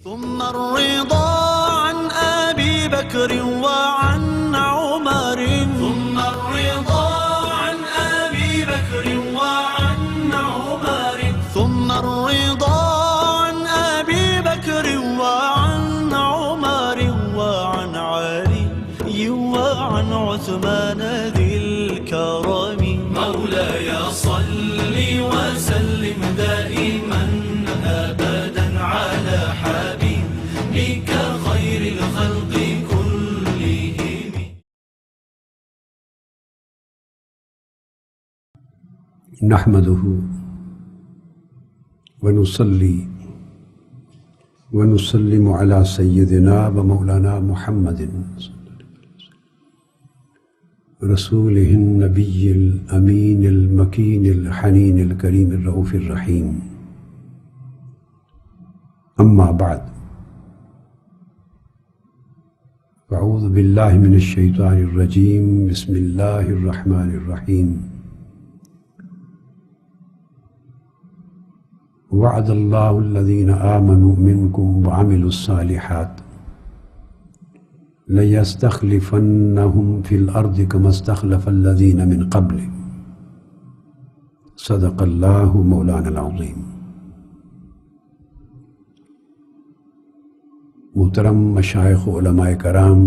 ثم الرضا عن أبي بكر وعن عمر ثم الرضا عن أبي بكر وعن عمر ثم الرضا عن أبي بكر وعن عمر وعن علي وعن عثمان ذي الكرم مولاي صل وسلم دائما أبدا على حبيبك خير الخلق كلهم. نحمده ونصلي ونسلم على سيدنا ومولانا محمد رسوله النبي الأمين المكين الحنين الكريم الرؤوف الرحيم. أما بعد، أعوذ بالله من الشيطان الرجيم. بسم الله الرحمن الرحيم. وعد الله الذين آمنوا منكم وعملوا الصالحات ليستخلفنهم في الأرض كما استخلف الذين من قبلهم صدق الله مولانا العظيم. محترم مشائخ علماء کرام،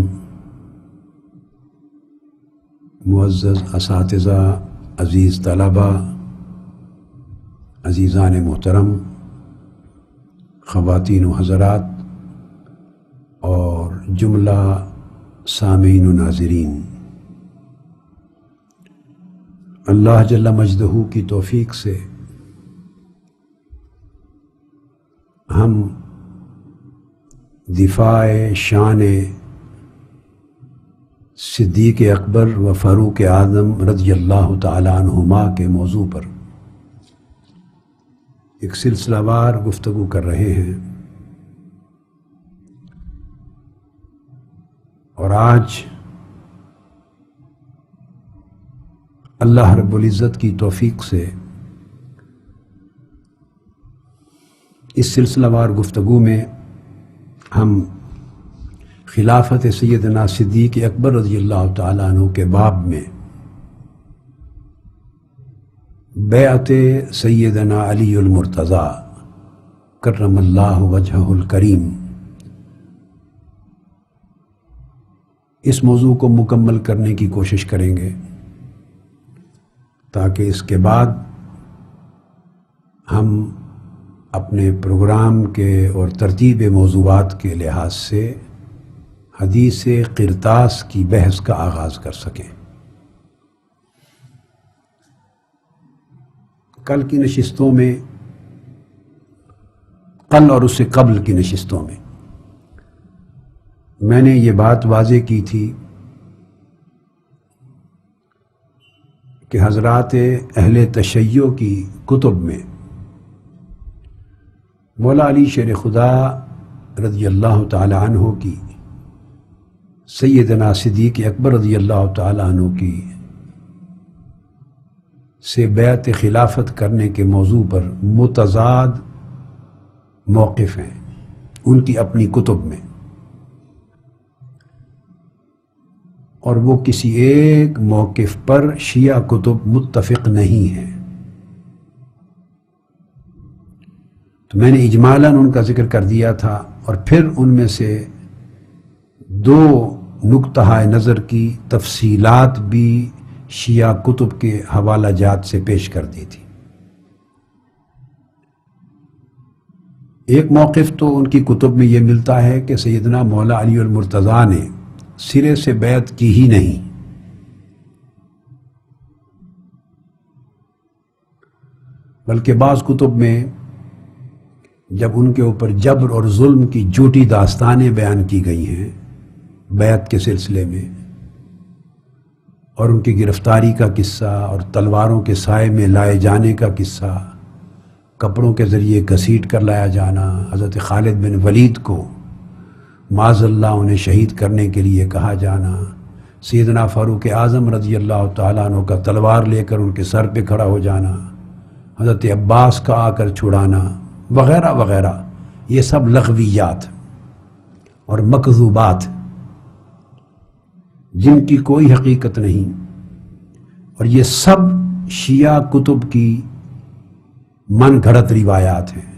معزز اساتذہ، عزیز طلبہ، عزیزان محترم، خواتین و حضرات اور جملہ سامعین و ناظرین، اللہ جل مجدہ کی توفیق سے ہم دفاع شان صدیق اکبر و فاروق اعظم رضی اللہ تعالی عنہما کے موضوع پر ایک سلسلہ وار گفتگو کر رہے ہیں، اور آج اللہ رب العزت کی توفیق سے اس سلسلہ وار گفتگو میں ہم خلافت سیدنا صدیق اکبر رضی اللہ تعالیٰ عنہ کے باب میں بیعت سیدنا علی المرتضیٰ کرم اللہ وجہہ الکریم، اس موضوع کو مکمل کرنے کی کوشش کریں گے، تاکہ اس کے بعد ہم اپنے پروگرام کے اور ترتیب موضوعات کے لحاظ سے حدیث قرطاس کی بحث کا آغاز کر سکیں۔ کل کی نشستوں میں، کل اور اس سے قبل کی نشستوں میں میں نے یہ بات واضح کی تھی کہ حضرات اہل تشیع کی کتب میں مولا علی شیر خدا رضی اللہ تعالی عنہ کی سیدنا صدیق اکبر رضی اللہ تعالی عنہ کی سے بیعت خلافت کرنے کے موضوع پر متضاد موقف ہیں ان کی اپنی کتب میں، اور وہ کسی ایک موقف پر شیعہ کتب متفق نہیں ہیں۔ تو میں نے اجمالاً ان کا ذکر کر دیا تھا، اور پھر ان میں سے دو نقطہ نظر کی تفصیلات بھی شیعہ کتب کے حوالہ جات سے پیش کر دی تھی۔ ایک موقف تو ان کی کتب میں یہ ملتا ہے کہ سیدنا مولا علی المرتضیٰ نے سرے سے بیعت کی ہی نہیں، بلکہ بعض کتب میں جب ان کے اوپر جبر اور ظلم کی جھوٹی داستانیں بیان کی گئی ہیں بیعت کے سلسلے میں، اور ان کی گرفتاری کا قصہ اور تلواروں کے سائے میں لائے جانے کا قصہ، کپڑوں کے ذریعے گھسیٹ کر لایا جانا، حضرت خالد بن ولید کو معاذ اللہ انہیں شہید کرنے کے لیے کہا جانا، سیدنا فاروق اعظم رضی اللہ تعالیٰ عنہ کا تلوار لے کر ان کے سر پہ کھڑا ہو جانا، حضرت عباس کا آ کر چھڑانا، وغیرہ وغیرہ، یہ سب لغویات اور مکذوبات جن کی کوئی حقیقت نہیں، اور یہ سب شیعہ کتب کی من گھڑت روایات ہیں۔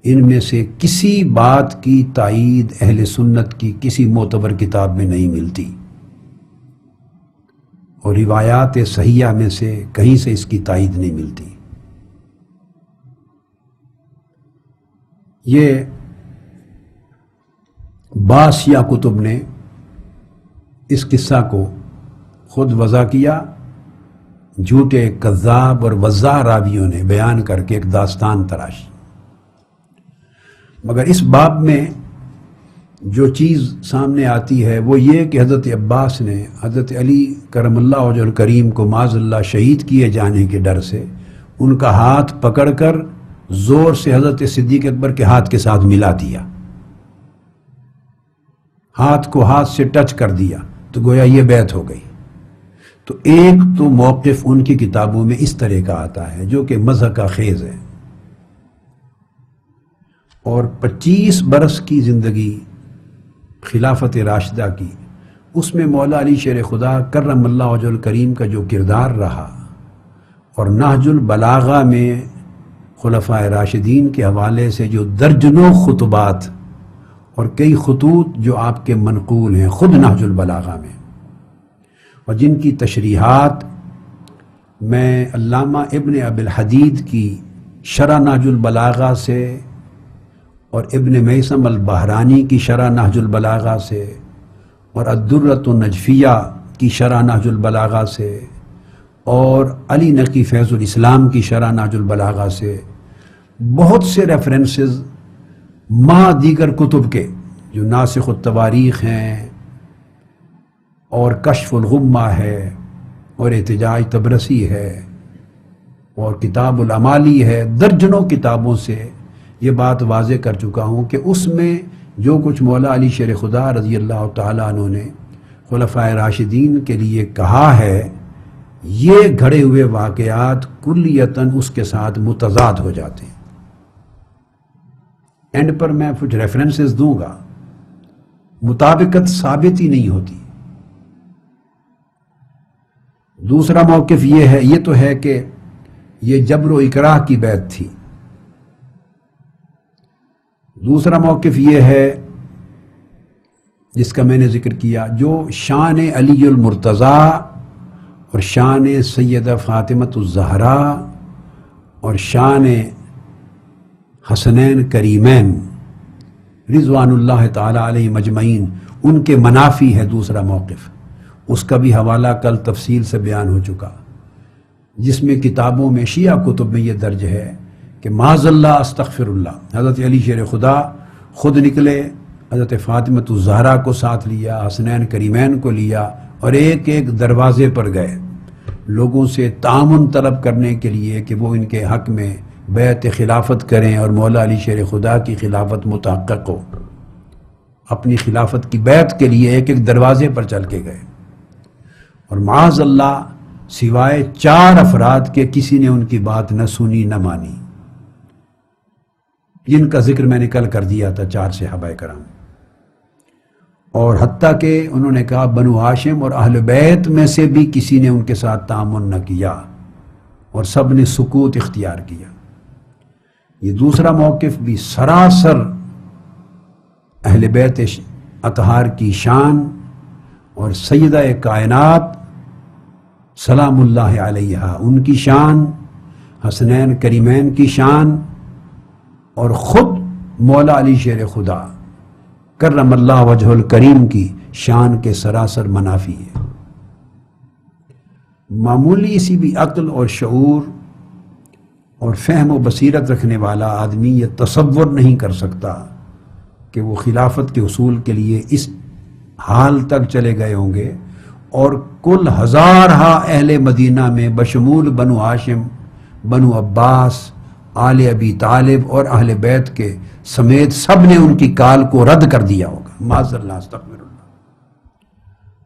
ان میں سے کسی بات کی تائید اہل سنت کی کسی معتبر کتاب میں نہیں ملتی، اور روایات صحیحہ میں سے کہیں سے اس کی تائید نہیں ملتی۔ یہ بعض شیعہ کتب نے اس قصہ کو خود وضع کیا، جھوٹے کذاب اور وضاع راویوں نے بیان کر کے ایک داستان تراشی۔ مگر اس باب میں جو چیز سامنے آتی ہے وہ یہ کہ حضرت عباس نے حضرت علی کرم اللہ وجہ الکریم کو معاذ اللہ شہید کیے جانے کے ڈر سے ان کا ہاتھ پکڑ کر زور سے حضرت صدیق اکبر کے ہاتھ کے ساتھ ملا دیا، ہاتھ کو ہاتھ سے ٹچ کر دیا، تو گویا یہ بیعت ہو گئی۔ تو ایک تو موقف ان کی کتابوں میں اس طرح کا آتا ہے جو کہ مضحکہ کا خیز ہے، اور 25 برس کی زندگی خلافت راشدہ کی، اس میں مولا علی شیر خدا کرم اللہ وجہ الکریم کا جو کردار رہا، اور نہج البلاغہ میں خلفائے راشدین کے حوالے سے جو درجنوں خطبات اور کئی خطوط جو آپ کے منقول ہیں خود نہج البلاغہ میں، اور جن کی تشریحات میں علامہ ابن ابی الحدید کی شرح نہج البلاغہ سے اور ابن میثم البحرانی کی شرح نہج البلاغہ سے اور الدرۃ النجفیہ کی شرح نہج البلاغہ سے اور علی نقی فیض الاسلام کی شرح نہج البلاغہ سے بہت سے ریفرنسز مع دیگر کتب کے جو ناسخ التواریخ ہیں اور کشف الغمہ ہے اور احتجاج تبرسی ہے اور کتاب الامالی ہے، درجنوں کتابوں سے یہ بات واضح کر چکا ہوں کہ اس میں جو کچھ مولا علی شیر خدا رضی اللہ تعالیٰ عنہ نے خلفائے راشدین کے لیے کہا ہے، یہ گھڑے ہوئے واقعات کلیتاً اس کے ساتھ متضاد ہو جاتے ہیں۔ اینڈ پر میں کچھ ریفرنسز دوں گا، مطابقت ثابت ہی نہیں ہوتی۔ دوسرا موقف یہ تو ہے کہ یہ جبر و اکراہ کی بیعت تھی۔ دوسرا موقف یہ ہے جس کا میں نے ذکر کیا، جو شان علی المرتضیٰ اور شان سیدہ فاطمۃ الزہرا اور شان حسنین کریمین رضوان اللہ تعالی علیہ مجمعین ان کے منافی ہے دوسرا موقف، اس کا بھی حوالہ کل تفصیل سے بیان ہو چکا، جس میں کتابوں میں شیعہ کتب میں یہ درج ہے کہ معاذ اللہ استغفر اللہ، حضرت علی شیر خدا خود نکلے، حضرت فاطمۃ الزہرا کو ساتھ لیا، حسنین کریمین کو لیا، اور ایک ایک دروازے پر گئے لوگوں سے تعاون طلب کرنے کے لیے کہ وہ ان کے حق میں بیعت خلافت کریں اور مولا علی شیر خدا کی خلافت متحقق ہو۔ اپنی خلافت کی بیعت کے لیے ایک ایک دروازے پر چل کے گئے، اور معاذ اللہ سوائے 4 افراد کے کسی نے ان کی بات نہ سنی نہ مانی، جن کا ذکر میں نے کل کر دیا تھا، 4 صحابہ کرام، اور حتیٰ کہ انہوں نے کہا بنو ہاشم اور اہل بیت میں سے بھی کسی نے ان کے ساتھ تعاون نہ کیا، اور سب نے سکوت اختیار کیا۔ یہ دوسرا موقف بھی سراسر اہل بیت اطہار کی شان اور سیدہ کائنات سلام اللہ علیہا ان کی شان، حسنین کریمین کی شان، اور خود مولا علی شیر خدا کرم اللہ وجہ الکریم کی شان کے سراسر منافی ہے۔ معمولی سی بھی عقل اور شعور اور فہم و بصیرت رکھنے والا آدمی یہ تصور نہیں کر سکتا کہ وہ خلافت کے حصول کے لیے اس حال تک چلے گئے ہوں گے، اور کل ہزارہا اہل مدینہ میں بشمول بنو ہاشم، بنو عباس، آل ابی طالب اور اہل بیت کے سمیت سب نے ان کی کال کو رد کر دیا ہوگا، معاذ اللہ استغفر اللہ۔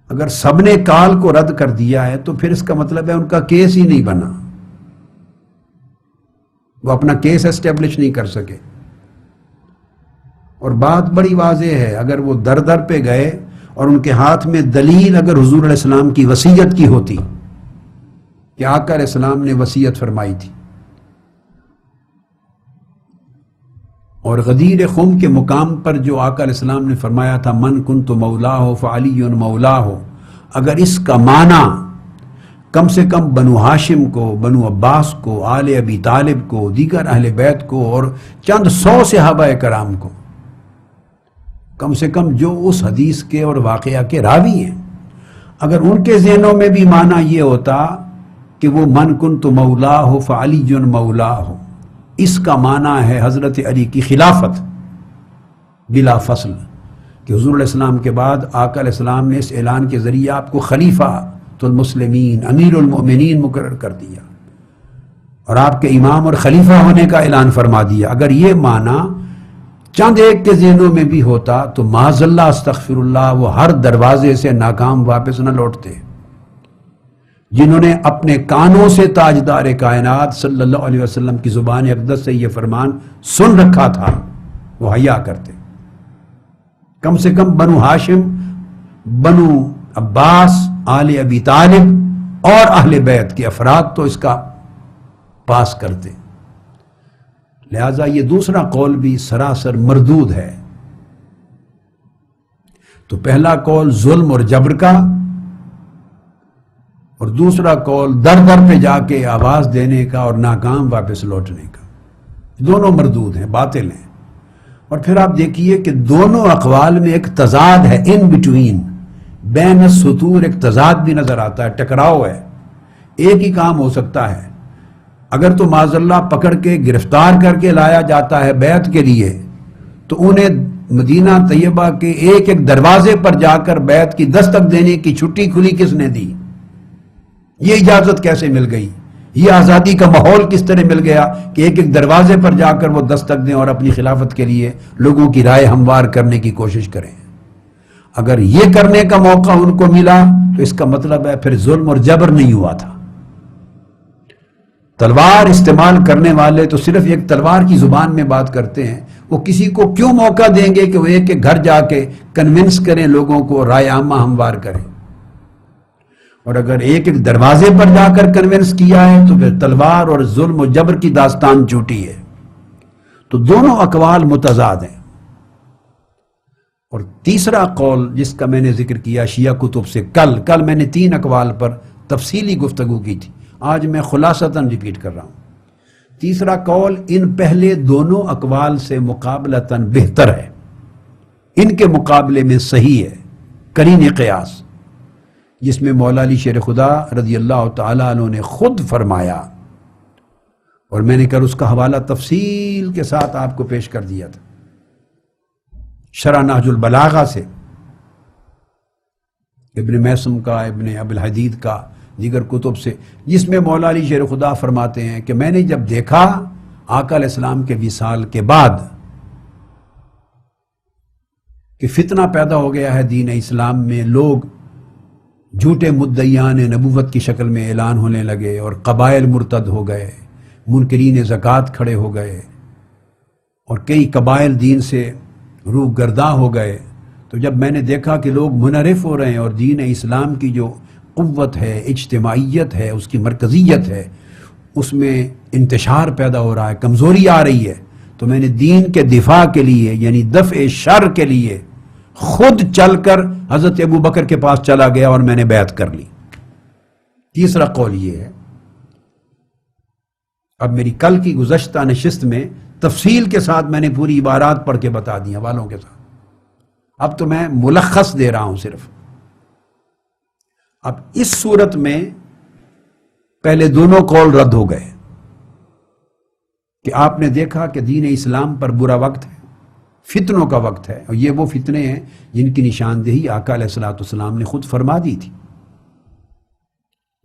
اگر سب نے کال کو رد کر دیا ہے تو پھر اس کا مطلب ہے ان کا کیس ہی نہیں بنا، وہ اپنا کیس اسٹیبلش نہیں کر سکے۔ اور بات بڑی واضح ہے، اگر وہ در در پہ گئے اور ان کے ہاتھ میں دلیل اگر حضور علیہ السلام کی وصیت کی ہوتی کہ آقا علیہ السلام نے وصیت فرمائی تھی، اور غدیر خم کے مقام پر جو آقا علیہ السلام نے فرمایا تھا من کنت مولاہ فعلی مولاہ، اگر اس کا معنی کم سے کم بنو ہاشم کو، بنو عباس کو، آل ابی طالب کو، دیگر اہل بیت کو اور چند 100 صحابہ کرام کو، کم سے کم جو اس حدیث کے اور واقعہ کے راوی ہیں، اگر ان کے ذہنوں میں بھی معنی یہ ہوتا کہ وہ من کنت مولاہ فعلی مولاہ، اس کا معنی ہے حضرت علی کی خلافت بلا فصل، کہ حضور علیہ السلام کے بعد آقا علیہ السلام نے اس اعلان کے ذریعے آپ کو خلیفہ المسلمین امیر المؤمنین مقرر کر دیا اور آپ کے امام اور خلیفہ ہونے کا اعلان فرما دیا۔ اگر یہ معنی چند ایک کے ذہنوں میں بھی ہوتا تو معاذ اللہ استغفر اللہ وہ ہر دروازے سے ناکام واپس نہ لوٹتے۔ جنہوں نے اپنے کانوں سے تاجدار کائنات صلی اللہ علیہ وسلم کی زبان اقدس سے یہ فرمان سن رکھا تھا، وہ حیا کرتے۔ کم سے کم بنو ہاشم، بنو عباس، آل ابی طالب اور اہل بیت کے افراد تو اس کا پاس کرتے۔ لہذا یہ دوسرا قول بھی سراسر مردود ہے۔ تو پہلا قول ظلم اور جبر کا، اور دوسرا قول در در پہ جا کے آواز دینے کا اور ناکام واپس لوٹنے کا، دونوں مردود ہیں، باطل ہیں۔ اور پھر آپ دیکھیے کہ دونوں اقوال میں ایک تضاد ہے، ان بٹوین، بین السطور ایک تضاد بھی نظر آتا ہے، ٹکراؤ ہے۔ ایک ہی کام ہو سکتا ہے، اگر تو معاذ اللہ پکڑ کے گرفتار کر کے لایا جاتا ہے بیعت کے لیے، تو انہیں مدینہ طیبہ کے ایک ایک دروازے پر جا کر بیعت کی دستک دینے کی چھٹی کھلی کس نے دی؟ یہ اجازت کیسے مل گئی؟ یہ آزادی کا ماحول کس طرح مل گیا کہ ایک ایک دروازے پر جا کر وہ دستک دیں اور اپنی خلافت کے لیے لوگوں کی رائے ہموار کرنے کی کوشش کریں؟ اگر یہ کرنے کا موقع ان کو ملا تو اس کا مطلب ہے پھر ظلم اور جبر نہیں ہوا تھا۔ تلوار استعمال کرنے والے تو صرف ایک تلوار کی زبان میں بات کرتے ہیں، وہ کسی کو کیوں موقع دیں گے کہ وہ ایک ایک گھر جا کے کنونس کریں، لوگوں کو رائے عامہ ہموار کریں؟ اور اگر ایک ایک دروازے پر جا کر کنونس کیا ہے تو پھر تلوار اور ظلم و جبر کی داستان جھوٹی ہے۔ تو دونوں اقوال متضاد ہیں۔ اور تیسرا قول جس کا میں نے ذکر کیا شیعہ کتب سے، کل میں نے 3 اقوال پر تفصیلی گفتگو کی تھی، آج میں خلاصتاً ریپیٹ کر رہا ہوں۔ تیسرا قول ان پہلے دونوں اقوال سے مقابلتاً بہتر ہے، ان کے مقابلے میں صحیح ہے، قرین قیاس، جس میں مولا علی شیر خدا رضی اللہ تعالیٰ عنہ نے خود فرمایا، اور میں نے کل اس کا حوالہ تفصیل کے ساتھ آپ کو پیش کر دیا تھا شرح نہج البلاغہ سے، ابن میسم کا، ابن ابی الحدید کا، دیگر کتب سے، جس میں مولا علی شیر خدا فرماتے ہیں کہ میں نے جب دیکھا آقا علیہ السلام کے وصال کے بعد کہ فتنہ پیدا ہو گیا ہے دین اسلام میں، لوگ جھوٹے مدعیان نبوت کی شکل میں اعلان ہونے لگے اور قبائل مرتد ہو گئے، منکرین زکوٰۃ کھڑے ہو گئے اور کئی قبائل دین سے روح گرداں ہو گئے، تو جب میں نے دیکھا کہ لوگ منحرف ہو رہے ہیں اور دین اسلام کی جو قوت ہے، اجتماعیت ہے، اس کی مرکزیت ہے، اس میں انتشار پیدا ہو رہا ہے، کمزوری آ رہی ہے، تو میں نے دین کے دفاع کے لیے یعنی دفع شر کے لیے خود چل کر حضرت ابو بکر کے پاس چلا گیا اور میں نے بیعت کر لی۔ تیسرا قول یہ ہے۔ اب میری کل کی گزشتہ نشست میں تفصیل کے ساتھ میں نے پوری عبارات پڑھ کے بتا دی حوالوں کے ساتھ، اب تو میں ملخص دے رہا ہوں صرف۔ اب اس صورت میں پہلے دونوں قول رد ہو گئے کہ آپ نے دیکھا کہ دین اسلام پر برا وقت ہے، فتنوں کا وقت ہے، اور یہ وہ فتنے ہیں جن کی نشاندہی آقا علیہ الصلوۃ والسلام نے خود فرما دی تھی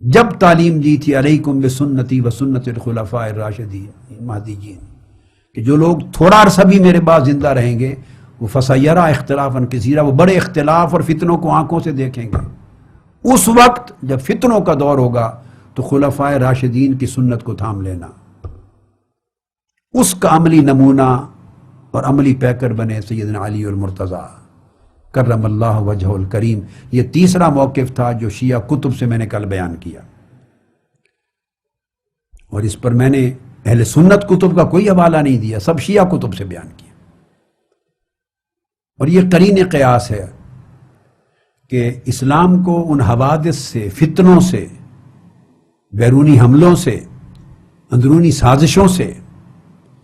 جب تعلیم دی تھی علیکم بسنتی و سنت الخلفاء الراشدین مہدیین، کہ جو لوگ تھوڑا عرصہ بھی میرے بعد زندہ رہیں گے وہ فسیرا اختلافاً کثیرا، وہ بڑے اختلاف اور فتنوں کو آنکھوں سے دیکھیں گے۔ اس وقت جب فتنوں کا دور ہوگا تو خلفاء راشدین کی سنت کو تھام لینا، اس کا عملی نمونہ اور عملی پیکر بنے سیدنا علی المرتضیٰ کرم اللہ وجہ الکریم۔ یہ تیسرا موقف تھا جو شیعہ کتب سے میں نے کل بیان کیا، اور اس پر میں نے اہل سنت کتب کا کوئی حوالہ نہیں دیا، سب شیعہ کتب سے بیان کیا۔ اور یہ قرین قیاس ہے کہ اسلام کو ان حوادث سے، فتنوں سے، بیرونی حملوں سے، اندرونی سازشوں سے،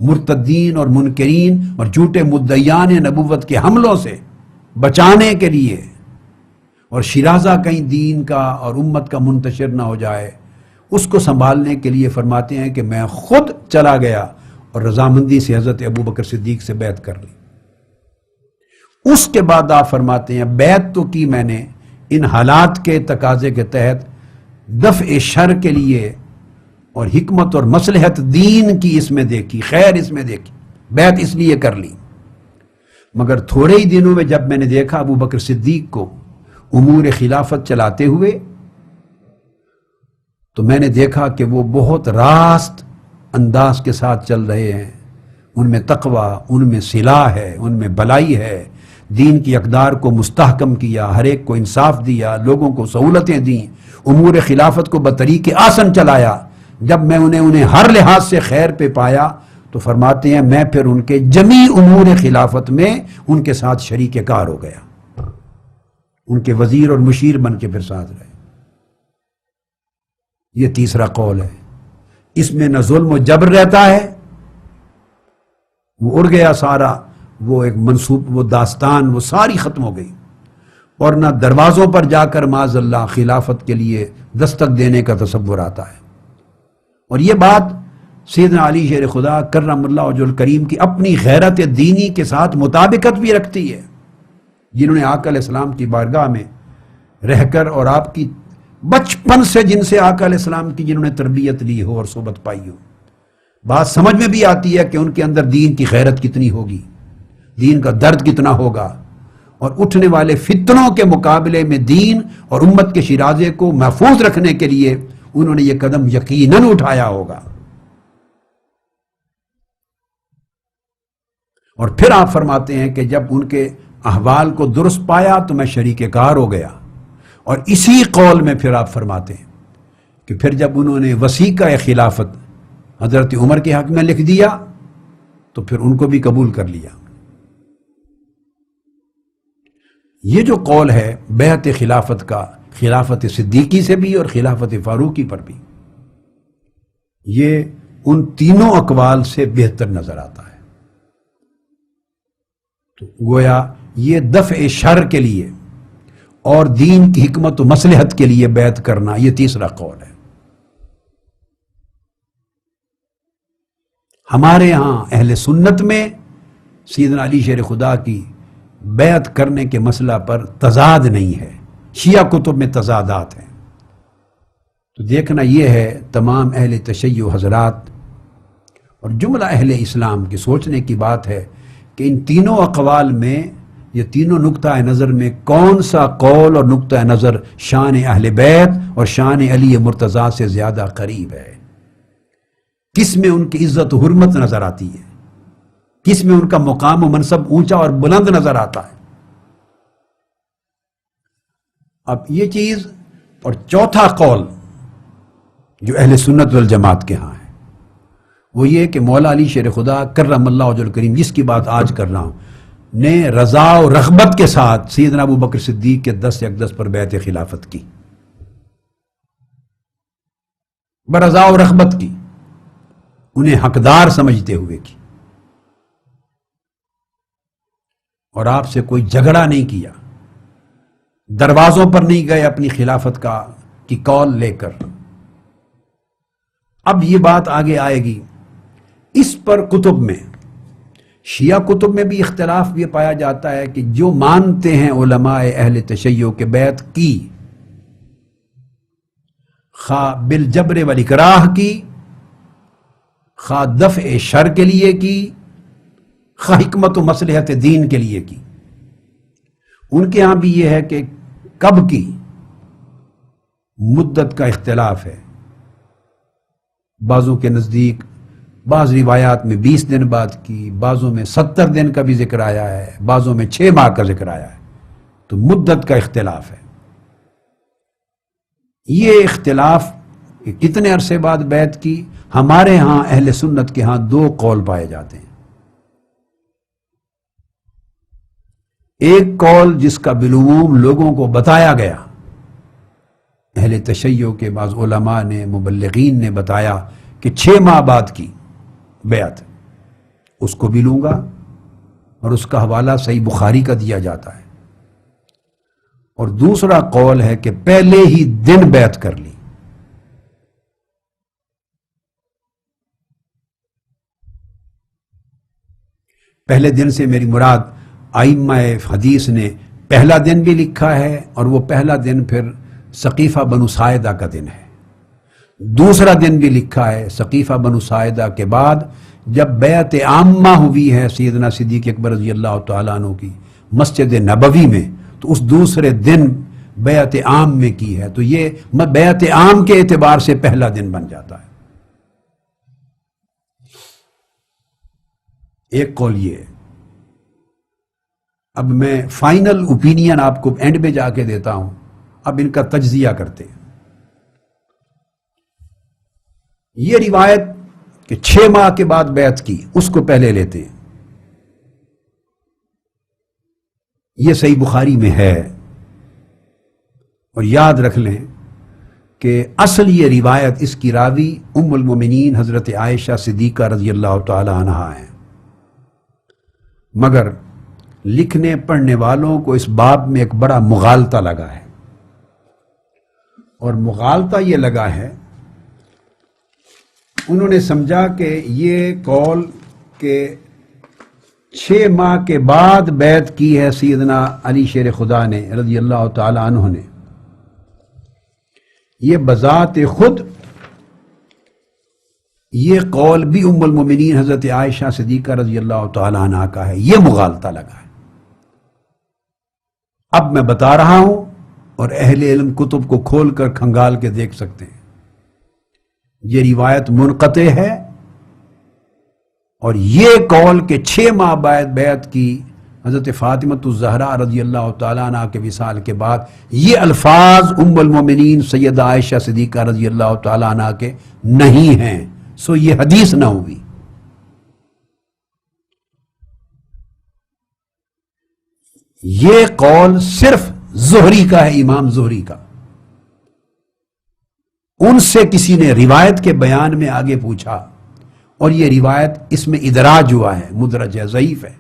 مرتدین اور منکرین اور جھوٹے مدعیان نبوت کے حملوں سے بچانے کے لیے، اور شیرازہ کہیں دین کا اور امت کا منتشر نہ ہو جائے، اس کو سنبھالنے کے لیے فرماتے ہیں کہ میں خود چلا گیا اور رضامندی سے حضرت ابو بکر صدیق سے بیعت کر لی۔ اس کے بعد آپ فرماتے ہیں بیعت تو کی میں نے ان حالات کے تقاضے کے تحت دفع شر کے لیے، اور حکمت اور مصلحت دین کی اس میں دیکھی، خیر اس میں دیکھی، بیعت اس لیے کر لی۔ مگر تھوڑے ہی دنوں میں جب میں نے دیکھا ابو بکر صدیق کو امور خلافت چلاتے ہوئے، تو میں نے دیکھا کہ وہ بہت راست انداز کے ساتھ چل رہے ہیں، ان میں تقوی، ان میں صلاح ہے، ان میں بلائی ہے، دین کی اقدار کو مستحکم کیا، ہر ایک کو انصاف دیا، لوگوں کو سہولتیں دیں، امور خلافت کو بطریق آسن چلایا۔ جب میں انہیں ہر لحاظ سے خیر پہ پایا تو فرماتے ہیں میں پھر ان کے جمیع امور خلافت میں ان کے ساتھ شریک کار ہو گیا، ان کے وزیر اور مشیر بن کے پھر ساتھ رہے۔ یہ تیسرا قول ہے، اس میں نہ ظلم و جبر رہتا ہے، وہ اڑ گیا سارا، وہ ایک منصوب، وہ داستان وہ ساری ختم ہو گئی، اور نہ دروازوں پر جا کر معاذ اللہ خلافت کے لیے دستک دینے کا تصور آتا ہے۔ اور یہ بات سیدنا علی شیر خدا کرم اللہ وجہ الکریم کی اپنی غیرت دینی کے ساتھ مطابقت بھی رکھتی ہے، جنہوں نے آقا علیہ السلام کی بارگاہ میں رہ کر، اور آپ کی بچپن سے جن سے آقا علیہ السلام کی جنہوں نے تربیت لی ہو اور صحبت پائی ہو، بات سمجھ میں بھی آتی ہے کہ ان کے اندر دین کی غیرت کتنی ہوگی، دین کا درد کتنا ہوگا، اور اٹھنے والے فتنوں کے مقابلے میں دین اور امت کے شیرازے کو محفوظ رکھنے کے لیے انہوں نے یہ قدم یقیناً اٹھایا ہوگا۔ اور پھر آپ فرماتے ہیں کہ جب ان کے احوال کو درست پایا تو میں شریک کار ہو گیا، اور اسی قول میں پھر آپ فرماتے ہیں کہ پھر جب انہوں نے وثیقہ خلافت حضرت عمر کے حق میں لکھ دیا تو پھر ان کو بھی قبول کر لیا۔ یہ جو قول ہے بیعت خلافت کا، خلافت صدیقی سے بھی اور خلافت فاروقی پر بھی، یہ ان تینوں اقوال سے بہتر نظر آتا ہے۔ تو گویا یہ دفع شر کے لیے اور دین کی حکمت و مصلحت کے لیے بیعت کرنا، یہ تیسرا قول ہے۔ ہمارے ہاں اہل سنت میں سیدنا علی شیر خدا کی بیعت کرنے کے مسئلہ پر تضاد نہیں ہے، شیعہ کتب میں تضادات ہیں۔ تو دیکھنا یہ ہے تمام اہل تشیع حضرات اور جملہ اہل اسلام کی سوچنے کی بات ہے کہ ان تینوں اقوال میں، یہ تینوں نقطہ نظر میں کون سا قول اور نقطہ نظر شان اہل بیت اور شان علی مرتضیٰ سے زیادہ قریب ہے، کس میں ان کی عزت و حرمت نظر آتی ہے، کس میں ان کا مقام و منصب اونچا اور بلند نظر آتا ہے۔ اب یہ چیز، اور چوتھا قول جو اہل سنت والجماعت کے ہاں ہے وہ یہ کہ مولا علی شیر خدا کرم اللہ وجہ الکریم، جس کی بات آج کر رہا ہوں، نے رضا و رغبت کے ساتھ سیدنا ابو بکر صدیق کے دست اقدس پر بیعت خلافت کی، برضا و رغبت کی، انہیں حقدار سمجھتے ہوئے کی، اور آپ سے کوئی جھگڑا نہیں کیا، دروازوں پر نہیں گئے اپنی خلافت کی کال لے کر۔ اب یہ بات آگے آئے گی، اس پر کتب میں، شیعہ کتب میں بھی اختلاف یہ پایا جاتا ہے کہ جو مانتے ہیں علماء اہل تشیع کے بیعت کی، خواہ بالجبر والاکراہ کی، خواہ دفع شر کے لیے کی، خواہ حکمت و مصلحت دین کے لیے کی، ان کے ہاں بھی یہ ہے کہ کب کی مدت کا اختلاف ہے۔ بعضوں کے نزدیک بعض روایات میں 20 دن بعد کی، بعضوں میں 70 دن کا بھی ذکر آیا ہے، بعضوں میں 6 ماہ کا ذکر آیا ہے، تو مدت کا اختلاف ہے۔ یہ اختلاف کہ کتنے عرصے بعد بیعت کی، ہمارے ہاں اہل سنت کے ہاں 2 قول پائے جاتے ہیں۔ ایک قول جس کا بالعموم لوگوں کو بتایا گیا، اہل تشیع کے بعض علماء نے، مبلغین نے بتایا کہ 6 ماہ بعد کی بیعت، اس کو بھی لوں گا، اور اس کا حوالہ صحیح بخاری کا دیا جاتا ہے۔ اور دوسرا قول ہے کہ پہلے ہی دن بیعت کر لی۔ پہلے دن سے میری مراد ائمہ حدیث نے پہلا دن بھی لکھا ہے، اور وہ پہلا دن پھر سقیفہ بنو ساعدہ کا دن ہے۔ دوسرا دن بھی لکھا ہے سقیفہ بنو ساعدہ کے بعد جب بیعت عامہ ہوئی ہے سیدنا صدیق اکبر رضی اللہ تعالیٰ عنہ کی مسجد نبوی میں، تو اس دوسرے دن بیعت عام میں کی ہے، تو یہ بیعت عام کے اعتبار سے پہلا دن بن جاتا ہے۔ ایک قول یہ ہے۔ اب میں فائنل اوپینین آپ کو اینڈ پہ جا کے دیتا ہوں، اب ان کا تجزیہ کرتے ہیں۔ یہ روایت کہ 6 ماہ کے بعد بیعت کی، اس کو پہلے لیتے ہیں۔ یہ صحیح بخاری میں ہے، اور یاد رکھ لیں کہ اصل یہ روایت اس کی راوی ام المومنین حضرت عائشہ صدیقہ رضی اللہ تعالی عنہا ہیں، مگر لکھنے پڑھنے والوں کو اس باب میں ایک بڑا مغالطہ لگا ہے، اور مغالطہ یہ لگا ہے، انہوں نے سمجھا کہ یہ قول کہ 6 ماہ کے بعد بیعت کی ہے سیدنا علی شیر خدا نے رضی اللہ تعالی عنہ نے، یہ بذات خود یہ قول بھی ام المومنین حضرت عائشہ صدیقہ رضی اللہ تعالی عنہ کا ہے۔ یہ مغالطہ لگا ہے۔ اب میں بتا رہا ہوں، اور اہل علم کتب کو کھول کر کھنگال کے دیکھ سکتے ہیں، یہ روایت منقطع ہے، اور یہ قول کہ 6 ماہ بعد بیعت کی حضرت فاطمۃ الزہرا رضی اللہ تعالیٰ عنہ کے وصال کے بعد، یہ الفاظ ام المومنین سیدہ عائشہ صدیقہ رضی اللہ تعالیٰ عنہ کے نہیں ہیں، سو یہ حدیث نہ ہوئی۔ یہ قول صرف زہری کا ہے، امام زہری کا۔ ان سے کسی نے روایت کے بیان میں آگے پوچھا، اور یہ روایت اس میں ادراج ہوا ہے، مدرج ہے، ضعیف ہے۔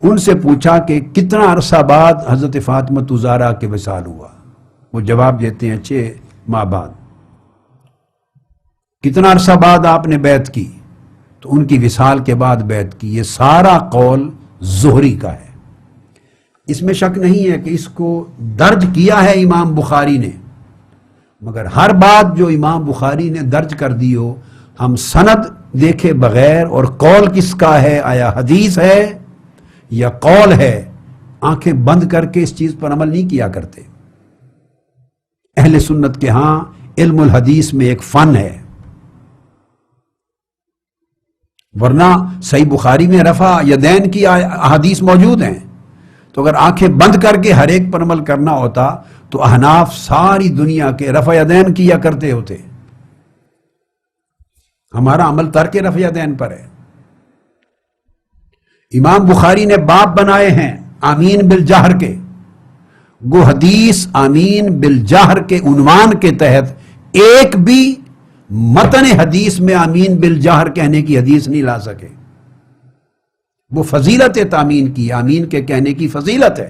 ان سے پوچھا کہ کتنا عرصہ بعد حضرت فاطمۃ الزہرا کے وصال ہوا؟ وہ جواب دیتے ہیں 6 ماہ بعد۔ کتنا عرصہ بعد آپ نے بیعت کی؟ تو ان کی وصال کے بعد بیعت کی۔ یہ سارا قول زہری کا ہے۔ اس میں شک نہیں ہے کہ اس کو درج کیا ہے امام بخاری نے، مگر ہر بات جو امام بخاری نے درج کر دی ہو، ہم سند دیکھے بغیر اور قول کس کا ہے، آیا حدیث ہے یا قول ہے، آنکھیں بند کر کے اس چیز پر عمل نہیں کیا کرتے۔ اہل سنت کے ہاں علم الحدیث میں ایک فن ہے، ورنہ صحیح بخاری میں رفع یدین کی احادیث موجود ہیں، تو اگر آنکھیں بند کر کے ہر ایک پر عمل کرنا ہوتا تو احناف ساری دنیا کے رفع یدین کیا کرتے ہوتے۔ ہمارا عمل ترک رفع یدین پر ہے۔ امام بخاری نے باب بنائے ہیں آمین بالجہر کے، گو حدیث آمین بالجہر کے عنوان کے تحت ایک بھی متن حدیث میں آمین بالجہر کہنے کی حدیث نہیں لا سکے۔ وہ فضیلت تامین کی، آمین کے کہنے کی فضیلت ہے،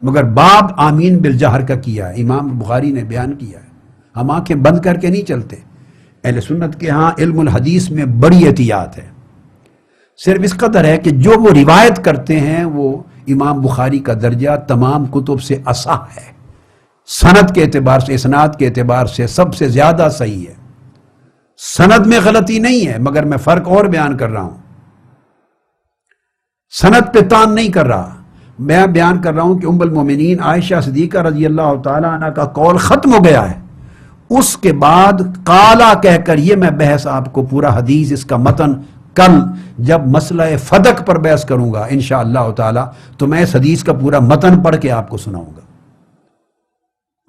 مگر باب آمین بالجہر کا کیا ہے، امام بخاری نے بیان کیا ہے۔ ہم آنکھیں بند کر کے نہیں چلتے۔ اہل سنت کے ہاں علم الحدیث میں بڑی احتیاط ہے، صرف اس قدر ہے کہ جو وہ روایت کرتے ہیں وہ امام بخاری کا درجہ تمام کتب سے اصح ہے، سند کے اعتبار سے، اسناد کے اعتبار سے سب سے زیادہ صحیح ہے۔ سند میں غلطی نہیں ہے، مگر میں فرق اور بیان کر رہا ہوں، سند پہ تان نہیں کر رہا، میں بیان کر رہا ہوں کہ ام المومنین عائشہ صدیقہ رضی اللہ تعالی عنہ کا قول ختم ہو گیا ہے، اس کے بعد قالا کہہ کر، یہ میں بحث آپ کو پورا حدیث اس کا متن کل جب مسئلہ فدق پر بحث کروں گا انشاءاللہ تعالی تو میں اس حدیث کا پورا متن پڑھ کے آپ کو سناؤں گا.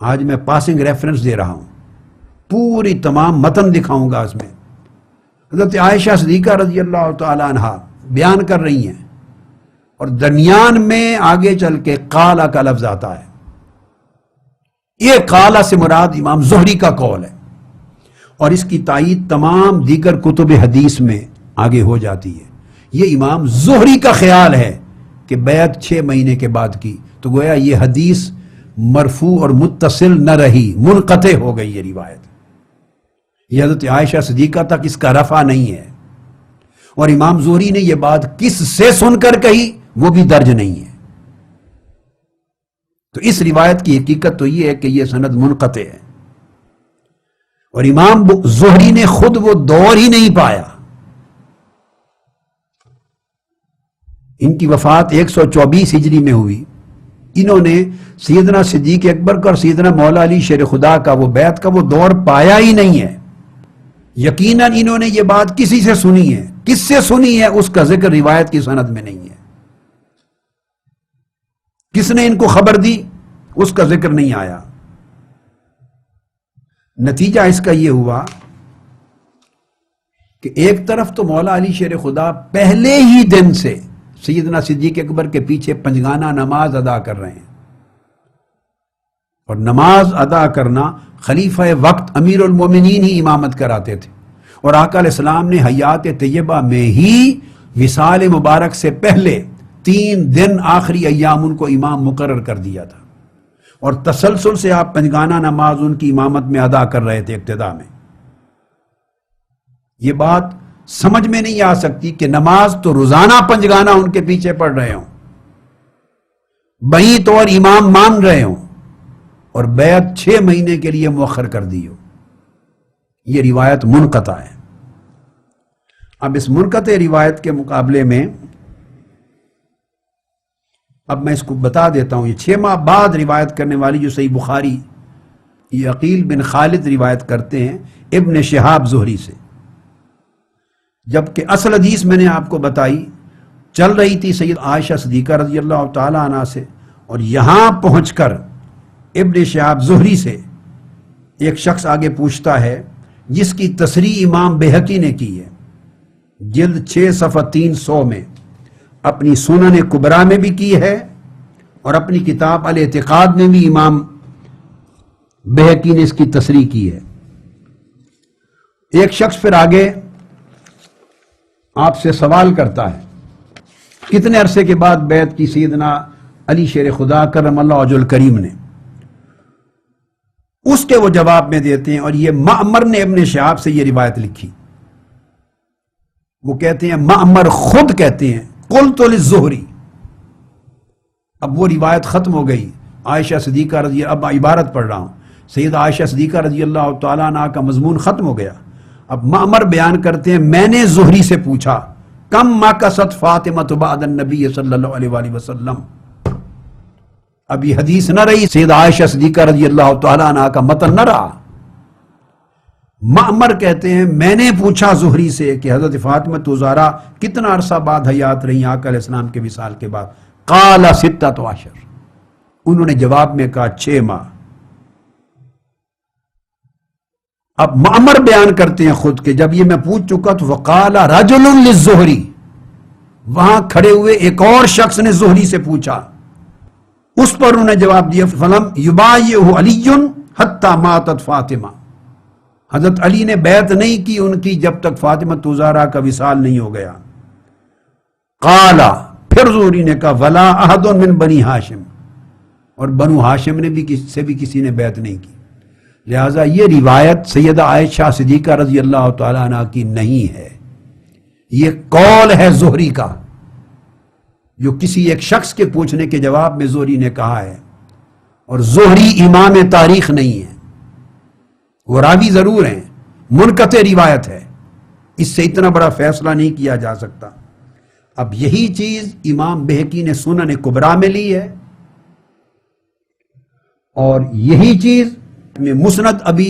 آج میں پاسنگ ریفرنس دے رہا ہوں، پوری تمام متن دکھاؤں گا. اس میں حضرت عائشہ صدیقہ رضی اللہ تعالی عنہا بیان کر رہی ہیں اور درمیان میں آگے چل کے قالا کا لفظ آتا ہے. یہ قالا سے مراد امام زہری کا قول ہے اور اس کی تائید تمام دیگر کتب حدیث میں آگے ہو جاتی ہے. یہ امام زہری کا خیال ہے کہ بیعت 6 مہینے کے بعد کی، تو گویا یہ حدیث مرفوع اور متصل نہ رہی، منقطع ہو گئی یہ روایت. یہ حضرت عائشہ صدیقہ تک اس کا رفع نہیں ہے، اور امام زہری نے یہ بات کس سے سن کر کہی وہ بھی درج نہیں ہے. تو اس روایت کی حقیقت تو یہ ہے کہ یہ سند منقطع ہے، اور امام زہری نے خود وہ دور ہی نہیں پایا. ان کی وفات 124 ہجری میں ہوئی. انہوں نے سیدنا صدیق اکبر کا اور سیدنا مولا علی شیر خدا کا وہ بیعت کا وہ دور پایا ہی نہیں ہے. یقیناً انہوں نے یہ بات کسی سے سنی ہے، کس سے سنی ہے اس کا ذکر روایت کی سند میں نہیں ہے. کس نے ان کو خبر دی اس کا ذکر نہیں آیا. نتیجہ اس کا یہ ہوا کہ ایک طرف تو مولا علی شیر خدا پہلے ہی دن سے سیدنا صدیق اکبر کے پیچھے پنجگانہ نماز ادا کر رہے ہیں، اور نماز ادا کرنا خلیفہ وقت امیر المومنین ہی امامت کراتے تھے، اور آقا علیہ السلام نے حیات طیبہ میں ہی وصال مبارک سے پہلے 3 دن آخری ایام ان کو امام مقرر کر دیا تھا، اور تسلسل سے آپ پنجگانہ نماز ان کی امامت میں ادا کر رہے تھے ابتدا میں. یہ بات سمجھ میں نہیں آ سکتی کہ نماز تو روزانہ پنجگانہ ان کے پیچھے پڑھ رہے ہوں، بہیں طور امام مان رہے ہوں، اور بیعت 6 مہینے کے لیے مؤخر کر دی ہو. یہ روایت منقطع ہے. اب اس منقطع روایت کے مقابلے میں اب میں اس کو بتا دیتا ہوں. یہ 6 ماہ بعد روایت کرنے والی جو صحیح بخاری یہ عقیل بن خالد روایت کرتے ہیں ابن شہاب زہری سے، جبکہ اصل حدیث میں نے آپ کو بتائی چل رہی تھی سید عائشہ صدیقہ رضی اللہ تعالی عنہ سے، اور یہاں پہنچ کر ابن شہاب زہری سے ایک شخص آگے پوچھتا ہے جس کی تصریح امام بہقی نے کی ہے جلد 6 صفحہ 300 میں، اپنی سنن کبریٰ میں بھی کی ہے، اور اپنی کتاب الاعتقاد میں بھی امام بہقی نے اس کی تصریح کی ہے. ایک شخص پھر آگے آپ سے سوال کرتا ہے کتنے عرصے کے بعد بیعت کی سیدنا علی شیر خدا کرم اللہ وجہ الکریم نے. اس کے وہ جواب میں دیتے ہیں، اور یہ معمر نے ابن شہاب سے یہ روایت لکھی. وہ کہتے ہیں، معمر خود کہتے ہیں قلت للزہری. اب وہ روایت ختم ہو گئی. عائشہ صدیقہ رضی، اب عبارت پڑھ رہا ہوں، سید عائشہ صدیقہ رضی اللہ تعالیٰ عنہ کا مضمون ختم ہو گیا. اب معمر بیان کرتے ہیں، میں نے زہری سے پوچھا کم مکثت فاطمہ بعد النبی صلی اللہ علیہ وآلہ وسلم. اب یہ حدیث نہ رہی، سید عائشہ صدیقہ رضی اللہ تعالیٰ عنہ کا متن نہ رہا. معمر کہتے ہیں میں نے پوچھا زہری سے کہ حضرت فاطمہ زہرا کتنا عرصہ بعد حیات رہی آقا علیہ السلام کے وصال کے بعد؟ قال 16. انہوں نے جواب میں کہا 6 ماہ. اب معمر بیان کرتے ہیں خود کہ جب یہ میں پوچھ چکا تو وقال رجل للزہری، وہاں کھڑے ہوئے ایک اور شخص نے زہری سے پوچھا، اس پر انہوں نے جواب دیا فلم یبایعہ علی حتی ماتت فاطمہ. حضرت علی نے بیعت نہیں کی ان کی جب تک فاطمہ زہرا کا وصال نہیں ہو گیا. قال، پھر زہری نے کہا ولا احد من بنی ہاشم، اور بنو ہاشم نے بھی کسی نے بیعت نہیں کی. لہذا یہ روایت سیدہ عائشہ صدیقہ رضی اللہ تعالیٰ عنہ کی نہیں ہے، یہ قول ہے زہری کا، جو کسی ایک شخص کے پوچھنے کے جواب میں زہری نے کہا ہے. اور زہری امام تاریخ نہیں ہے، وہ راوی ضرور ہیں، منقطع روایت ہے، اس سے اتنا بڑا فیصلہ نہیں کیا جا سکتا. اب یہی چیز امام بہقی نے سنن کبریٰ میں لی ہے، اور یہی چیز میں مسند ابی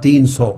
300,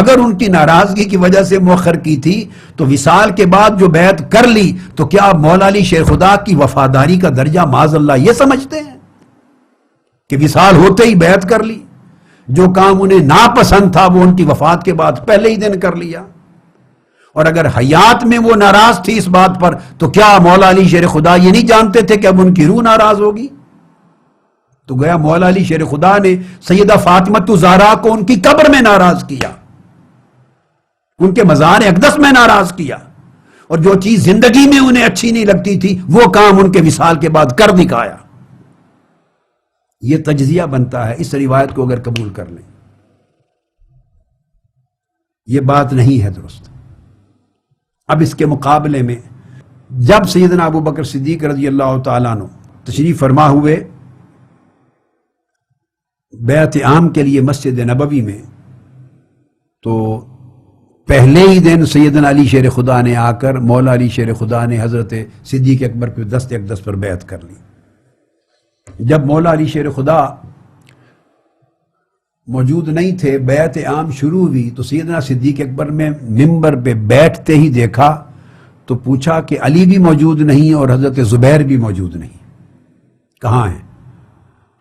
اگر ان کی ناراضگی کی وجہ سے مؤخر کی تھی تو وصال کے بعد جو بیعت کر لی تو کیا مولا علی شیر خدا کی وفاداری کا درجہ معاذ اللہ یہ سمجھتے ہیں کہ وصال ہوتے ہی بیعت کر لی؟ جو کام انہیں ناپسند تھا وہ ان کی وفات کے بعد پہلے ہی دن کر لیا. اور اگر حیات میں وہ ناراض تھی اس بات پر تو کیا مولا علی شیر خدا یہ نہیں جانتے تھے کہ اب ان کی روح ناراض ہوگی؟ تو گویا مولا علی شیر خدا نے سیدہ فاطمہ زہرا کو ان کی قبر میں ناراض کیا، ان کے مزار اقدس میں ناراض کیا، اور جو چیز زندگی میں انہیں اچھی نہیں لگتی تھی وہ کام ان کے وصال کے بعد کر دکھایا. یہ تجزیہ بنتا ہے اس روایت کو اگر قبول کر لیں. یہ بات نہیں ہے درست. اب اس کے مقابلے میں جب سیدنا ابو بکر صدیق رضی اللہ تعالیٰ عنہ تشریف فرما ہوئے بیعت عام کے لیے مسجد نبوی میں، تو پہلے ہی دن سیدنا علی شیر خدا نے آ کر مولا علی شیر خدا نے حضرت صدیق اکبر پہ دست اقدس پر بیعت کر لی. جب مولا علی شیر خدا موجود نہیں تھے، بیعت عام شروع ہوئی تو سیدنا صدیق اکبر میں ممبر پہ بیٹھتے ہی دیکھا تو پوچھا کہ علی بھی موجود نہیں اور حضرت زبیر بھی موجود نہیں، کہاں ہیں؟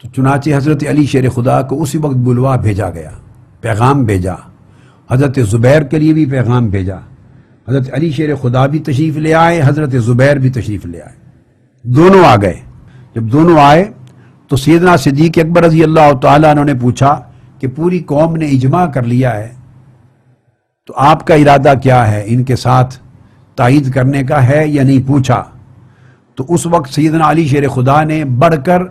تو چنانچہ حضرت علی شیر خدا کو اسی وقت بلوا بھیجا گیا، پیغام بھیجا. حضرت زبیر کے لیے بھی پیغام بھیجا. حضرت علی شیر خدا بھی تشریف لے آئے، حضرت زبیر بھی تشریف لے آئے، دونوں آ گئے. جب دونوں آئے تو سیدنا صدیق اکبر رضی اللہ تعالیٰ عنہ نے پوچھا کہ پوری قوم نے اجماع کر لیا ہے تو آپ کا ارادہ کیا ہے، ان کے ساتھ تائید کرنے کا ہے یا نہیں؟ پوچھا تو اس وقت سیدنا علی شیر خدا نے بڑھ کر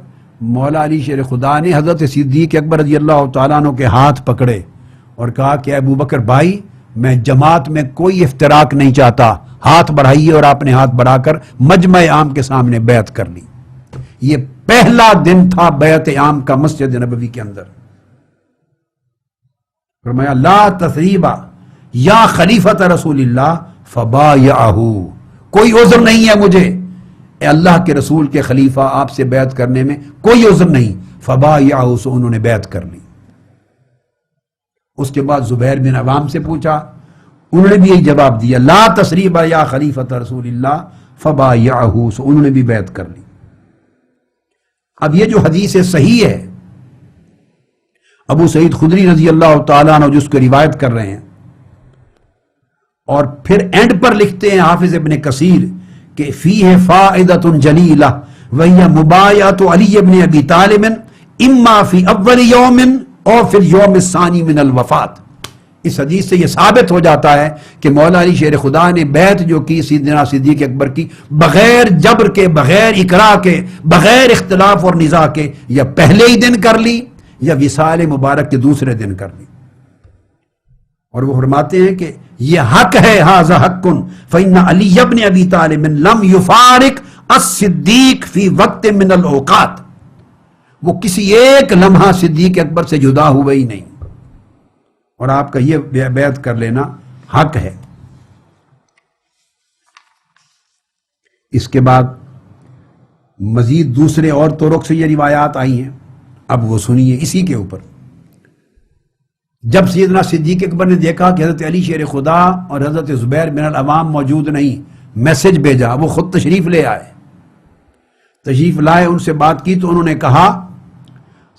مولا علی شیر خدا نے حضرت صدیق اکبر رضی اللہ تعالیٰ عنہ کے ہاتھ پکڑے اور کہا کہ ابو بکر بھائی، میں جماعت میں کوئی افتراق نہیں چاہتا، ہاتھ بڑھائیے. اور آپ نے ہاتھ بڑھا کر مجمع عام کے سامنے بیعت کر لی. یہ پہلا دن تھا بیعت عام کا مسجد نبوی کے اندر. فرمایا لا تثریبا یا خلیفۃ رسول اللہ فبایعہ، کوئی عذر نہیں ہے مجھے اے اللہ کے رسول کے خلیفہ، آپ سے بیعت کرنے میں کوئی عذر نہیں. فبایعہ، سو انہوں نے بیعت کر لی. اس کے بعد زبیر بن عوام سے پوچھا، انہوں نے بھی یہی جواب دیا لا تثریبا یا خلیفۃ رسول اللہ فبایعہ، سو انہوں نے بھی بیعت کر لی. اب یہ جو حدیث صحیح ہے ابو سعید خدری رضی اللہ تعالیٰ عنہ جس کو روایت کر رہے ہیں، اور پھر اینڈ پر لکھتے ہیں حافظ ابن کثیر کہ فیہ فائدۃ جلیلہ وہی مبایعۃ علی بن ابی طالب اما فی اول یوم اور پھر یوم الثانی من الوفات. اس حدیث سے یہ ثابت ہو جاتا ہے کہ مولا علی شیر خدا نے بیعت جو کی سیدنا صدیق اکبر کی بغیر جبر کے، بغیر اکراہ کے، بغیر اختلاف اور نزاع کے، یا پہلے ہی دن کر لی یا وصال مبارک کے دوسرے دن کر لی. اور وہ فرماتے ہیں کہ یہ حق ہے، ھذا حق فإن علی بن ابی طالب لم یفارق الصدیق فی وقت من الاوقات، وہ کسی ایک لمحہ صدیق اکبر سے جدا ہوئے ہی نہیں، اور آپ کا یہ بیعت کر لینا حق ہے. اس کے بعد مزید دوسرے اور طرق سے یہ روایات آئی ہیں، اب وہ سنیے اسی کے اوپر. جب سیدنا صدیق اکبر نے دیکھا کہ حضرت علی شیر خدا اور حضرت زبیر بن العوام موجود نہیں، میسج بھیجا، وہ خود تشریف لے آئے. تشریف لائے، ان سے بات کی تو انہوں نے کہا،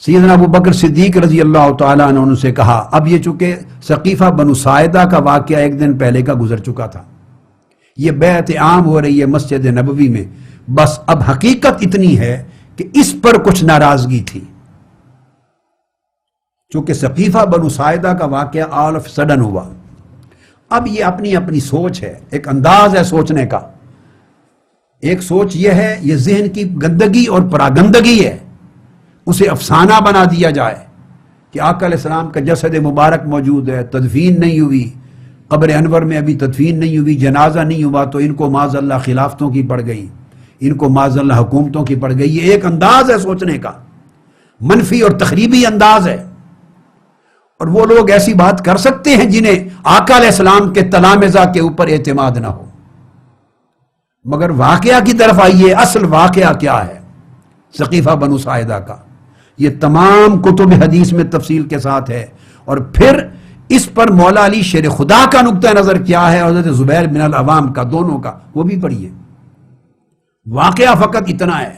سیدنا ابو بکر صدیق رضی اللہ تعالیٰ عنہ ان سے کہا، اب یہ چونکہ ثقیفہ بنو ساعدہ کا واقعہ ایک دن پہلے کا گزر چکا تھا، یہ بیعت عام ہو رہی ہے مسجد نبوی میں، بس اب حقیقت اتنی ہے کہ اس پر کچھ ناراضگی تھی. چونکہ ثقیفہ بنو ساعدہ کا واقعہ آل آف سڈن ہوا. اب یہ اپنی اپنی سوچ ہے، ایک انداز ہے سوچنے کا. ایک سوچ یہ ہے، یہ ذہن کی گندگی اور پراگندگی ہے، اسے افسانہ بنا دیا جائے کہ آقا علیہ السلام کا جسد مبارک موجود ہے، تدفین نہیں ہوئی، قبر انور میں ابھی تدفین نہیں ہوئی، جنازہ نہیں ہوا تو ان کو معاذ اللہ خلافتوں کی پڑ گئی، ان کو معاذ اللہ حکومتوں کی پڑ گئی. یہ ایک انداز ہے سوچنے کا، منفی اور تخریبی انداز ہے. اور وہ لوگ ایسی بات کر سکتے ہیں جنہیں آقا علیہ السلام کے تلامذہ کے اوپر اعتماد نہ ہو. مگر واقعہ کی طرف آئیے، اصل واقعہ کیا ہے ثقیفہ بنو ساعدہ کا؟ یہ تمام کتب حدیث میں تفصیل کے ساتھ ہے. اور پھر اس پر مولا علی شیر خدا کا نقطہ نظر کیا ہے اور حضرت زبیر بن العوام کا، دونوں کا، وہ بھی پڑھیے۔ واقعہ فقط اتنا ہے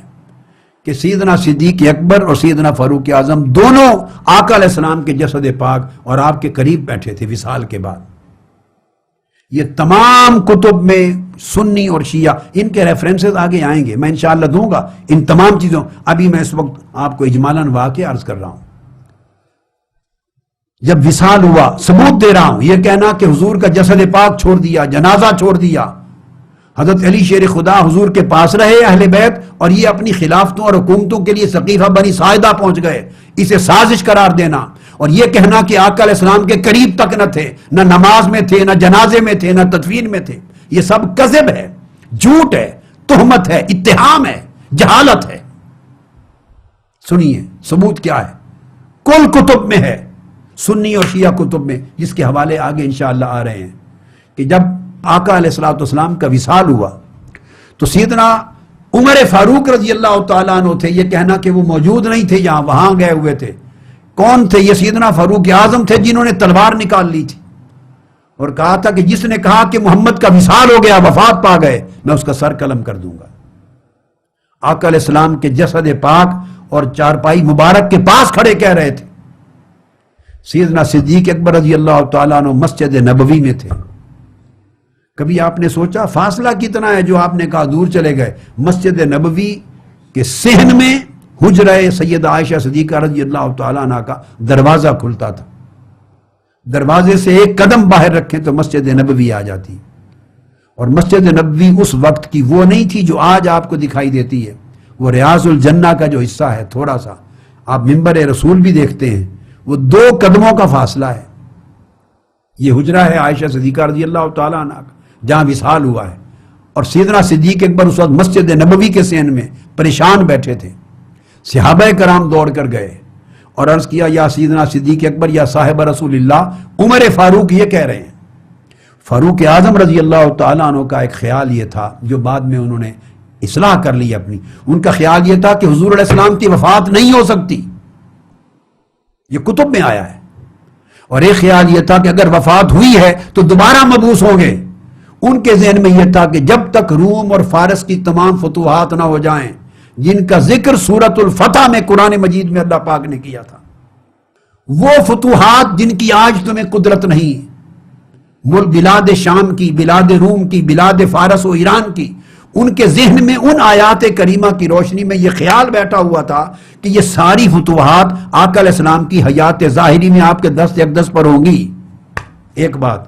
کہ سیدنا صدیق اکبر اور سیدنا فاروق اعظم دونوں آقا علیہ السلام کے جسد پاک اور آپ کے قریب بیٹھے تھے وصال کے بعد۔ یہ تمام کتب میں سنی اور شیعہ ان کے ریفرنسز آگے آئیں گے، میں انشاءاللہ دوں گا ان تمام چیزوں، ابھی میں اس وقت آپ کو اجمالاً واقعہ عرض کر رہا ہوں۔ جب وصال ہوا، ثبوت دے رہا ہوں، یہ کہنا کہ حضور کا جسد پاک چھوڑ دیا، جنازہ چھوڑ دیا، حضرت علی شیر خدا حضور کے پاس رہے اہل بیت، اور یہ اپنی خلافتوں اور حکومتوں کے لیے سقیفہ بنی ساعدہ پہنچ گئے، اسے سازش قرار دینا، اور یہ کہنا کہ آقا علیہ السلام کے قریب تک نہ تھے، نہ نماز میں تھے، نہ جنازے میں تھے، نہ تدفین میں تھے، یہ سب کذب ہے، جھوٹ ہے، تہمت ہے، اتہام ہے، جہالت ہے۔ سنیے ثبوت کیا ہے، کل کتب میں ہے، سنی اور شیعہ کتب میں، جس کے حوالے آگے انشاءاللہ آ رہے ہیں، کہ جب آقا علیہ السلام کا وصال ہوا تو سیدنا عمر فاروق رضی اللہ تعالیٰ عنہ تھے، یہ کہنا کہ وہ موجود نہیں تھے یہاں، وہاں گئے ہوئے تھے۔ کون تھے؟ یہ سیدنا فاروق اعظم تھے، جنہوں نے تلوار نکال لی تھی اور کہا تھا کہ جس نے کہا کہ محمد کا وصال ہو گیا، وفات پا گئے، میں اس کا سر قلم کر دوں گا۔ آقا علیہ السلام کے جسد پاک اور چارپائی مبارک کے پاس کھڑے کہہ رہے تھے۔ سیدنا صدیق اکبر رضی اللہ تعالیٰ عنہ مسجد نبوی میں تھے۔ کبھی آپ نے سوچا فاصلہ کتنا ہے جو آپ نے کہا دور چلے گئے؟ مسجد نبوی کے صحن میں حجرہ سیدہ عائشہ صدیقہ رضی اللہ تعالیٰ عنہ کا دروازہ کھلتا تھا، دروازے سے ایک قدم باہر رکھیں تو مسجد نبوی آ جاتی، اور مسجد نبوی اس وقت کی وہ نہیں تھی جو آج آپ کو دکھائی دیتی ہے، وہ ریاض الجنہ کا جو حصہ ہے تھوڑا سا، آپ منبر رسول بھی دیکھتے ہیں، وہ 2 قدموں کا فاصلہ ہے۔ یہ حجرہ ہے عائشہ صدیقہ رضی اللہ تعالیٰ عنہ کا، جہاں وصال ہوا ہے، اور سیدنا صدیق اکبر اس وقت مسجد نبوی کے صحن میں پریشان بیٹھے تھے۔ صحابہ کرام دوڑ کر گئے اور عرض کیا، یا سیدنا صدیق اکبر، یا صاحب رسول اللہ، عمر فاروق یہ کہہ رہے ہیں۔ فاروق اعظم رضی اللہ تعالیٰ عنہ کا ایک خیال یہ تھا، جو بعد میں انہوں نے اصلاح کر لی اپنی، ان کا خیال یہ تھا کہ حضور علیہ السلام کی وفات نہیں ہو سکتی، یہ کتب میں آیا ہے، اور ایک خیال یہ تھا کہ اگر وفات ہوئی ہے تو دوبارہ مبعوث ہوں گے۔ ان کے ذہن میں یہ تھا کہ جب تک روم اور فارس کی تمام فتوحات نہ ہو جائیں، جن کا ذکر سورۃ الفتح میں قرآن مجید میں اللہ پاک نے کیا تھا، وہ فتوحات جن کی آج تمہیں قدرت نہیں، بلاد شام کی، بلاد روم کی، بلاد فارس و ایران کی، ان کے ذہن میں ان آیات کریمہ کی روشنی میں یہ خیال بیٹھا ہوا تھا کہ یہ ساری فتوحات آقا علیہ السلام کی حیات ظاہری میں آپ کے دست اقدس پر ہوں گی، ایک بات،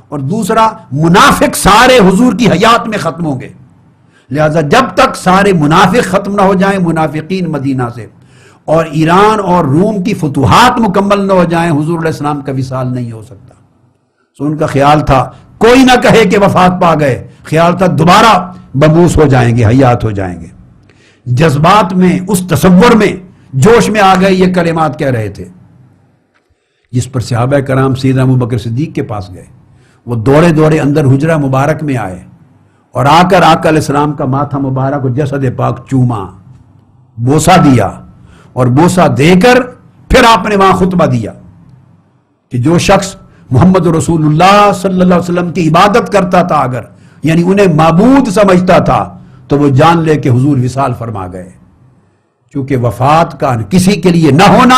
اور دوسرا منافق سارے حضور کی حیات میں ختم ہوں گے، لہذا جب تک سارے منافق ختم نہ ہو جائیں منافقین مدینہ سے، اور ایران اور روم کی فتوحات مکمل نہ ہو جائیں، حضور علیہ السلام کا وصال نہیں ہو سکتا۔ سو ان کا خیال تھا کوئی نہ کہے کہ وفات پا گئے، خیال تھا دوبارہ مبعوث ہو جائیں گے، حیات ہو جائیں گے۔ جذبات میں، اس تصور میں، جوش میں آ گئے یہ کلمات کہہ رہے تھے، جس پر صحابہ کرام سیدنا ابوبکر صدیق کے پاس گئے، وہ دوڑے دوڑے اندر حجرہ مبارک میں آئے اور آ کر آقا علیہ السلام کا ماتھا مبارک اور جسد پاک چوما، بوسہ دیا، اور بوسہ دے کر پھر آپ نے وہاں خطبہ دیا کہ جو شخص محمد رسول اللہ صلی اللہ علیہ وسلم کی عبادت کرتا تھا، اگر یعنی انہیں معبود سمجھتا تھا، تو وہ جان لے کہ حضور وصال فرما گئے، چونکہ وفات کا کسی کے لیے نہ ہونا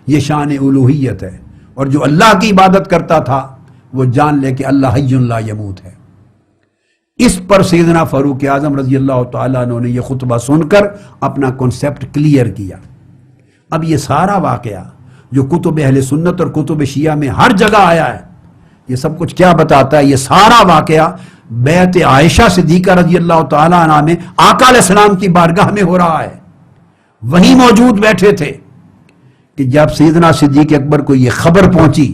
یہ شان الوہیت ہے، اور جو اللہ کی عبادت کرتا تھا وہ جان لے کہ اللہ حی لا یموت ہے۔ اس پر سیدنا فاروق اعظم رضی اللہ تعالیٰ عنہ نے یہ خطبہ سن کر اپنا کنسیپٹ کلیئر کیا۔ اب یہ سارا واقعہ جو کتب اہل سنت اور کتب شیعہ میں ہر جگہ آیا ہے، یہ سب کچھ کیا بتاتا ہے؟ یہ سارا واقعہ بیعت عائشہ صدیقہ رضی اللہ تعالیٰ عنہ میں آقا علیہ السلام کی بارگاہ میں ہو رہا ہے، وہیں موجود بیٹھے تھے کہ جب سیدنا صدیق اکبر کو یہ خبر پہنچی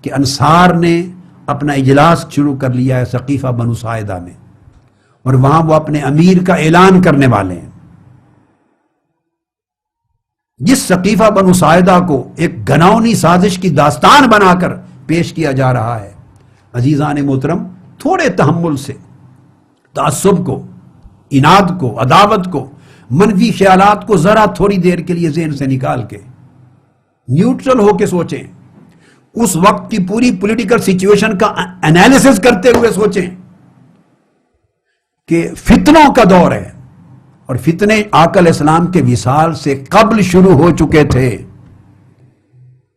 کہ انصار نے اپنا اجلاس شروع کر لیا ہے سقیفہ بنو ساعدہ میں، اور وہاں وہ اپنے امیر کا اعلان کرنے والے ہیں، جس سقیفہ بنو ساعدہ کو ایک گھناؤنی سازش کی داستان بنا کر پیش کیا جا رہا ہے۔ عزیزان محترم، تھوڑے تحمل سے تعصب کو، اناد کو، عداوت کو، منفی خیالات کو ذرا تھوڑی دیر کے لیے ذہن سے نکال کے نیوٹرل ہو کے سوچیں، اس وقت کی پوری پولیٹیکل سچویشن کا انالیسس کرتے ہوئے سوچیں کہ فتنوں کا دور ہے، اور فتنے آقا علیہ السلام کے وصال سے قبل شروع ہو چکے تھے،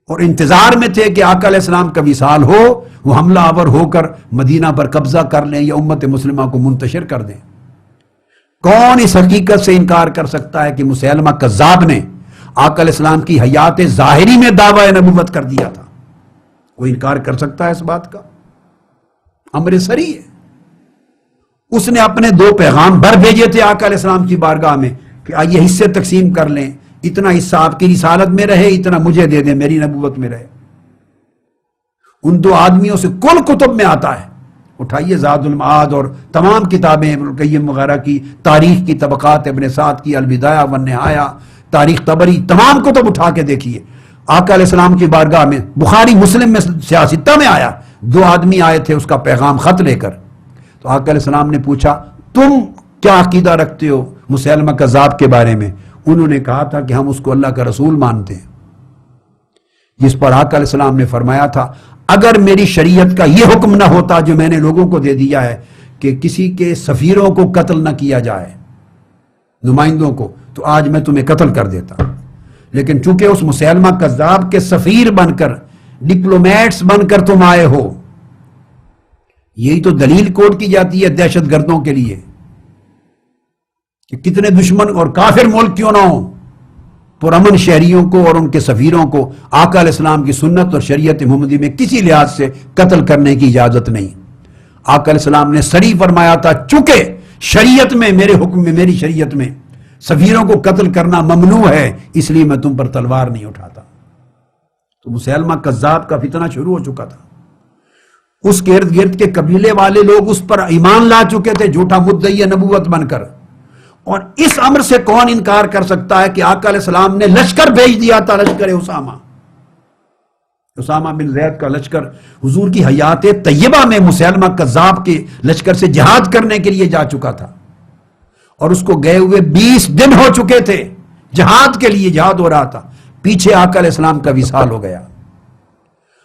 اور انتظار میں تھے کہ آقا علیہ السلام کا وصال ہو، وہ حملہ آور ہو کر مدینہ پر قبضہ کر لیں یا امت مسلمہ کو منتشر کر دیں۔ کون اس حقیقت سے انکار کر سکتا ہے کہ مسیلمہ کذاب نے آقا علیہ السلام کی حیات ظاہری میں دعویٰ نبوت کر دیا تھا؟ کوئی انکار کر سکتا ہے اس بات کا؟ امر سری ہے۔ اس نے اپنے 2 پیغام بھر بھیجے تھے آقا علیہ السلام کی بارگاہ میں کہ آئیے حصے تقسیم کر لیں، اتنا حصہ آپ کی رسالت میں رہے، اتنا مجھے دے دیں، میری نبوت میں رہے۔ ان 2 آدمیوں سے کل کتب میں آتا ہے، اٹھائیے زاد المعاد اور تمام کتابیں ابن القیم وغیرہ کی، تاریخ کی طبقات ابن سعد کی، البدایہ والنہایہ، تاریخ طبری، تمام کتب اٹھا کے دیکھیے۔ آقا علیہ السلام کی بارگاہ میں بخاری مسلم میں سیاستہ میں آیا، 2 آدمی آئے تھے اس کا پیغام خط لے کر، تو آقا علیہ السلام نے پوچھا تم کیا عقیدہ رکھتے ہو مسیلمہ کذاب کے بارے میں؟ انہوں نے کہا تھا کہ ہم اس کو اللہ کا رسول مانتے ہیں، جس پر آقا علیہ السلام نے فرمایا تھا اگر میری شریعت کا یہ حکم نہ ہوتا جو میں نے لوگوں کو دے دیا ہے کہ کسی کے سفیروں کو قتل نہ کیا جائے، نمائندوں کو، تو آج میں تمہیں قتل کر دیتا، لیکن چونکہ اس مسیلمہ کذاب کے سفیر بن کر، ڈپلومیٹس بن کر تم آئے ہو، یہی تو دلیل کوٹ کی جاتی ہے دہشت گردوں کے لیے کہ کتنے دشمن اور کافر ملک کیوں نہ ہوں، پرامن شہریوں کو اور ان کے سفیروں کو آقا علیہ السلام کی سنت اور شریعت محمدی میں کسی لحاظ سے قتل کرنے کی اجازت نہیں۔ آقا علیہ السلام نے صریح فرمایا تھا چونکہ شریعت میں، میرے حکم میں، میری شریعت میں سفیروں کو قتل کرنا ممنوع ہے، اس لیے میں تم پر تلوار نہیں اٹھاتا۔ تو مسیلمہ کذاب کا فتنہ شروع ہو چکا تھا، اس کے ارد گرد کے قبیلے والے لوگ اس پر ایمان لا چکے تھے جھوٹا مدعی نبوت بن کر، اور اس امر سے کون انکار کر سکتا ہے کہ آقا علیہ السلام نے لشکر بھیج دیا تھا، لشکر اسامہ بن زید کا لشکر حضور کی حیات طیبہ میں مسیلمہ کذاب کے لشکر سے جہاد کرنے کے لیے جا چکا تھا، اور اس کو گئے ہوئے 20 دن ہو چکے تھے، جہاد کے لیے جہاد ہو رہا تھا، پیچھے آقا علیہ السلام کا وصال ہو گیا،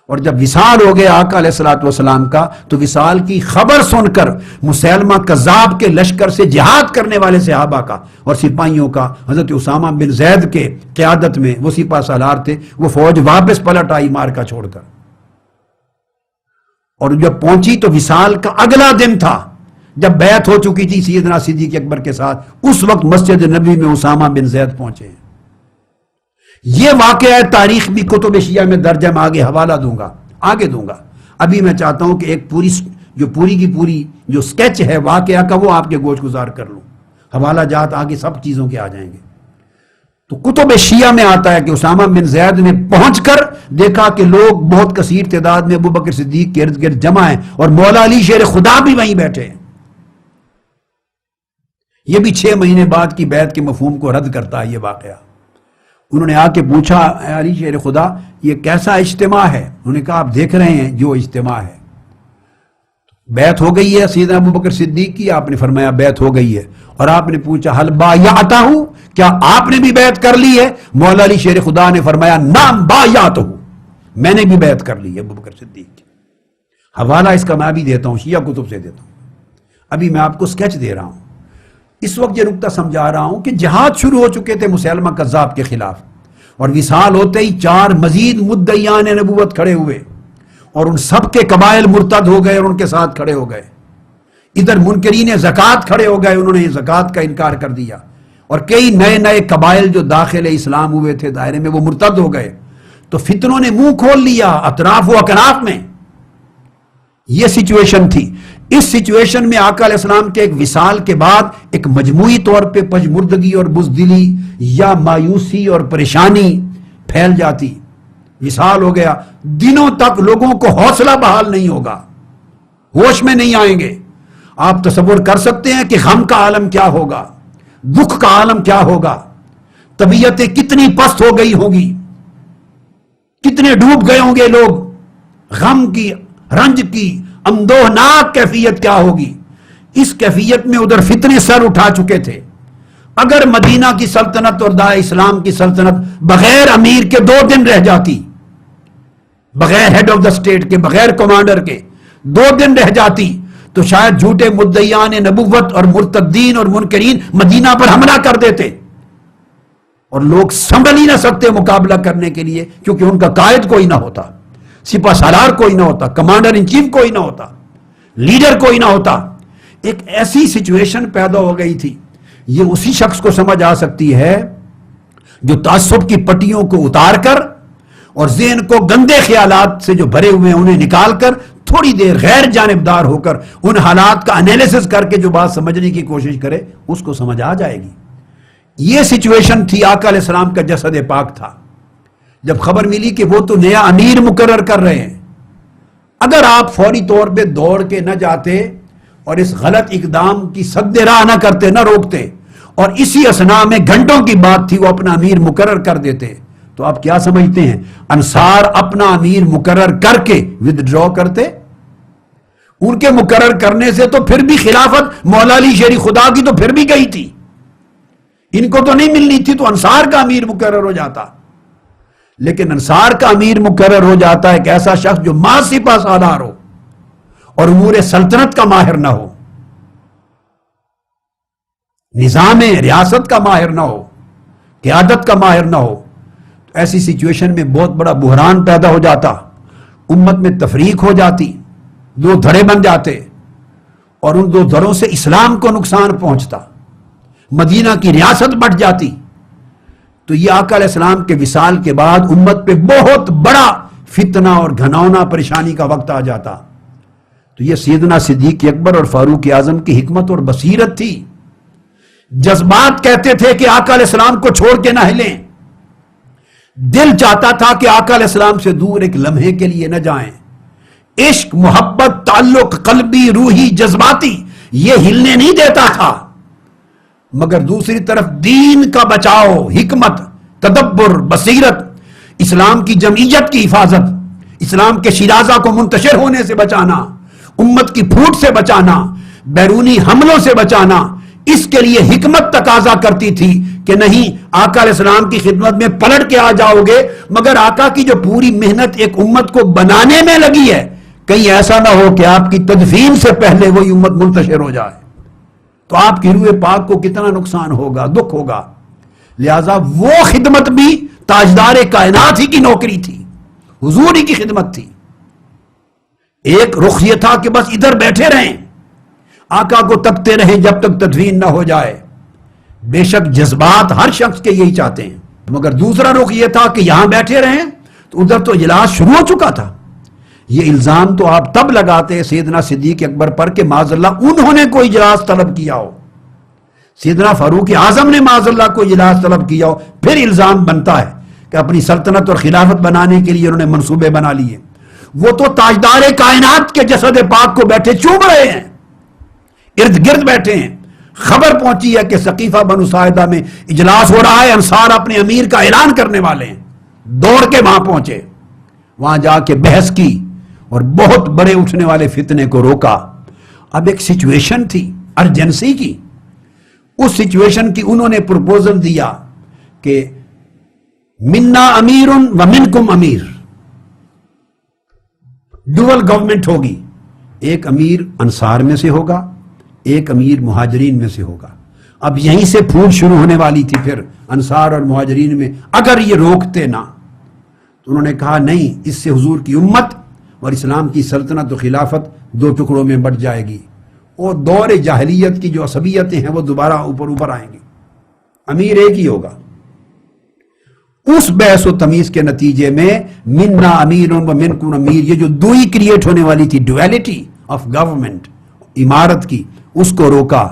اور جب وصال ہو گیا آقا علیہ السلام کا، تو وصال کی خبر سن کر مسیلمہ کذاب کے لشکر سے جہاد کرنے والے صحابہ کا اور سپاہیوں کا، حضرت اسامہ بن زید کے قیادت میں وہ سپہ سالار تھے، وہ فوج واپس پلٹ آئی مارکا چھوڑ کر، اور جب پہنچی تو وصال کا اگلا دن تھا جب بیعت ہو چکی تھی سیدنا صدیق اکبر کے ساتھ، اس وقت مسجد نبوی میں اسامہ بن زید پہنچے۔ یہ واقعہ ہے، تاریخ بھی کتب شیعہ میں درج ہے، میں آگے دوں گا۔ ابھی میں چاہتا ہوں کہ ایک پوری کی پوری جو سکیچ ہے واقعہ کا وہ آپ کے گوش گزار کر لوں، حوالہ جات آگے سب چیزوں کے آ جائیں گے۔ تو کتب شیعہ میں آتا ہے کہ اسامہ بن زید نے پہنچ کر دیکھا کہ لوگ بہت کثیر تعداد میں ابو بکر صدیق کے ارد گرد جمع ہیں، اور مولا علی شیر خدا بھی وہیں بیٹھے ہیں۔ یہ بھی 6 مہینے بعد کی بیعت کے مفہوم کو رد کرتا ہے یہ واقعہ۔ انہوں نے آ کے پوچھا اے علی شیر خدا یہ کیسا اجتماع ہے؟ انہوں نے کہا آپ دیکھ رہے ہیں جو اجتماع ہے، بیعت ہو گئی ہے سیدنا ابو بکر صدیق کی، آپ نے فرمایا بیعت ہو گئی ہے، اور آپ نے پوچھا حل بایعتہ، کیا آپ نے بھی بیعت کر لی ہے؟ مولا علی شیر خدا نے فرمایا نعم بایعتہ، میں نے بھی بیعت کر لی ہے ابو بکر صدیق کی۔ حوالہ اس کا میں بھی دیتا ہوں، شیعہ کتب سے دیتا ہوں، ابھی میں آپ کو سکیچ دے رہا ہوں۔ اس وقت یہ نقطہ سمجھا رہا ہوں کہ جہاد شروع ہو چکے تھے مسیلمہ کذاب کے خلاف، اور وصال ہوتے ہی 4 مزید مدعیان نبوت کھڑے ہوئے، اور ان سب کے قبائل مرتد ہو گئے اور ان کے ساتھ کھڑے ہو گئے۔ ادھر منکرین زکوٰۃ کھڑے ہو گئے، انہوں نے زکوٰۃ کا انکار کر دیا، اور کئی نئے قبائل جو داخل اسلام ہوئے تھے دائرے میں وہ مرتد ہو گئے۔ تو فتنوں نے منہ کھول لیا اطراف و اکناف میں، یہ سچویشن تھی۔ اس سچویشن میں آقا علیہ السلام کے ایک وصال کے بعد ایک مجموعی طور پہ پجمردگی اور بزدلی یا مایوسی اور پریشانی پھیل جاتی۔ وصال ہو گیا، دنوں تک لوگوں کو حوصلہ بحال نہیں ہوگا، ہوش میں نہیں آئیں گے۔ آپ تصور کر سکتے ہیں کہ غم کا عالم کیا ہوگا، دکھ کا عالم کیا ہوگا، طبیعتیں کتنی پست ہو گئی ہوگی، کتنے ڈوب گئے ہوں گے لوگ، غم کی، رنج کی اندوہناک کیفیت کیا ہوگی۔ اس کیفیت میں ادھر فتنے سر اٹھا چکے تھے۔ اگر مدینہ کی سلطنت اور دائیں اسلام کی سلطنت بغیر امیر کے 2 دن رہ جاتی، بغیر ہیڈ آف دا اسٹیٹ کے، بغیر کمانڈر کے 2 دن رہ جاتی تو شاید جھوٹے مدعیان نبوت اور مرتدین اور منکرین مدینہ پر حملہ کر دیتے اور لوگ سنبھل ہی نہ سکتے مقابلہ کرنے کے لیے، کیونکہ ان کا قائد کوئی نہ ہوتا، سپہ سالار کوئی نہ ہوتا، کمانڈر ان چیف کوئی نہ ہوتا، لیڈر کوئی نہ ہوتا۔ ایک ایسی سچویشن پیدا ہو گئی تھی۔ یہ اسی شخص کو سمجھ آ سکتی ہے جو تعصب کی پٹیوں کو اتار کر اور ذہن کو گندے خیالات سے جو بھرے ہوئے ہیں انہیں نکال کر تھوڑی دیر غیر جانبدار ہو کر ان حالات کا انالیسس کر کے جو بات سمجھنے کی کوشش کرے اس کو سمجھ آ جائے گی۔ یہ سچویشن تھی، آقا علیہ السلام کا جسد پاک تھا۔ جب خبر ملی کہ وہ تو نیا امیر مقرر کر رہے ہیں، اگر آپ فوری طور پہ دوڑ کے نہ جاتے اور اس غلط اقدام کی سد راہ نہ کرتے، نہ روکتے، اور اسی اثناء میں گھنٹوں کی بات تھی وہ اپنا امیر مقرر کر دیتے، تو آپ کیا سمجھتے ہیں انصار اپنا امیر مقرر کر کے ودڈرا کرتے؟ ان کے مقرر کرنے سے تو پھر بھی خلافت مولا علی شیر خدا کی تو پھر بھی گئی تھی، ان کو تو نہیں ملنی تھی، تو انصار کا امیر مقرر ہو جاتا۔ لیکن انصار کا امیر مقرر ہو جاتا ہے ایک ایسا شخص جو محض سپہ سالار ہو اور امور سلطنت کا ماہر نہ ہو، نظام ریاست کا ماہر نہ ہو، قیادت کا ماہر نہ ہو۔ تو ایسی سچویشن میں بہت بڑا بحران پیدا ہو جاتا، امت میں تفریق ہو جاتی، 2 دھڑے بن جاتے، اور ان 2 دھڑوں سے اسلام کو نقصان پہنچتا، مدینہ کی ریاست بٹ جاتی۔ تو یہ آقا علیہ السلام کے وصال کے بعد امت پہ بہت بڑا فتنہ اور گھناؤنا پریشانی کا وقت آ جاتا۔ تو یہ سیدنا صدیق اکبر اور فاروق اعظم کی حکمت اور بصیرت تھی۔ جذبات کہتے تھے کہ آقا علیہ السلام کو چھوڑ کے نہ ہلیں، دل چاہتا تھا کہ آقا علیہ السلام سے دور ایک لمحے کے لیے نہ جائیں۔ عشق، محبت، تعلق قلبی، روحی، جذباتی یہ ہلنے نہیں دیتا تھا، مگر دوسری طرف دین کا بچاؤ، حکمت، تدبر، بصیرت، اسلام کی جمعیت کی حفاظت، اسلام کے شیرازہ کو منتشر ہونے سے بچانا، امت کی پھوٹ سے بچانا، بیرونی حملوں سے بچانا، اس کے لیے حکمت تقاضا کرتی تھی کہ نہیں آقا علیہ السلام کی خدمت میں پلٹ کے آ جاؤ گے، مگر آقا کی جو پوری محنت ایک امت کو بنانے میں لگی ہے، کہیں ایسا نہ ہو کہ آپ کی تدفین سے پہلے وہی امت منتشر ہو جائے، تو آپ کی روح پاک کو کتنا نقصان ہوگا، دکھ ہوگا۔ لہذا وہ خدمت بھی تاجدار کائنات ہی کی نوکری تھی، حضور ہی کی خدمت تھی۔ ایک رخ یہ تھا کہ بس ادھر بیٹھے رہیں، آقا کو تکتے رہیں جب تک تدفین نہ ہو جائے۔ بے شک جذبات ہر شخص کے یہی چاہتے ہیں، مگر دوسرا رخ یہ تھا کہ یہاں بیٹھے رہیں، تو ادھر تو اجلاس شروع ہو چکا تھا۔ یہ الزام تو آپ تب لگاتے سیدنا صدیق اکبر پر کہ معاذ اللہ انہوں نے کوئی اجلاس طلب کیا ہو، سیدنا فاروق اعظم نے معاذ اللہ کوئی اجلاس طلب کیا ہو، پھر الزام بنتا ہے کہ اپنی سلطنت اور خلافت بنانے کے لیے انہوں نے منصوبے بنا لیے۔ وہ تو تاجدار کائنات کے جسد پاک کو بیٹھے چوم رہے ہیں، ارد گرد بیٹھے ہیں۔ خبر پہنچی ہے کہ سقیفہ بنو ساعدہ میں اجلاس ہو رہا ہے، انصار اپنے امیر کا اعلان کرنے والے ہیں، دوڑ کے وہاں پہنچے، وہاں جا کے بحث کی اور بہت بڑے اٹھنے والے فتنے کو روکا۔ اب ایک سچویشن تھی ارجنسی کی، اس سچویشن کی انہوں نے پروپوزل دیا کہ منا امیر و منکم امیر، ڈوئل گورنمنٹ ہوگی، ایک امیر انصار میں سے ہوگا، ایک امیر مہاجرین میں سے ہوگا۔ اب یہیں سے پھول شروع ہونے والی تھی پھر انصار اور مہاجرین میں، اگر یہ روکتے نہ تو انہوں نے کہا نہیں، اس سے حضور کی امت اور اسلام کی سلطنت و خلافت 2 ٹکڑوں میں بٹ جائے گی، اور دور جاہلیت کی جو عصبیتیں ہیں وہ دوبارہ اوپر آئیں گی، امیر ایک ہی ہوگا۔ اس بحث و تمیز کے نتیجے میں منا امیر و منکم امیر، یہ جو دوئی کریٹ ہونے والی تھی، ڈویلٹی آف گورنمنٹ، امارت کی، اس کو روکا۔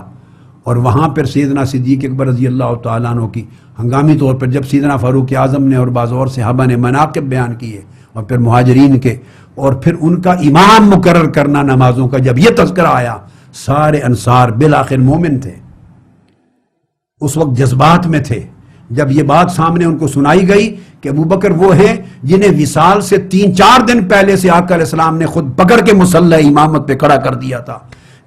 اور وہاں پر سیدنا صدیق اکبر رضی اللہ تعالیٰ عنہ کی ہنگامی طور پر جب سیدنا فاروق اعظم نے اور بعض اور صحابہ نے مناقب بیان کیے، اور پھر مہاجرین کے، اور پھر ان کا امام مقرر کرنا نمازوں کا، جب یہ تذکرہ آیا، سارے انصار بالآخر مومن تھے، اس وقت جذبات میں تھے۔ جب یہ بات سامنے ان کو سنائی گئی کہ ابو بکر وہ ہیں جنہیں وصال سے 3-4 دن پہلے سے آقا علیہ السلام نے خود پکڑ کے مصلی امامت پہ کھڑا کر دیا تھا،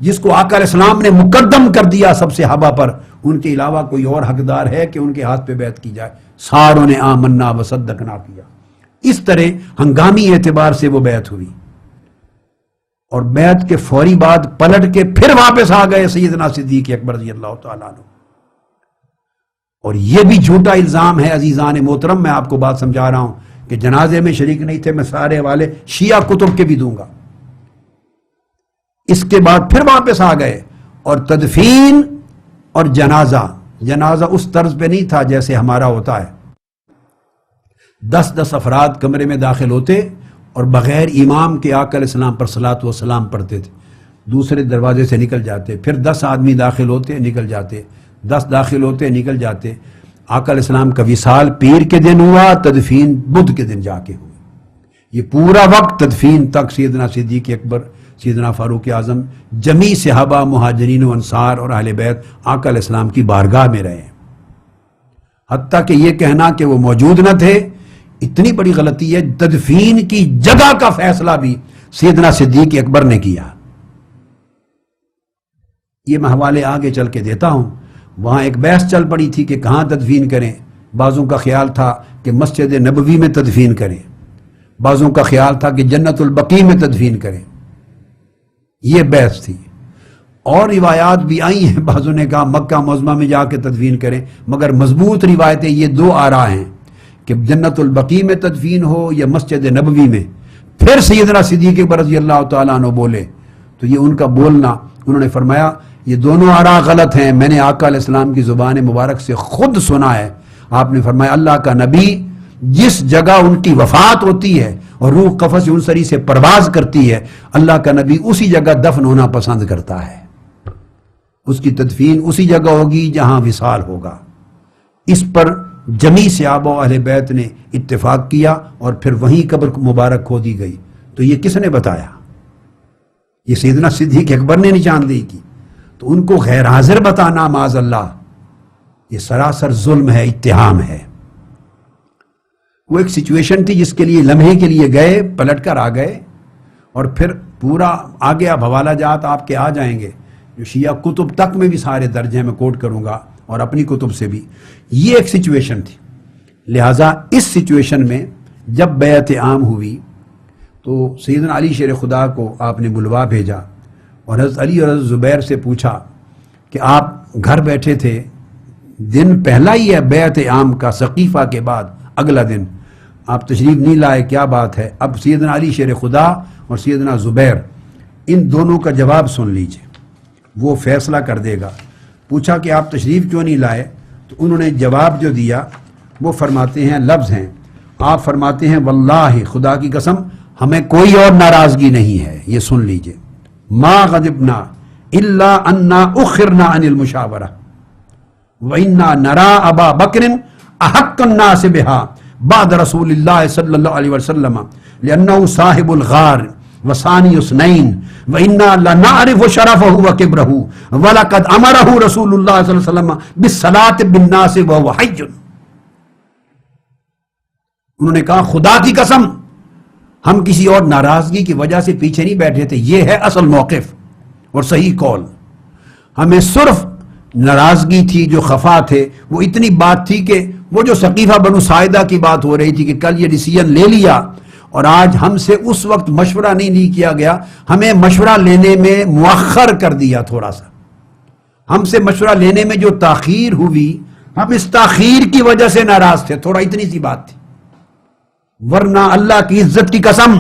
جس کو آقا علیہ السلام نے مقدم کر دیا سب صحابہ پر، ان کے علاوہ کوئی اور حقدار ہے کہ ان کے ہاتھ پہ بیعت کی جائے؟ ساروں نے آمنا وصدقنا کیا۔ اس طرح ہنگامی اعتبار سے وہ بیعت ہوئی، اور بیعت کے فوری بعد پلٹ کے پھر واپس آ گئے سیدنا صدیق اکبر رضی اللہ تعالیٰ عنہ۔ اور یہ بھی جھوٹا الزام ہے عزیزان محترم، میں آپ کو بات سمجھا رہا ہوں کہ جنازے میں شریک نہیں تھے، میں سارے حوالے شیعہ کتب کے بھی دوں گا۔ اس کے بعد پھر واپس آ گئے، اور تدفین اور جنازہ اس طرز پہ نہیں تھا جیسے ہمارا ہوتا ہے، 10 افراد کمرے میں داخل ہوتے اور بغیر امام کے آقا علیہ السلام پر صلاۃ و سلام پڑھتے تھے، دوسرے دروازے سے نکل جاتے، پھر 10 آدمی داخل ہوتے نکل جاتے، 10 داخل ہوتے نکل جاتے۔ آقا علیہ السلام کا وصال پیر کے دن ہوا، تدفین بدھ کے دن جا کے ہوئی۔ یہ پورا وقت تدفین تک سیدنا صدیق اکبر، سیدنا فاروق اعظم، جمیع صحابہ، مہاجرین و انصار اور اہل بیت آقا علیہ السلام کی بارگاہ میں رہے، حتیٰ کہ یہ کہنا کہ وہ موجود نہ تھے اتنی بڑی غلطی ہے۔ تدفین کی جگہ کا فیصلہ بھی سیدنا صدیق اکبر نے کیا۔ یہ میں حوالے آگے چل کے دیتا ہوں۔ وہاں ایک بحث چل پڑی تھی کہ کہاں تدفین کریں، بعضوں کا خیال تھا کہ مسجد نبوی میں تدفین کریں، بعضوں کا خیال تھا کہ جنت البقیع میں تدفین کریں، یہ بحث تھی۔ اور روایات بھی آئی ہیں، بعضوں نے کہا مکہ معظمہ میں جا کے تدفین کریں، مگر مضبوط روایتیں یہ 2 آراء ہیں کہ جنت البقیع میں تدفین ہو یا مسجد نبوی میں۔ پھر سیدنا صدیق اکبر رضی اللہ تعالیٰ عنہ بولے تو یہ ان کا بولنا، انہوں نے فرمایا یہ دونوں آراء غلط ہیں، میں نے آقا علیہ السلام کی زبان مبارک سے خود سنا ہے۔ آپ نے فرمایا اللہ کا نبی جس جگہ ان کی وفات ہوتی ہے اور روح قفس انصری سے پرواز کرتی ہے، اللہ کا نبی اسی جگہ دفن ہونا پسند کرتا ہے، اس کی تدفین اسی جگہ ہوگی جہاں وصال ہوگا۔ اس پر جمیع صحابہ و اہل بیت نے اتفاق کیا اور پھر وہیں قبر مبارک کھودی گئی۔ تو یہ کس نے بتایا؟ یہ سیدنا صدیق اکبر نے نشاندہی کی، تو ان کو غیر حاضر بتانا معاذ اللہ یہ سراسر ظلم ہے، اتہام ہے۔ وہ ایک سچویشن تھی جس کے لیے لمحے کے لیے گئے، پلٹ کر آ گئے، اور پھر پورا آگے اب حوالہ جات آپ کے آ جائیں گے جو شیعہ کتب تک میں بھی سارے درج ہیں، میں کوٹ کروں گا اور اپنی کتب سے بھی۔ یہ ایک سچویشن تھی، لہٰذا اس سچویشن میں جب بیعت عام ہوئی تو سیدنا علی شیر خدا کو آپ نے بلوا بھیجا اور حضرت علی اور حضرت زبیر سے پوچھا کہ آپ گھر بیٹھے تھے، دن پہلا ہی ہے بیعت عام کا، سقیفہ کے بعد اگلا دن آپ تشریف نہیں لائے، کیا بات ہے؟ اب سیدنا علی شیر خدا اور سیدنا زبیر ان دونوں کا جواب سن لیجئے، وہ فیصلہ کر دے گا۔ پوچھا کہ آپ تشریف کیوں نہیں لائے؟ تو انہوں نے جواب جو دیا وہ فرماتے ہیں، لفظ ہیں، آپ فرماتے ہیں واللہ خدا کی قسم ہمیں کوئی اور ناراضگی نہیں ہے، یہ سن لیجئے، ما غضبنا الا انا اخرنا عن المشاورہ وإنا نرى ابا بکر احق الناس بها بعد رسول اللہ صلی اللہ علیہ وسلم لأنه صاحب الغار وثانی اثنین وإنا لنعرف شرفه وكبره ولقد امره رسول اللہ صلی اللہ علیہ وسلم بالصلاة بالناس وهو حی۔ انہوں نے کہا خدا کی قسم ہم کسی اور ناراضگی کی وجہ سے پیچھے نہیں بیٹھے تھے، یہ ہے اصل موقف اور صحیح قول۔ ہمیں صرف ناراضگی تھی، جو خفا تھے وہ اتنی بات تھی کہ وہ جو سقیفہ بنو ساعدہ کی بات ہو رہی تھی کہ کل یہ ڈیسیژن لے لیا اور آج ہم سے اس وقت مشورہ نہیں کیا گیا، ہمیں مشورہ لینے میں مؤخر کر دیا، تھوڑا سا ہم سے مشورہ لینے میں جو تاخیر ہوئی، ہم اس تاخیر کی وجہ سے ناراض تھے، تھوڑا اتنی سی بات تھی، ورنہ اللہ کی عزت کی قسم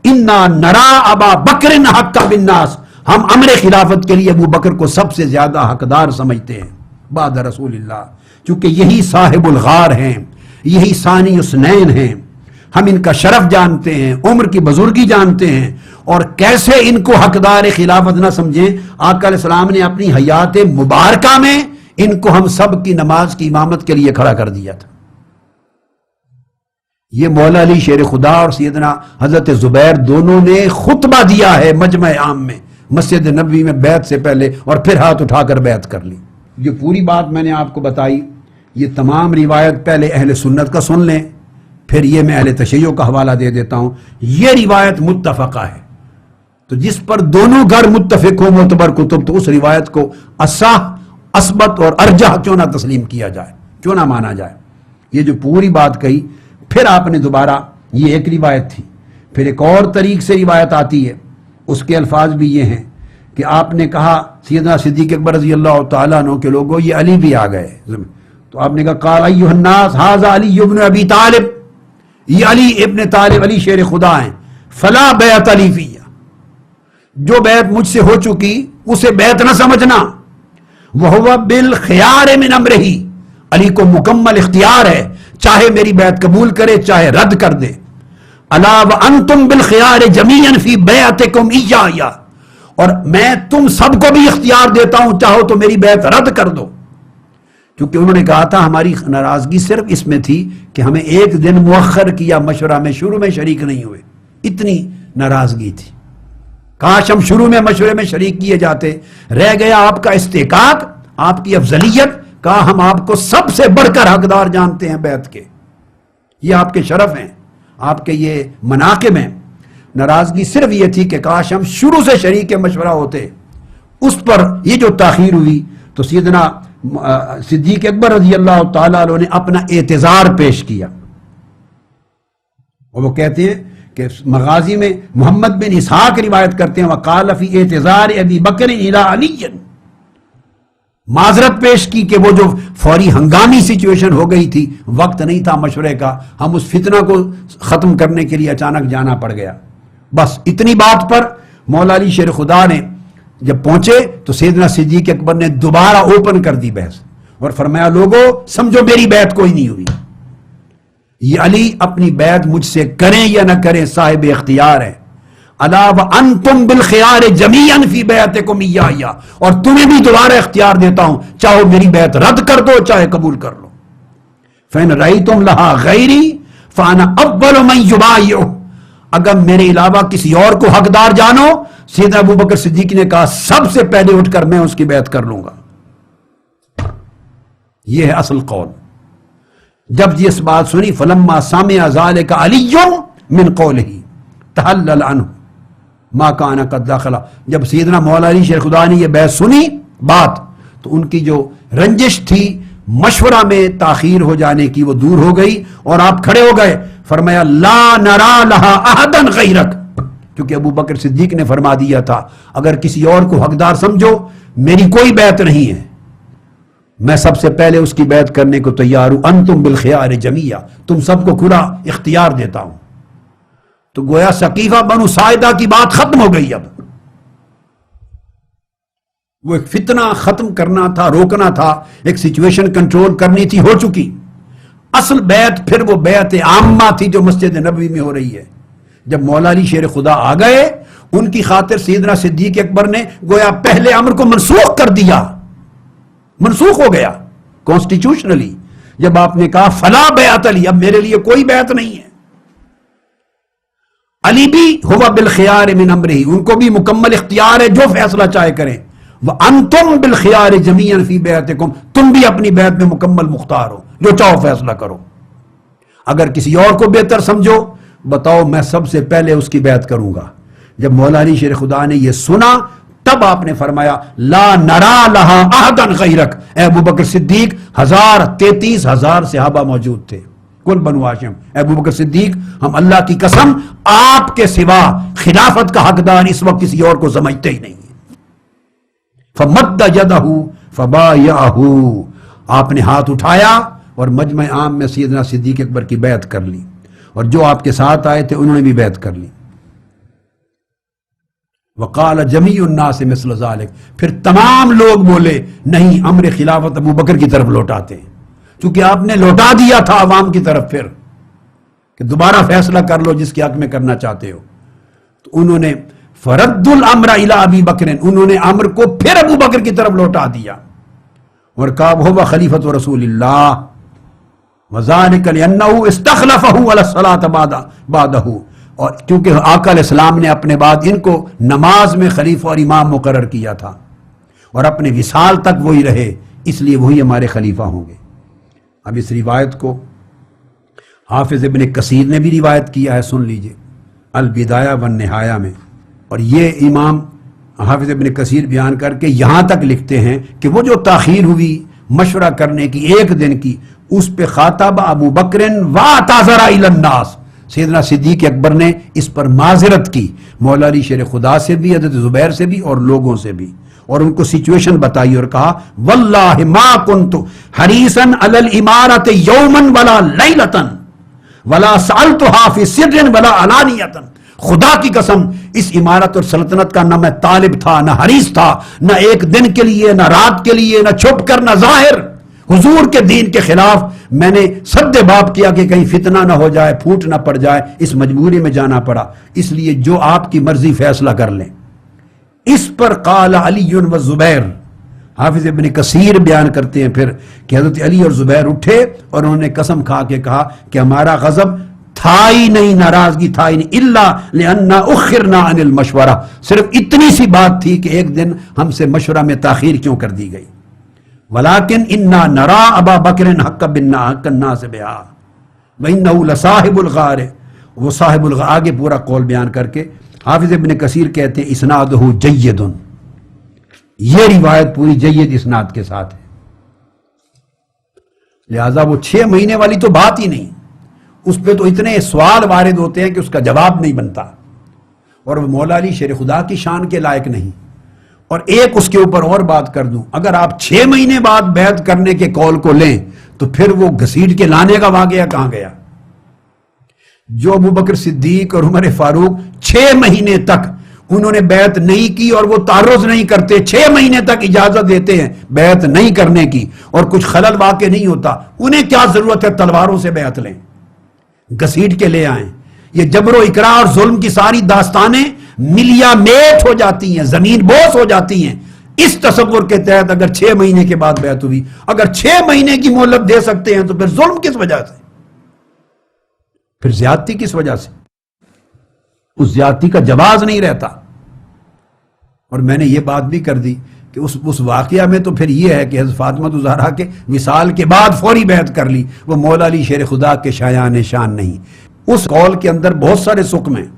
انا نرا ابا بکر حق بالناس، ہم امر خلافت کے لیے ابو بکر کو سب سے زیادہ حقدار سمجھتے ہیں بعد رسول اللہ، چونکہ یہی صاحب الغار ہیں، یہی ثانی اثنین ہیں، ہم ان کا شرف جانتے ہیں، عمر کی بزرگی جانتے ہیں، اور کیسے ان کو حقدار خلافت نہ سمجھیں۔ آقا علیہ السلام نے اپنی حیات مبارکہ میں ان کو ہم سب کی نماز کی امامت کے لیے کھڑا کر دیا تھا۔ یہ مولا علی شیر خدا اور سیدنا حضرت زبیر دونوں نے خطبہ دیا ہے مجمع عام میں، مسجد نبوی میں بیعت سے پہلے، اور پھر ہاتھ اٹھا کر بیعت کر لی۔ یہ پوری بات میں نے آپ کو بتائی، یہ تمام روایت پہلے اہل سنت کا سن لیں، پھر یہ میں اہل تشیع کا حوالہ دے دیتا ہوں۔ یہ روایت متفقہ ہے، تو جس پر دونوں گھر متفق ہو معتبر کتب، تو اس روایت کو اصح، اثبت اور ارجح کیوں نہ تسلیم کیا جائے، کیوں نہ مانا جائے۔ یہ جو پوری بات کہی، پھر آپ نے دوبارہ یہ ایک روایت تھی. پھر ایک اور طریق سے روایت آتی ہے, اس کے الفاظ بھی یہ ہیں کہ آپ نے کہا سیدنا صدیق اکبر رضی اللہ تعالیٰ عنہ کے لوگوں یہ علی بھی آ گئے, تو آپ نے کہا قال ایھا الناس ھذا علی ابن ابی طالب, یہ علی ابن طالب علی شیر خدا ہیں, فلا بیعت علی فیہ, جو بیعت مجھ سے ہو چکی اسے بیعت نہ سمجھنا. وہو بالخیار من امرہ, علی کو مکمل اختیار ہے, چاہے میری بیعت قبول کرے چاہے رد کر دے. الا وانتم بالخیار جمیعا فی بیعتکم ایایا, اور میں تم سب کو بھی اختیار دیتا ہوں, چاہو تو میری بیعت رد کر دو. کیونکہ انہوں نے کہا تھا ہماری ناراضگی صرف اس میں تھی کہ ہمیں ایک دن مؤخر کیا مشورہ میں, شروع میں شریک نہیں ہوئے, اتنی ناراضگی تھی. کاش ہم شروع میں مشورے میں شریک کیے جاتے. رہ گیا آپ کا استحقاق, آپ کی افضلیت, کہا ہم آپ کو سب سے بڑھ کر حقدار جانتے ہیں بیعت کے, یہ آپ کے شرف ہیں, آپ کے یہ مناقب ہیں. ناراضگی صرف یہ تھی کہ کاش ہم شروع سے شریک مشورہ ہوتے. اس پر یہ جو تاخیر ہوئی تو سیدنا صدیق اکبر رضی اللہ تعالیٰ عنہ نے اپنا اعتذار پیش کیا, اور وہ کہتے ہیں کہ مغازی میں محمد بن اسحاق روایت کرتے ہیں وقال فی اعتذار ابی بکر الی علی, معذرت پیش کی کہ وہ جو فوری ہنگامی سچویشن ہو گئی تھی, وقت نہیں تھا مشورے کا, ہم اس فتنہ کو ختم کرنے کے لیے اچانک جانا پڑ گیا. بس اتنی بات پر مولا علی شیر خدا نے جب پہنچے تو سیدنا صدیق اکبر نے دوبارہ اوپن کر دی بحث, اور فرمایا لوگو سمجھو میری بیعت کوئی نہیں ہوئی, یہ علی اپنی بیعت مجھ سے کریں یا نہ کریں صاحب اختیار ہے. الا وانتم بالخیار جمیعا فی بیعتکم ایایا, اور تمہیں بھی دوبارہ اختیار دیتا ہوں, چاہو میری بیعت رد کر دو چاہے قبول کر لو. فإن رأیتم لہا غیری فانا اول من یبایع, اگر میرے علاوہ کسی اور کو حقدار جانو, سیدنا ابو بکر صدیق نے کہا سب سے پہلے اٹھ کر میں اس کی بیعت کر لوں گا. یہ ہے اصل قول. جب یہ بات سنی فلما سمع ذلك علی من قولہ تحلل عنہ ما کان قد دخل, جب سیدنا مولا علی شیر خدا نے یہ بحث سنی بات تو ان کی جو رنجش تھی مشورہ میں تاخیر ہو جانے کی وہ دور ہو گئی, اور آپ کھڑے ہو گئے. فرمایا لا نرا لہا احدا غیرک, کیونکہ ابو بکر صدیق نے فرما دیا تھا اگر کسی اور کو حقدار سمجھو میری کوئی بیعت نہیں ہے, میں سب سے پہلے اس کی بیعت کرنے کو تیار ہوں. انتم بالخیار جمیعا, تم سب کو کھلا اختیار دیتا ہوں. تو گویا ثقیفہ بنو ساعدہ کی بات ختم ہو گئی. اب وہ ایک فتنہ ختم کرنا تھا, روکنا تھا, ایک سچویشن کنٹرول کرنی تھی, ہو چکی. اصل بیعت پھر وہ بیعت عامہ تھی جو مسجد نبوی میں ہو رہی ہے. جب مولا علی شیر خدا آ گئے ان کی خاطر سیدنا صدیق اکبر نے گویا پہلے امر کو منسوخ کر دیا, منسوخ ہو گیا کانسٹیٹیوشنلی. جب آپ نے کہا فلا بیعت علی, اب میرے لیے کوئی بیعت نہیں ہے. علی بھی ہوا بالخیار من امرہ, ان کو بھی مکمل اختیار ہے جو فیصلہ چاہے کریں. وانتم بالخیار جمیعا فی بیعتکم, تم بھی اپنی بیعت میں مکمل مختار ہو, جو چاہو فیصلہ کرو. اگر کسی اور کو بہتر سمجھو بتاؤ, میں سب سے پہلے اس کی بیعت کروں گا. جب مولا علی شیر خدا نے یہ سنا تب آپ نے فرمایا لا نرا لہا احدا غیرک. اے ابو بکر صدیق, 33,000 صحابہ موجود تھے کل بنو ہاشم. اے ابو بکر صدیق, ہم اللہ کی قسم آپ کے سوا خلافت کا حقدار اس وقت کسی اور کو سمجھتے ہی نہیں. فمد یدہ فبایعہ, آپ نے ہاتھ اٹھایا اور مجمع عام میں سیدنا صدیق اکبر کی بیعت کر لی, اور جو آپ کے ساتھ آئے تھے انہوں نے بھی بیعت کر لی. وقال جمیع الناس مثل ذلک, پھر تمام لوگ بولے نہیں, امر خلافت ابو بکر کی طرف لوٹاتے ہیں, چونکہ آپ نے لوٹا دیا تھا عوام کی طرف پھر کہ دوبارہ فیصلہ کر لو جس کے حق میں کرنا چاہتے ہو. تو انہوں نے فرد الامر الی ابی بکر, انہوں نے امر کو پھر ابو بکر کی طرف لوٹا دیا اور کہا وہ خلیفۃ رسول اللہ وذالک لانہ استخلفہ علی الصلاۃ بعدہ, اور کیونکہ آقا علیہ السلام نے اپنے بعد ان کو نماز میں خلیفہ اور امام مقرر کیا تھا اور اپنے وصال تک وہی رہے, اس لیے وہی ہمارے خلیفہ ہوں گے. اب اس روایت کو حافظ ابن کثیر نے بھی روایت کیا ہے, سن لیجئے البدایہ والنہایہ میں. اور یہ امام حافظ ابن کثیر بیان کر کے یہاں تک لکھتے ہیں کہ وہ جو تاخیر ہوئی مشورہ کرنے کی ایک دن کی, اس پہ خاطب ابو بکر واعتذر الی الناس, سیدنا صدیق اکبر نے اس پر معذرت کی، مولا علی شیر خدا سے بھی، حضرت زبیر سے بھی اور لوگوں سے بھی، اور ان کو سچویشن بتائی اور کہا واللہ ما کنت حریصا علی الامارۃ یوما ولا لیلۃ ولا سألتها فی سر ولا علانیۃ، خدا کی قسم اس عمارت اور سلطنت کا نہ میں طالب تھا، نہ حریص تھا، نہ ایک دن کے لیے، نہ رات کے لیے، نہ چھپ کر، نہ ظاہر، حضور کے دین کے خلاف میں نے سد باب کیا کہ کہیں فتنہ نہ ہو جائے، پھوٹ نہ پڑ جائے، اس مجبوری میں جانا پڑا، اس لیے جو آپ کی مرضی فیصلہ کر لیں۔ اس پر قال علی و زبیر، حافظ ابن کثیر بیان کرتے ہیں پھر کہ حضرت علی اور زبیر اٹھے اور انہوں نے قسم کھا کے کہا کہ ہمارا غضب تھا ہی نہیں، ناراضگی تھا ہی نہیں، الا لأننا اخرنا عن المشورہ، صرف اتنی سی بات تھی کہ ایک دن ہم سے مشورہ میں تاخیر کیوں کر دی گئی۔ ولیکن انا نرا ابا بکر حق الناس بہا وانہ لصاحب الغار، وہ صاحب الغار، آگے پورا قول بیان کر کے حافظ ابن کثیر کہتے ہیں اسنادہ جید، یہ روایت پوری جید اسناد کے ساتھ ہے، لہذا وہ 6 مہینے والی تو بات ہی نہیں، اس پہ تو اتنے سوال وارد ہوتے ہیں کہ اس کا جواب نہیں بنتا، اور وہ مولا علی شیر خدا کی شان کے لائق نہیں۔ اور ایک اس کے اوپر اور بات کر دوں، اگر آپ 6 مہینے بعد بیعت کرنے کے قول کو لیں تو پھر وہ گھسیٹ کے لانے کا واقعہ کہاں گیا؟ جو ابو بکر صدیق اور عمر فاروق 6 مہینے تک انہوں نے بیعت نہیں کی اور وہ تعرض نہیں کرتے، 6 مہینے تک اجازت دیتے ہیں بیعت نہیں کرنے کی اور کچھ خلل واقع نہیں ہوتا، انہیں کیا ضرورت ہے تلواروں سے بیعت لیں، گھسیٹ کے لے آئیں؟ یہ جبر و اکراہ اور ظلم کی ساری داستانیں ملیا میٹ ہو جاتی ہیں، زمین بوس ہو جاتی ہیں اس تصور کے تحت اگر 6 مہینے کے بعد بیعت ہوئی۔ اگر 6 مہینے کی مہلت دے سکتے ہیں تو پھر ظلم کس وجہ سے، پھر زیادتی کس وجہ سے؟ اس زیادتی کا جواز نہیں رہتا۔ اور میں نے یہ بات بھی کر دی کہ اس واقعہ میں تو پھر یہ ہے کہ حضرت فاطمہ الزہرا کے وصال کے بعد فوری بیعت کر لی، وہ مولا علی شیر خدا کے شایان شان نہیں۔ اس قول کے اندر بہت سارے سقم ہیں،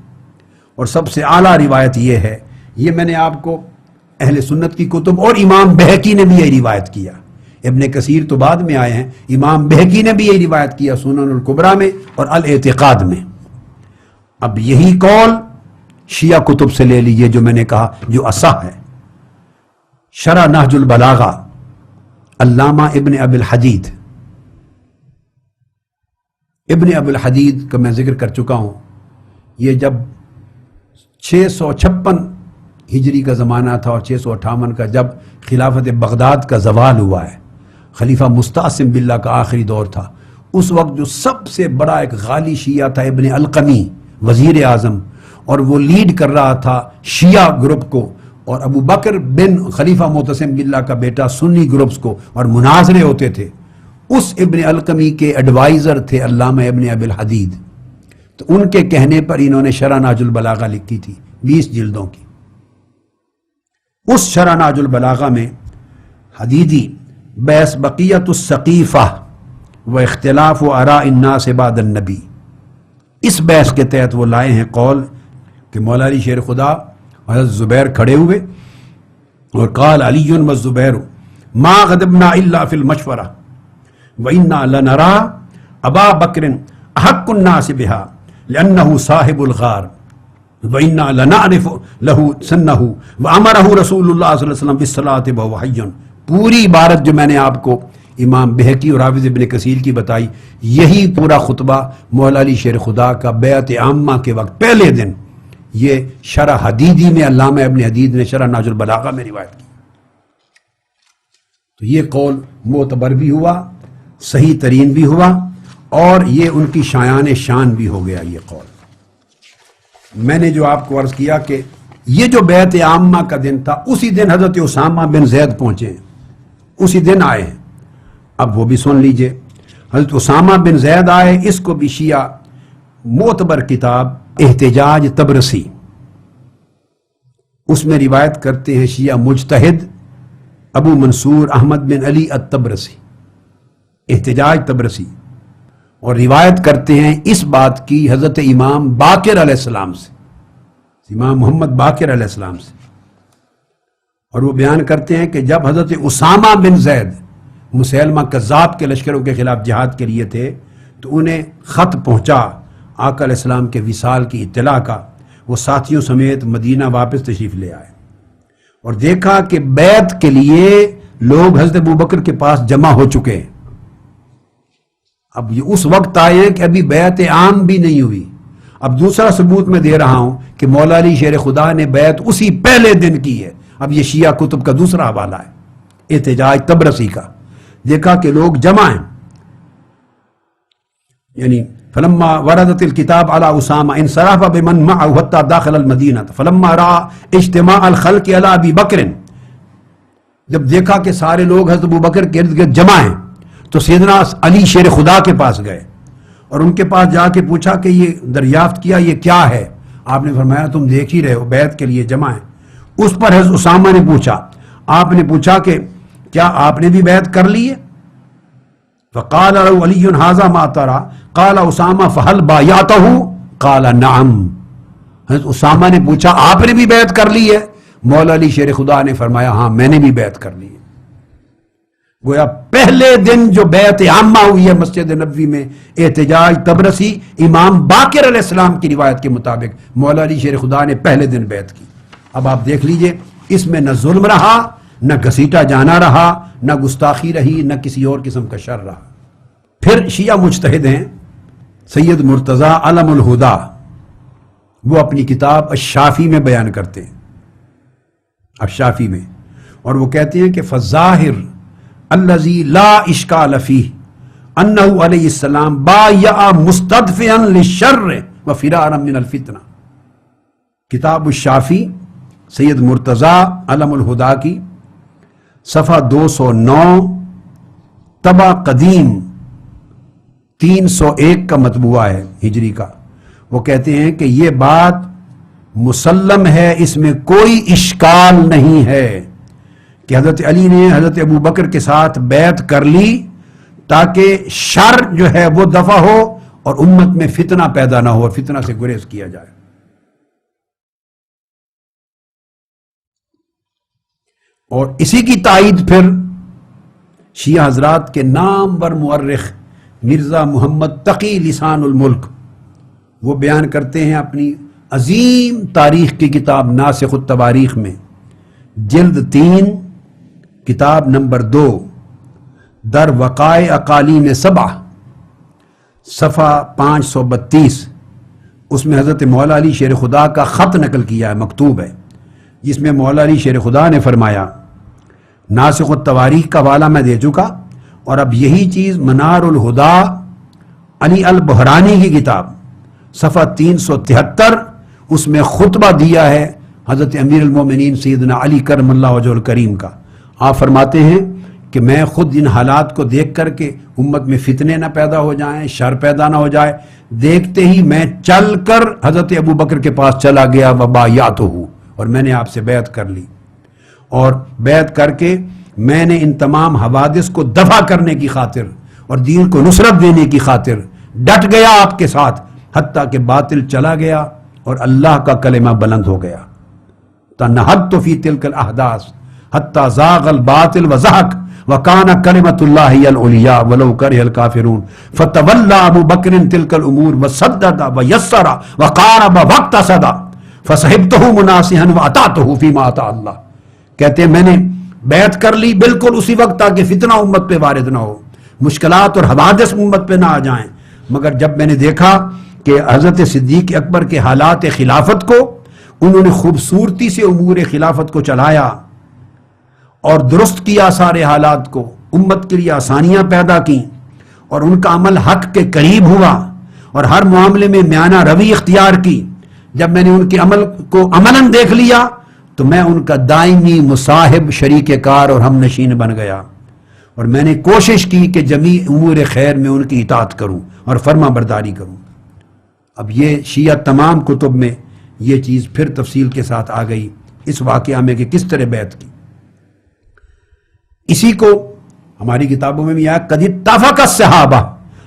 اور سب سے اعلیٰ روایت یہ ہے، یہ میں نے آپ کو اہل سنت کی کتب اور امام بہقی نے بھی یہ روایت کیا، ابن کثیر تو بعد میں آئے ہیں، امام بہقی نے بھی یہ روایت کیا سنن الکبریٰ میں اور الاعتقاد میں۔ اب یہی قول شیعہ کتب سے لے لیجئے جو میں نے کہا جو اصح ہے۔ شرح نہج البلاغہ علامہ ابن ابی الحدید، ابن ابی الحدید کا میں ذکر کر چکا ہوں، یہ جب 656 ہجری کا زمانہ تھا اور 658 کا جب خلافت بغداد کا زوال ہوا ہے، خلیفہ مستعصم باللہ کا آخری دور تھا، اس وقت جو سب سے بڑا ایک غالی شیعہ تھا ابن القمی، وزیر اعظم، اور وہ لیڈ کر رہا تھا شیعہ گروپ کو، اور ابو بکر بن خلیفہ معتصم باللہ کا بیٹا سنی گروپس کو، اور مناظرے ہوتے تھے۔ اس ابن القمی کے ایڈوائزر تھے علامہ ابن ابی الحدید، تو ان کے کہنے پر انہوں نے شرح نہج البلاغہ لکھی تھی 20 جلدوں کی۔ اس شرح نہج البلاغہ میں حدیدی بحث بقیت السقیفہ و اختلاف و آراء الناس بعد النبی، اس بحث کے تحت وہ لائے ہیں قول کہ مولا علی شیر خدا حضرت زبیر کھڑے ہوئے اور قال علی والزبیر ما غضبنا الا فی المشورہ وَإِنَّا لَنَرَا أَبَا بَكْرٍ أَحَقُّ النَّاسِ بِهَا لِأَنَّهُ صَاحِبُ الْغَارِ وَإِنَّا لَنَعْرِفُ لَهُ سَنَّهُ وَأَمَرَهُ رسول اللہ صلی اللہ علیہ وسلم بِالصَّلَاةِ وَهُوَ حَيٌّ۔ پوری عبارت جو میں نے آپ کو امام بہقی اور حافظ ابن کثیر کی بتائی، یہی پورا خطبہ مولا علی شیر خدا کا بیعت عامہ کے وقت پہلے دن یہ شرح حدیدی میں علامہ ابن حدید نے شرح نہج البلاغہ میں روایت کی۔ تو یہ قول معتبر بھی ہوا، صحیح ترین بھی ہوا، اور یہ ان کی شایان شان بھی ہو گیا یہ قول۔ میں نے جو آپ کو عرض کیا کہ یہ جو بیعت عامہ کا دن تھا، اسی دن حضرت اسامہ بن زید پہنچے ہیں، اسی دن آئے ہیں۔ اب وہ بھی سن لیجئے، حضرت اسامہ بن زید آئے، اس کو بھی شیعہ معتبر کتاب احتجاج تبرسی، اس میں روایت کرتے ہیں شیعہ مجتہد ابو منصور احمد بن علی التبرسی، احتجاج تبرسی، اور روایت کرتے ہیں اس بات کی حضرت امام باقر علیہ السلام سے، امام محمد باقر علیہ السلام سے، اور وہ بیان کرتے ہیں کہ جب حضرت اسامہ بن زید مسیلمہ کذاب کے لشکروں کے خلاف جہاد کے لیے تھے تو انہیں خط پہنچا آقا علیہ السلام کے وصال کی اطلاع کا وہ ساتھیوں سمیت مدینہ واپس تشریف لے آئے اور دیکھا کہ بیعت کے لیے لوگ حضرت ابوبکر کے پاس جمع ہو چکے ہیں۔ اب یہ اس وقت آئے کہ ابھی بیعت عام بھی نہیں ہوئی۔ اب دوسرا ثبوت میں دے رہا ہوں کہ مولا علی شیر خدا نے بیعت اسی پہلے دن کی ہے۔ اب یہ شیعہ کتب کا دوسرا حوالہ ہے، احتجاج تبرسی کا۔ دیکھا کہ لوگ جمع ہیں، یعنی فلما وردت الكتاب على اسامہ انصرف بمن معه حتى داخل المدینہ فلما راى اجتماع الخلق على ابی بکر، جب دیکھا کہ سارے لوگ حضرت ابوبکر کے ارد گرد جمع ہیں تو سیدنا علی شیر خدا کے پاس گئے اور ان کے پاس جا کے پوچھا کہ یہ دریافت کیا یہ کیا ہے؟ آپ نے فرمایا تم دیکھ ہی رہے ہو بیعت کے لیے جمع ہیں۔ اس پر حضرت اسامہ نے پوچھا، آپ نے پوچھا کہ کیا آپ نے بھی بیعت کر لی ہے؟ فقال له علی هذا ما ترى قال اسامہ فهل بایعته قال نعم۔ حضرت اسامہ نے پوچھا آپ نے بھی بیعت کر لی ہے؟ مولا علی شیر خدا نے فرمایا ہاں میں نے بھی بیعت کر لی ہے۔ گویا پہلے دن جو بیعت عامہ ہوئی ہے مسجد نبوی میں، احتجاج تبرسی امام باقر علیہ السلام کی روایت کے مطابق مولا علی شیر خدا نے پہلے دن بیعت کی۔ اب آپ دیکھ لیجئے اس میں نہ ظلم رہا، نہ گھسیٹا جانا رہا، نہ گستاخی رہی، نہ کسی اور قسم کا شر رہا۔ پھر شیعہ مجتہد ہیں سید مرتضی علم الہدا، وہ اپنی کتاب الشافی میں بیان کرتے ہیں، الشافی میں، اور وہ کہتے ہیں کہ فالظاہر الذی لا اشکال فیہ انہ علیہ السلام بایع مستدفعا للشر وفرارا من الفتنہ۔ کتاب الشافی سید مرتضی علم الہدا کی صفحہ 209 طبع قدیم 301 کا مطبوعہ ہے ہجری کا۔ وہ کہتے ہیں کہ یہ بات مسلم ہے، اس میں کوئی اشکال نہیں ہے کہ حضرت علی نے حضرت ابوبکر کے ساتھ بیعت کر لی تاکہ شر جو ہے وہ دفع ہو اور امت میں فتنہ پیدا نہ ہو اور فتنہ سے گریز کیا جائے۔ اور اسی کی تائید پھر شیعہ حضرات کے نامور مورخ مرزا محمد تقی لسان الملک وہ بیان کرتے ہیں اپنی عظیم تاریخ کی کتاب ناسخ التواریخ میں، جلد 3 کتاب نمبر 2 در وقائع اقالیم 7 صفحہ 532، اس میں حضرت مولا علی شیر خدا کا خط نقل کیا ہے، مکتوب ہے، جس میں مولا علی شیر خدا نے فرمایا، ناسخ التواریخ کا حوالہ میں دے چکا، اور اب یہی چیز منار الہدا علی البحرانی کی کتاب صفحہ 373 اس میں خطبہ دیا ہے حضرت امیر المومنین سیدنا علی کرم اللہ وجہ الکریم کا۔ آپ فرماتے ہیں کہ میں خود ان حالات کو دیکھ کر کے امت میں فتنے نہ پیدا ہو جائیں، شر پیدا نہ ہو جائے، دیکھتے ہی میں چل کر حضرت ابوبکر کے پاس چلا گیا وبایعتہ، اور میں نے آپ سے بیعت کر لی، اور بیعت کر کے میں نے ان تمام حوادث کو دفع کرنے کی خاطر اور دین کو نصرت دینے کی خاطر ڈٹ گیا آپ کے ساتھ، حتیٰ کہ باطل چلا گیا اور اللہ کا کلمہ بلند ہو گیا۔ تنہدت فی تلک الاحداث حتیٰ زاغ الباطل وزہق وکان کلمۃ اللہ ہی العلیاء ولو کرہ الکافرون فتولی ابو بکر تلک الامور وسدد ویسر وقارب واقتصد فصحبتہ مناصحا واطعتہ فیما اطاع اللہ۔ کہتے ہیں میں نے بیعت کر لی بالکل اسی وقت تاکہ فتنہ امت پہ وارد نہ ہو، مشکلات اور حوادث امت پہ نہ آ جائیں، مگر جب میں نے دیکھا کہ حضرت صدیق اکبر کے حالات خلافت کو انہوں نے خوبصورتی سے امور خلافت کو چلایا اور درست کیا، سارے حالات کو امت کے لیے آسانیاں پیدا کی، اور ان کا عمل حق کے قریب ہوا اور ہر معاملے میں میانہ روی اختیار کی، جب میں نے ان کے عمل کو عملاً دیکھ لیا تو میں ان کا دائمی مصاحب، شریک کار اور ہم نشین بن گیا، اور میں نے کوشش کی کہ جمیع امور خیر میں ان کی اطاعت کروں اور فرما برداری کروں۔ اب یہ شیعہ تمام کتب میں یہ چیز پھر تفصیل کے ساتھ آ گئی اس واقعہ میں کہ کس طرح بیعت کی۔ اسی کو ہماری کتابوں میں بھی آیا قد اتفق الصحابہ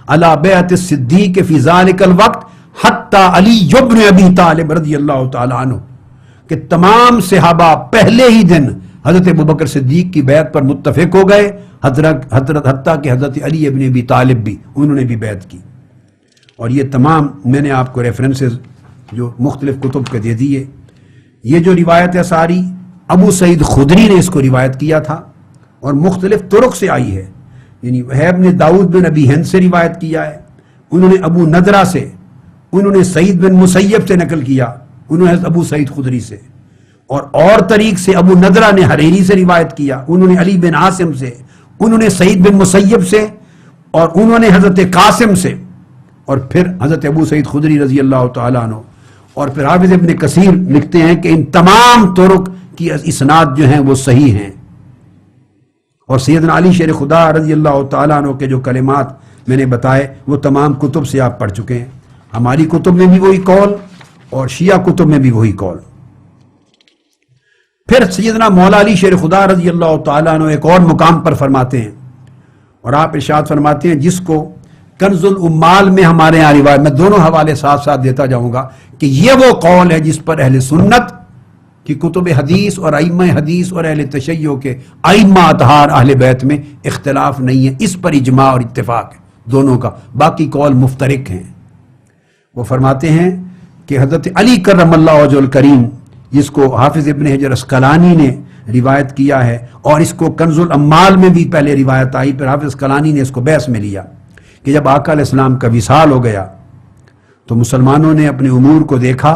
علی بیعت الصدیق فی ذلک الوقت حتی علی بن ابی طالب رضی اللہ تعالی عنہ، کہ تمام صحابہ پہلے ہی دن حضرت ابوبکر صدیق کی بیعت پر متفق ہو گئے، حتیٰ کہ حضرت علی ابن ابی طالب بھی انہوں نے بھی بیعت کی۔ اور یہ تمام میں نے آپ کو ریفرنسز جو مختلف کتب کے دے دیے. یہ جو روایت ہے ساری ابو سعید خدری نے اس کو روایت کیا تھا اور مختلف طرق سے آئی ہے. یعنی وہیب نے داؤد بن ابی ہند سے روایت کیا ہے, انہوں نے ابو نضرہ سے, انہوں نے سعید بن مسیب سے نقل کیا, انہوں نے ابو سعید خدری سے, اور طریق سے ابو نضرہ نے حریری سے روایت کیا, انہوں نے علی بن عاصم سے, انہوں نے سعید بن مسیب سے, اور انہوں نے حضرت قاسم سے, اور پھر حضرت ابو سعید خدری رضی اللہ تعالیٰ عنہ. اور پھر حافظ ابن کثیر لکھتے ہیں کہ ان تمام طرق کی اسناد جو ہیں وہ صحیح ہیں. اور سیدنا علی شیر خدا رضی اللہ تعالیٰ عنہ کے جو کلمات میں نے بتائے وہ تمام کتب سے آپ پڑھ چکے ہیں. ہماری کتب میں بھی وہی قول اور شیعہ کتب میں بھی وہی قول. پھر سیدنا مولا علی شیر خدا رضی اللہ تعالیٰ عنہ ایک اور مقام پر فرماتے ہیں, اور آپ ارشاد فرماتے ہیں جس کو کنز الامال میں ہمارے یہاں روایت, میں دونوں حوالے ساتھ ساتھ دیتا جاؤں گا کہ یہ وہ قول ہے جس پر اہل سنت کی کتب حدیث اور ائمہ حدیث اور اہل تشیع کے ائمہ اطہار اہل بیت میں اختلاف نہیں ہے, اس پر اجماع اور اتفاق ہے دونوں کا, باقی قول مفترق ہیں. وہ فرماتے ہیں کہ حضرت علی کرم اللہ وجہ الکریم, جس کو حافظ ابن حجر اسقلانی نے روایت کیا ہے, اور اس کو کنز الامال میں بھی پہلے روایت آئی, پھر حافظ اسقلانی نے اس کو بحث میں لیا کہ جب آقا علیہ السلام کا وصال ہو گیا تو مسلمانوں نے اپنے امور کو دیکھا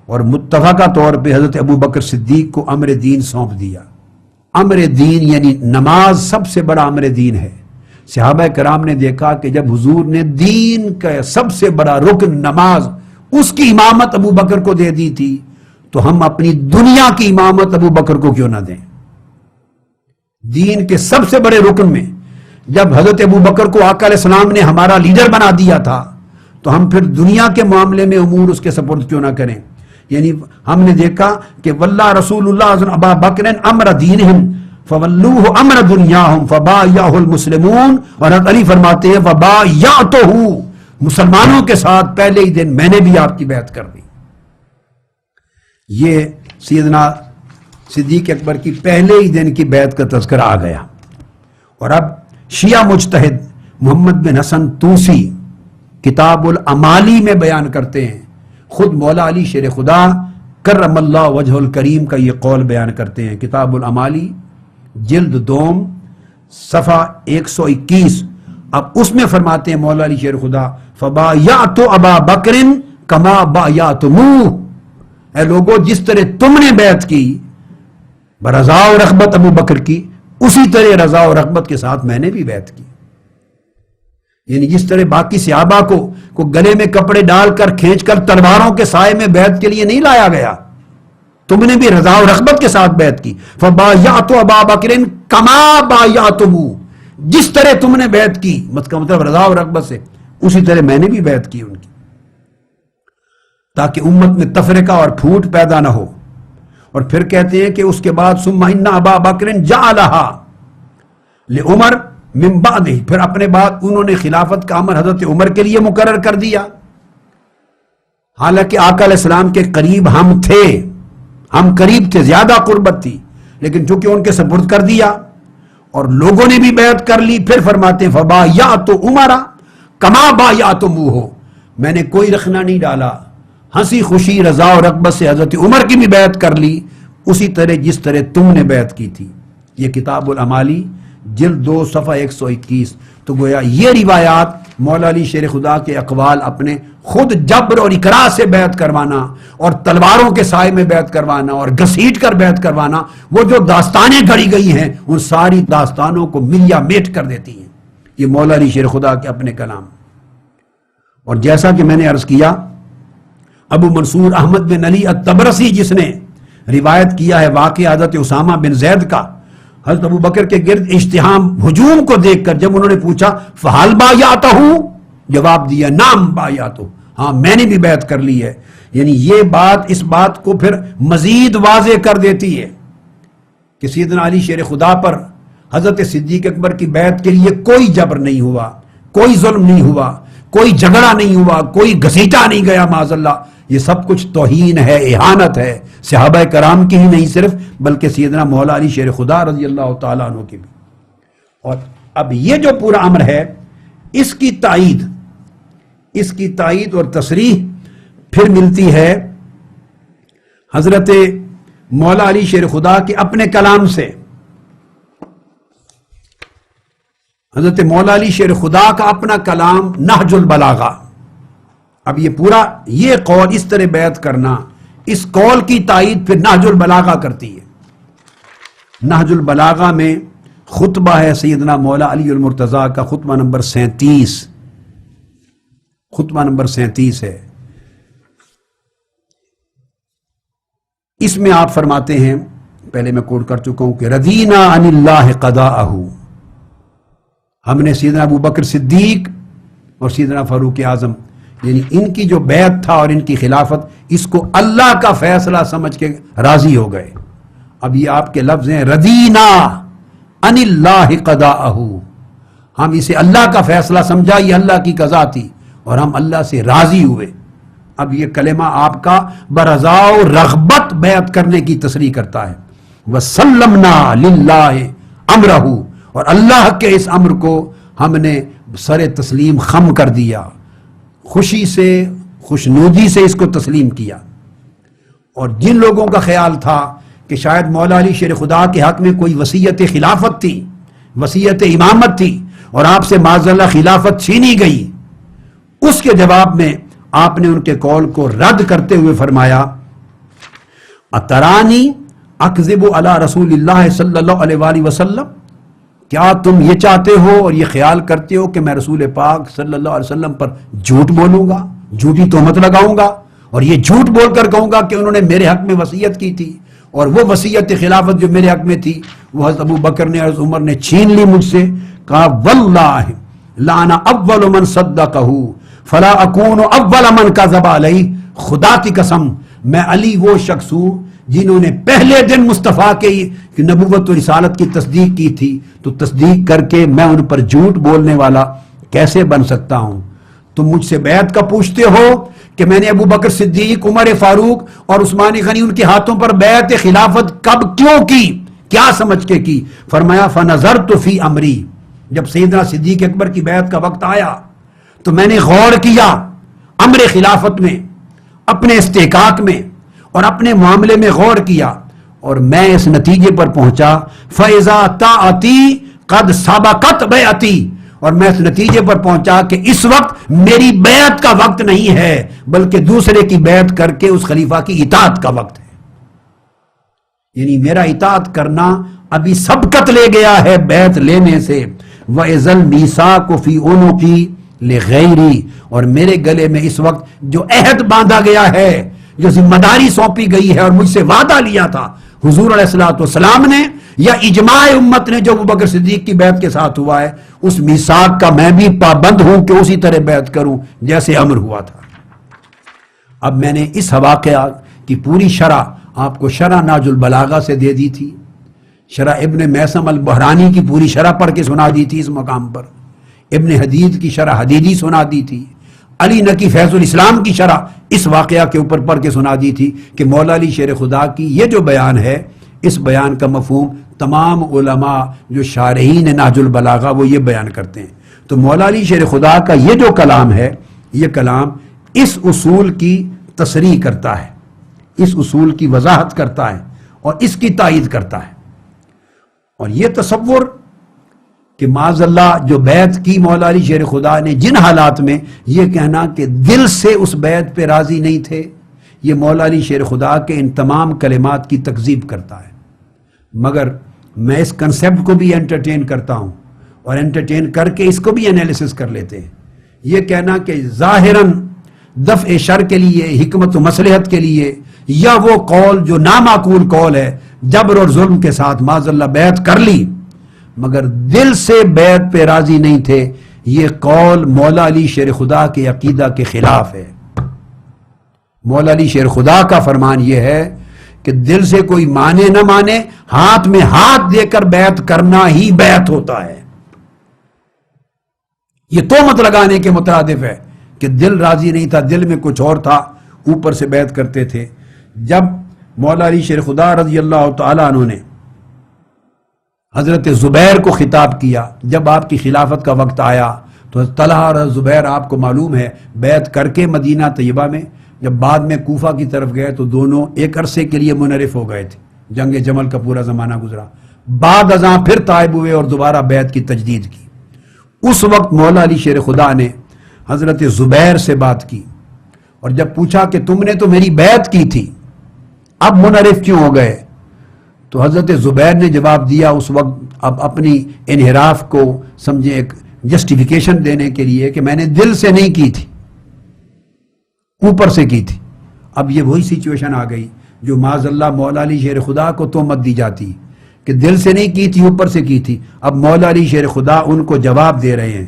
اور متفقہ طور پہ حضرت ابو بکر صدیق کو امر دین سونپ دیا. امر دین یعنی نماز سب سے بڑا امر دین ہے. صحابہ کرام نے دیکھا کہ جب حضور نے دین کا سب سے بڑا رکن نماز اس کی امامت ابو بکر کو دے دی تھی, تو ہم اپنی دنیا کی امامت ابو بکر کو کیوں نہ دیں. دین کے سب سے بڑے رکن میں جب حضرت ابو بکر کو آقا علیہ السلام نے ہمارا لیڈر بنا دیا تھا, تو ہم پھر دنیا کے معاملے میں امور اس کے سپرد کیوں نہ کریں. یعنی ہم نے دیکھا کہ واللہ رسول اللہ ابا بکر امر دینہم فولوہ امر دنیاہم فبایعہ المسلمون, اور حضرت علی فرماتے ہیں فبایعتہ, مسلمانوں کے ساتھ پہلے ہی دن میں نے بھی آپ کی بیعت کر دی. یہ سیدنا صدیق اکبر کی پہلے ہی دن کی بیعت کا تذکرہ آ گیا. اور اب شیعہ مجتہد محمد بن حسن توسی کتاب الامالی میں بیان کرتے ہیں, خود مولا علی شیر خدا کرم اللہ وجہ الکریم کا یہ قول بیان کرتے ہیں. کتاب الامالی جلد دوم صفحہ 121, اب اس میں فرماتے ہیں مولا علی شیر خدا فبایعت ابا بکر کما بایعتموہ, اے لوگو جس طرح تم نے بیعت کی برضا و رغبت ابو بکر کی, اسی طرح رضا و رغبت کے ساتھ میں نے بھی بیعت کی. یعنی جس طرح باقی صحابہ کو گلے میں کپڑے ڈال کر کھینچ کر تلواروں کے سائے میں بیعت کے لیے نہیں لایا گیا, تم نے بھی رضا و رغبت کے ساتھ بیعت کی. فبایعت ابا بکر کما بایعتموہ, جس طرح تم نے بیعت کی, مطلب رضا و رغبت سے, اسی طرح میں نے بھی بیعت کی ان کی, تاکہ امت میں تفرقہ اور پھوٹ پیدا نہ ہو. اور پھر کہتے ہیں کہ اس کے بعد ثم ان ابا بکر جعلھا لعمر من بعدہ, پھر اپنے بعد انہوں نے خلافت کا امر حضرت عمر کے لیے مقرر کر دیا. حالانکہ آقا علیہ السلام کے قریب ہم تھے, ہم قریب تھے, زیادہ قربت تھی, لیکن چونکہ ان کے سپرد کر دیا اور لوگوں نے بھی بیعت کر لی. پھر فرماتے ہیں فبایعت عمر کما بایعتموہ, میں نے کوئی رخنہ نہیں ڈالا, ہنسی خوشی رضا و رغبت سے حضرت عمر کی بھی بیعت کر لی, اسی طرح جس طرح تم نے بیعت کی تھی. یہ کتاب الامالی جلد 2 صفحہ 121. تو گویا یہ روایات مولا علی شیر خدا کے اقوال اپنے خود جبر اور اکراہ سے بیعت کروانا اور تلواروں کے سائے میں بیعت کروانا اور گھسیٹ کر بیعت کروانا, وہ جو داستانیں گھڑی گئی ہیں ان ساری داستانوں کو ملیا میٹ کر دیتی ہیں. یہ مولا علی شیر خدا کے اپنے کلام. اور جیسا کہ میں نے عرض کیا, ابو منصور احمد بن علی الطبرسی جس نے روایت کیا ہے واقعہ حضرت اسامہ بن زید کا, حضرت ابو بکر کے گرد اجتحام ہجوم کو دیکھ کر جب انہوں نے پوچھا فحال بایعتہ, جواب دیا نام بایعتہ, ہاں میں نے بھی بیعت کر لی ہے. یعنی یہ بات اس بات کو پھر مزید واضح کر دیتی ہے کہ سیدنا علی شیر خدا پر حضرت صدیق اکبر کی بیعت کے لیے کوئی جبر نہیں ہوا, کوئی ظلم نہیں ہوا, کوئی جھگڑا نہیں ہوا, کوئی گھسیٹا نہیں گیا معاذ اللہ. یہ سب کچھ توہین ہے, اہانت ہے صحابہ کرام کی ہی نہیں صرف, بلکہ سیدنا مولا علی شیر خدا رضی اللہ تعالیٰ عنہ کی بھی. اور اب یہ جو پورا امر ہے اس کی تائید اس کی تائید اور تصریح پھر ملتی ہے حضرت مولا علی شیر خدا کے اپنے کلام سے. حضرت مولا علی شیر خدا کا اپنا کلام نہج البلاغہ. اب یہ پورا یہ قول اس طرح بیعت کرنا، اس قول کی تائید پھر نہج البلاغہ کرتی ہے. نہج البلاغہ میں خطبہ ہے سیدنا مولا علی المرتضیٰ کا، خطبہ نمبر 37. خطبہ نمبر 37 ہے. اس میں آپ فرماتے ہیں، پہلے میں کوٹ کر چکا ہوں کہ رضینا عن اللہ قضاءہ، ہم نے سیدنا ابو بکر صدیق اور سیدنا فاروق اعظم یعنی ان کی جو بیعت تھا اور ان کی خلافت، اس کو اللہ کا فیصلہ سمجھ کے راضی ہو گئے. اب یہ آپ کے لفظ ہیں رضینا عن اللہ قضاءہ، ہم اسے اللہ کا فیصلہ سمجھا، یہ اللہ کی قضا تھی اور ہم اللہ سے راضی ہوئے. اب یہ کلمہ آپ کا برضا و رغبت بیعت کرنے کی تصریح کرتا ہے. وَسَلَّمْنَا لِلَّهِ أَمْرَهُ، اور اللہ کے اس امر کو ہم نے سر تسلیم خم کر دیا، خوشی سے خوشنودی سے اس کو تسلیم کیا. اور جن لوگوں کا خیال تھا کہ شاید مولا علی شیر خدا کے حق میں کوئی وصیت خلافت تھی، وصیت امامت تھی اور آپ سے معاذ اللہ خلافت چھینی گئی، اس کے جواب میں آپ نے ان کے قول کو رد کرتے ہوئے فرمایا اترانی اکذب علی رسول اللہ صلی اللہ علیہ وآلہ وسلم، کیا تم یہ چاہتے ہو اور یہ خیال کرتے ہو کہ میں رسول پاک صلی اللہ علیہ وسلم پر جھوٹ بولوں گا، جھوٹی تہمت لگاؤں گا اور یہ جھوٹ بول کر کہوں گا کہ انہوں نے میرے حق میں وصیت کی تھی اور وہ وصیت خلافت جو میرے حق میں تھی وہ حضرت ابو بکر نے حضرت عمر نے چھین لی مجھ سے. کہا واللہ لانا اول من صدقہ فلا اکون اول من کذب علیہ، خدا کی قسم میں علی وہ شخص ہوں جنہوں نے پہلے دن مصطفیٰ کی نبوت و رسالت کی تصدیق کی تھی، تو تصدیق کر کے میں ان پر جھوٹ بولنے والا کیسے بن سکتا ہوں؟ تم مجھ سے بیعت کا پوچھتے ہو کہ میں نے ابو بکر صدیق، عمر فاروق اور عثمان غنی ان کے ہاتھوں پر بیعت خلافت کب کیوں کی، کیا سمجھ کے کی؟ فرمایا فنظرت فی امری، جب سیدنا صدیق اکبر کی بیعت کا وقت آیا تو میں نے غور کیا امر خلافت میں، اپنے استحقاق میں اور اپنے معاملے میں غور کیا اور میں اس نتیجے پر پہنچا فَإِذَا طَاعَتِي قَدْ سَبَقَتْ بَيْعَتِي، اور میں اس نتیجے پر پہنچا کہ اس وقت میری بیعت کا وقت نہیں ہے بلکہ دوسرے کی بیعت کر کے اس خلیفہ کی اطاعت کا وقت ہے. یعنی میرا اطاعت کرنا ابھی سبقت لے گیا ہے بیعت لینے سے. وَإِذَا الْمِيثَاقُ فِي عُنُقِي لِغَيْرِي، اور میرے گلے میں اس وقت جو عہد باندھا گیا ہے، جو ذمہ داری سونپی گئی ہے اور مجھ سے وعدہ لیا تھا حضور علیہ الصلوۃ والسلام نے یا اجماع امت نے جو ابو بکر صدیق کی بیعت کے ساتھ ہوا ہے، اس میثاق کا میں بھی پابند ہوں کہ اسی طرح بیعت کروں جیسے امر ہوا تھا. اب میں نے اس واقعہ کی پوری شرح آپ کو شرح نہج البلاغہ سے دے دی تھی، شرح ابن میثم البحرانی کی پوری شرح پڑھ کے سنا دی تھی اس مقام پر، ابن حدید کی شرح حدیدی سنا دی تھی، علی نقی فیض الاسلام کی شرح اس واقعہ کے اوپر پڑھ کے سنا دی تھی کہ مولا علی شیر خدا کی یہ جو بیان ہے، اس بیان کا مفہوم تمام علماء جو شارحین نہج البلاغہ وہ یہ بیان کرتے ہیں. تو مولا علی شیر خدا کا یہ جو کلام ہے، یہ کلام اس اصول کی تصریح کرتا ہے، اس اصول کی وضاحت کرتا ہے اور اس کی تائید کرتا ہے. اور یہ تصور کہ معاذ اللہ جو بیعت کی مولا علی شیر خدا نے جن حالات میں، یہ کہنا کہ دل سے اس بیعت پہ راضی نہیں تھے، یہ مولا علی شیر خدا کے ان تمام کلمات کی تکذیب کرتا ہے. مگر میں اس کنسیپٹ کو بھی انٹرٹین کرتا ہوں اور انٹرٹین کر کے اس کو بھی انالیسس کر لیتے ہیں. یہ کہنا کہ ظاہراً دفع شر کے لیے، حکمت و مصلحت کے لیے، یا وہ قول جو نامعقول قول ہے، جبر اور ظلم کے ساتھ معاذ اللہ بیعت کر لی مگر دل سے بیعت پہ راضی نہیں تھے، یہ قول مولا علی شیر خدا کے عقیدہ کے خلاف ہے. مولا علی شیر خدا کا فرمان یہ ہے کہ دل سے کوئی مانے نہ مانے، ہاتھ میں ہاتھ دے کر بیعت کرنا ہی بیعت ہوتا ہے. یہ تہمت لگانے کے مترادف ہے کہ دل راضی نہیں تھا، دل میں کچھ اور تھا، اوپر سے بیعت کرتے تھے. جب مولا علی شیر خدا رضی اللہ تعالیٰ عنہ نے حضرت زبیر کو خطاب کیا، جب آپ کی خلافت کا وقت آیا تو تو طلحہ اور زبیر آپ کو معلوم ہے بیعت کر کے مدینہ طیبہ میں جب بعد میں کوفہ کی طرف گئے تو دونوں ایک عرصے کے لیے منحرف ہو گئے تھے، جنگ جمل کا پورا زمانہ گزرا، بعد ازاں پھر طائب ہوئے اور دوبارہ بیعت کی تجدید کی۔ اس وقت مولا علی شیر خدا نے حضرت زبیر سے بات کی اور جب پوچھا کہ تم نے تو میری بیعت کی تھی، اب منحرف کیوں ہو گئے؟ تو حضرت زبیر نے جواب دیا اس وقت اب اپنی انحراف کو سمجھے ایک جسٹیفیکیشن دینے کے لیے کہ میں نے دل سے نہیں کی تھی، اوپر سے کی تھی۔ اب یہ وہی سچویشن آ گئی جو معاذ اللہ مولا علی شیر خدا کو تہمت دی جاتی کہ دل سے نہیں کی تھی، اوپر سے کی تھی۔ اب مولا علی شیر خدا ان کو جواب دے رہے ہیں۔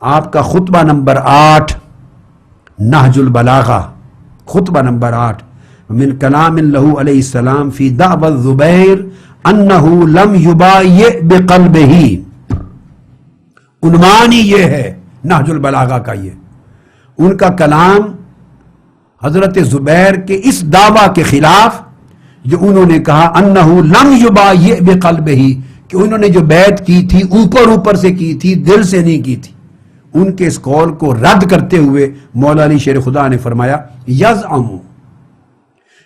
آپ کا خطبہ نمبر 8 نہج البلاغہ، خطبہ نمبر 8 من کلام اللہ علیہ السلام فی دعوت زبیر انہ لم یبایع بقلبہ، عنوان ہی یہ ہے نہج البلاغہ کا، یہ ان کا کلام حضرت زبیر کے اس دعویٰ کے خلاف جو انہوں نے کہا انہ لم یبایع بقلبہ، کہ انہوں نے جو بیعت کی تھی اوپر سے کی تھی، دل سے نہیں کی تھی، ان کے اس قول کو رد کرتے ہوئے مولا علی شیر خدا نے فرمایا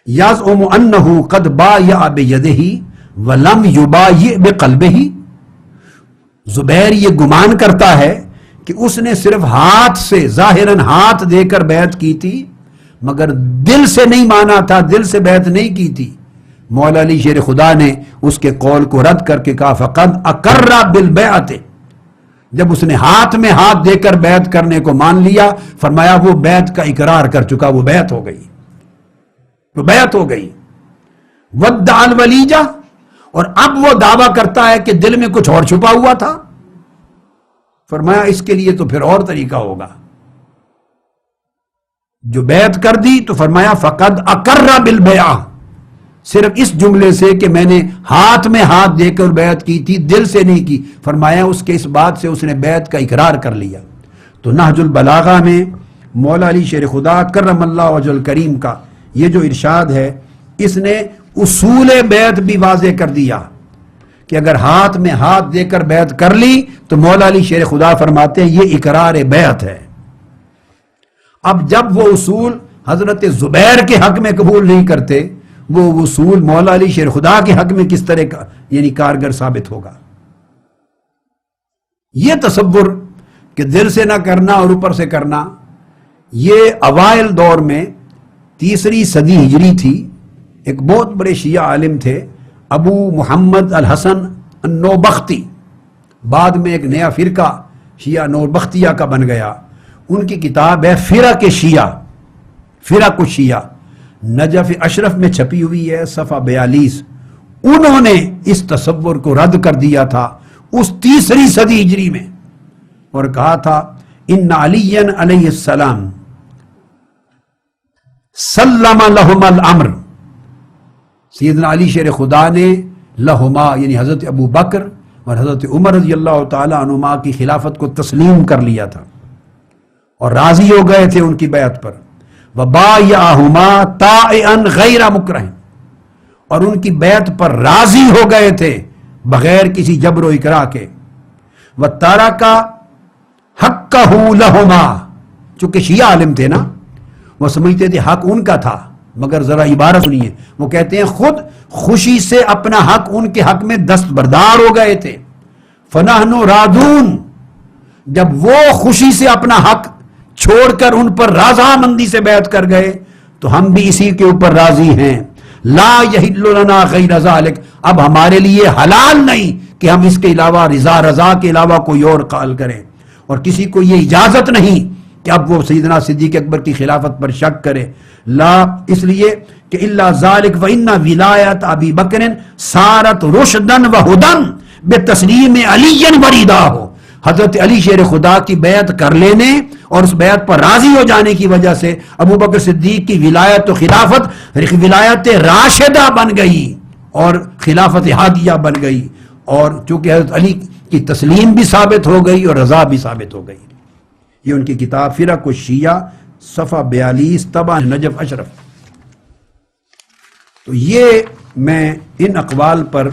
یزعم انہ قد بایع بیدہ ولم یبایع بقلبہ، زبیر یہ گمان کرتا ہے کہ اس نے صرف ہاتھ سے ظاہراً ہاتھ دے کر بیعت کی تھی مگر دل سے نہیں مانا تھا، دل سے بیعت نہیں کی تھی۔ مولا علی شیر خدا نے اس کے قول کو رد کر کے کہا فقد اقر بالبیعۃ، جب اس نے ہاتھ میں ہاتھ دے کر بیعت کرنے کو مان لیا، فرمایا وہ بیعت کا اقرار کر چکا، وہ بیعت ہو گئی، وہ بیعت ہو گئی۔ ودع الولیجہ، اور اب وہ دعویٰ کرتا ہے کہ دل میں کچھ اور چھپا ہوا تھا، فرمایا اس کے لیے تو پھر اور طریقہ ہوگا۔ جو بیعت کر دی تو فرمایا فقد اقر بالبیعہ، صرف اس جملے سے کہ میں نے ہاتھ میں ہاتھ دے کر بیعت کی تھی، دل سے نہیں کی، فرمایا اس کے اس بات سے اس نے بیعت کا اقرار کر لیا۔ تو نہج البلاغہ میں مولا علی شیر خدا کرم اللہ وجہ الکریم کا یہ جو ارشاد ہے، اس نے اصول بیعت بھی واضح کر دیا کہ اگر ہاتھ میں ہاتھ دے کر بیعت کر لی تو مولا علی شیر خدا فرماتے ہیں یہ اقرار بیعت ہے۔ اب جب وہ اصول حضرت زبیر کے حق میں قبول نہیں کرتے، وہ اصول مولا علی شیر خدا کے حق میں کس طرح کا یعنی کارگر ثابت ہوگا؟ یہ تصور کہ دل سے نہ کرنا اور اوپر سے کرنا، یہ اوائل دور میں 3 صدی ہجری تھی، ایک بہت بڑے شیعہ عالم تھے ابو محمد الحسن النوبختی، بعد میں ایک نیا فرقہ شیعہ نوبختیہ کا بن گیا، ان کی کتاب ہے فرق شیعہ، فرق الشیعہ، نجف اشرف میں چھپی ہوئی ہے، صفحہ 42۔ انہوں نے اس تصور کو رد کر دیا تھا اس 3 صدی ہجری میں، اور کہا تھا ان علی علیہ السلام سلم لہما الامر، سیدنا علی شیر خدا نے لہما یعنی حضرت ابو بکر اور حضرت عمر رضی اللہ تعالی عنہما کی خلافت کو تسلیم کر لیا تھا اور راضی ہو گئے تھے ان کی بیعت پر، وَبَایَعَهُمَا طَائِعًا غَیْرَ مُکرَہٍ، اور ان کی بیعت پر راضی ہو گئے تھے بغیر کسی جبر و اکراہ کے، وَتَرَكَ حَقَّهُ لَهُمَا، چونکہ شیعہ عالم تھے نا، وہ سمجھتے تھے حق ان کا تھا، مگر ذرا عبارت سنیے، وہ کہتے ہیں خود خوشی سے اپنا حق ان کے حق میں دستبردار ہو گئے تھے، فَنَحْنُ رَاضُونَ، جب وہ خوشی سے اپنا حق چھوڑ کر ان پر رضامندی سے بیعت کر گئے تو ہم بھی اسی کے اوپر راضی ہیں، لا یحل لنا غیر ذلک، اب ہمارے لیے حلال نہیں کہ ہم اس کے علاوہ رضا کے علاوہ کوئی اور قال کریں، اور کسی کو یہ اجازت نہیں کہ اب وہ سیدنا صدیق اکبر کی خلافت پر شک کرے، لا، اس لیے کہ الا ذالک وان ولایت ابی بکر صارت رشدا وہدى بتسلیم علی ورداہ، حضرت علی شیر خدا کی بیعت کر لینے اور اس بیعت پر راضی ہو جانے کی وجہ سے ابو بکر صدیق کی ولایت و خلافت ولایت راشدہ بن گئی اور خلافت ہادیہ بن گئی، اور چونکہ حضرت علی کی تسلیم بھی ثابت ہو گئی اور رضا بھی ثابت ہو گئی۔ یہ ان کی کتاب فرق الشیعہ صفحہ 42 طبع نجف اشرف۔ تو یہ میں ان اقوال پر،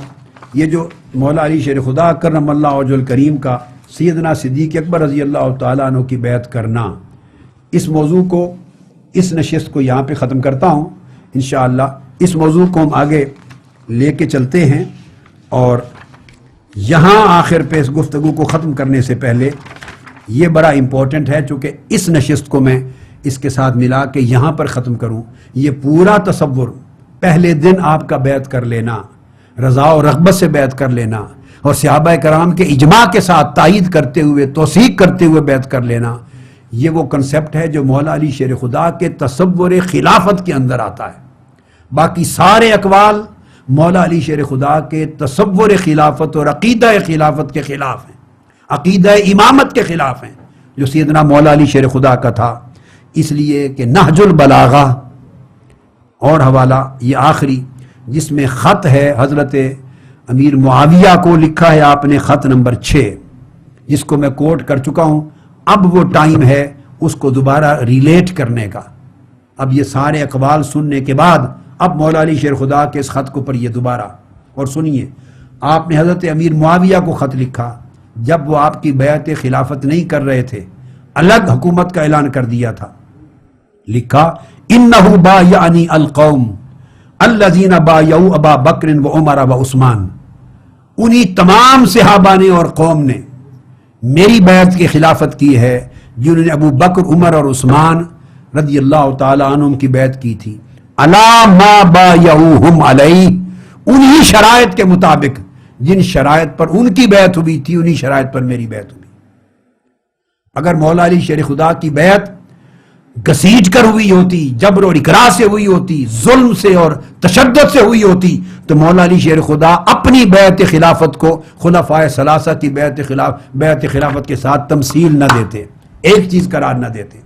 یہ جو مولا علی شیر خدا کرم اللہ وجہ الکریم کا سیدنا صدیق اکبر رضی اللہ تعالیٰ عنہ کی بیعت کرنا، اس موضوع کو، اس نشست کو یہاں پہ ختم کرتا ہوں انشاءاللہ۔ اس موضوع کو ہم آگے لے کے چلتے ہیں، اور یہاں آخر پہ اس گفتگو کو ختم کرنے سے پہلے یہ بڑا امپورٹنٹ ہے، چونکہ اس نشست کو میں اس کے ساتھ ملا کے یہاں پر ختم کروں۔ یہ پورا تصور، پہلے دن آپ کا بیعت کر لینا، رضا و رغبت سے بیعت کر لینا، اور صحابہ کرام کے اجماع کے ساتھ تائید کرتے ہوئے، توثیق کرتے ہوئے بیعت کر لینا، یہ وہ کنسپٹ ہے جو مولا علی شیر خدا کے تصور خلافت کے اندر آتا ہے۔ باقی سارے اقوال مولا علی شیر خدا کے تصور خلافت اور عقیدہ خلافت کے خلاف ہیں، عقیدہ امامت کے خلاف ہیں، جو سیدنا مولا علی شیر خدا کا تھا۔ اس لیے کہ نہج البلاغہ اور حوالہ یہ آخری، جس میں خط ہے حضرت امیر معاویہ کو لکھا ہے آپ نے، خط نمبر 6، جس کو میں کوٹ کر چکا ہوں۔ اب وہ ٹائم ہے اس کو دوبارہ ریلیٹ کرنے کا۔ اب یہ سارے اقوال سننے کے بعد اب مولا علی شیر خدا کے اس خط کو پڑھیے دوبارہ اور سنیے۔ آپ نے حضرت امیر معاویہ کو خط لکھا جب وہ آپ کی بیعت خلافت نہیں کر رہے تھے، الگ حکومت کا اعلان کر دیا تھا۔ لکھا انہ بایعنی القوم الذین بایعوا ابا بکر و عمر و عثمان، انہی تمام صحابہ نے اور قوم نے میری بیعت کی خلافت کی ہے جنہوں نے ابو بکر، عمر اور عثمان رضی اللہ تعالی عنہم کی بیعت کی تھی۔ علی ما بایعوہم علیہ، انہی شرائط کے مطابق جن شرائط پر ان کی بیعت ہوئی تھی، انہی شرائط پر میری بیعت ہوئی۔ اگر مولا علی شیر خدا کی بیعت گسیج کر ہوئی ہوتی، جبر اور اکراہ سے ہوئی ہوتی، ظلم سے اور تشدد سے ہوئی ہوتی، تو مولا علی شیر خدا اپنی بیعت خلافت کو خلفائے ثلاثہ کی بیعت خلافت کے ساتھ تمثیل نہ دیتے، ایک چیز قرار نہ دیتے۔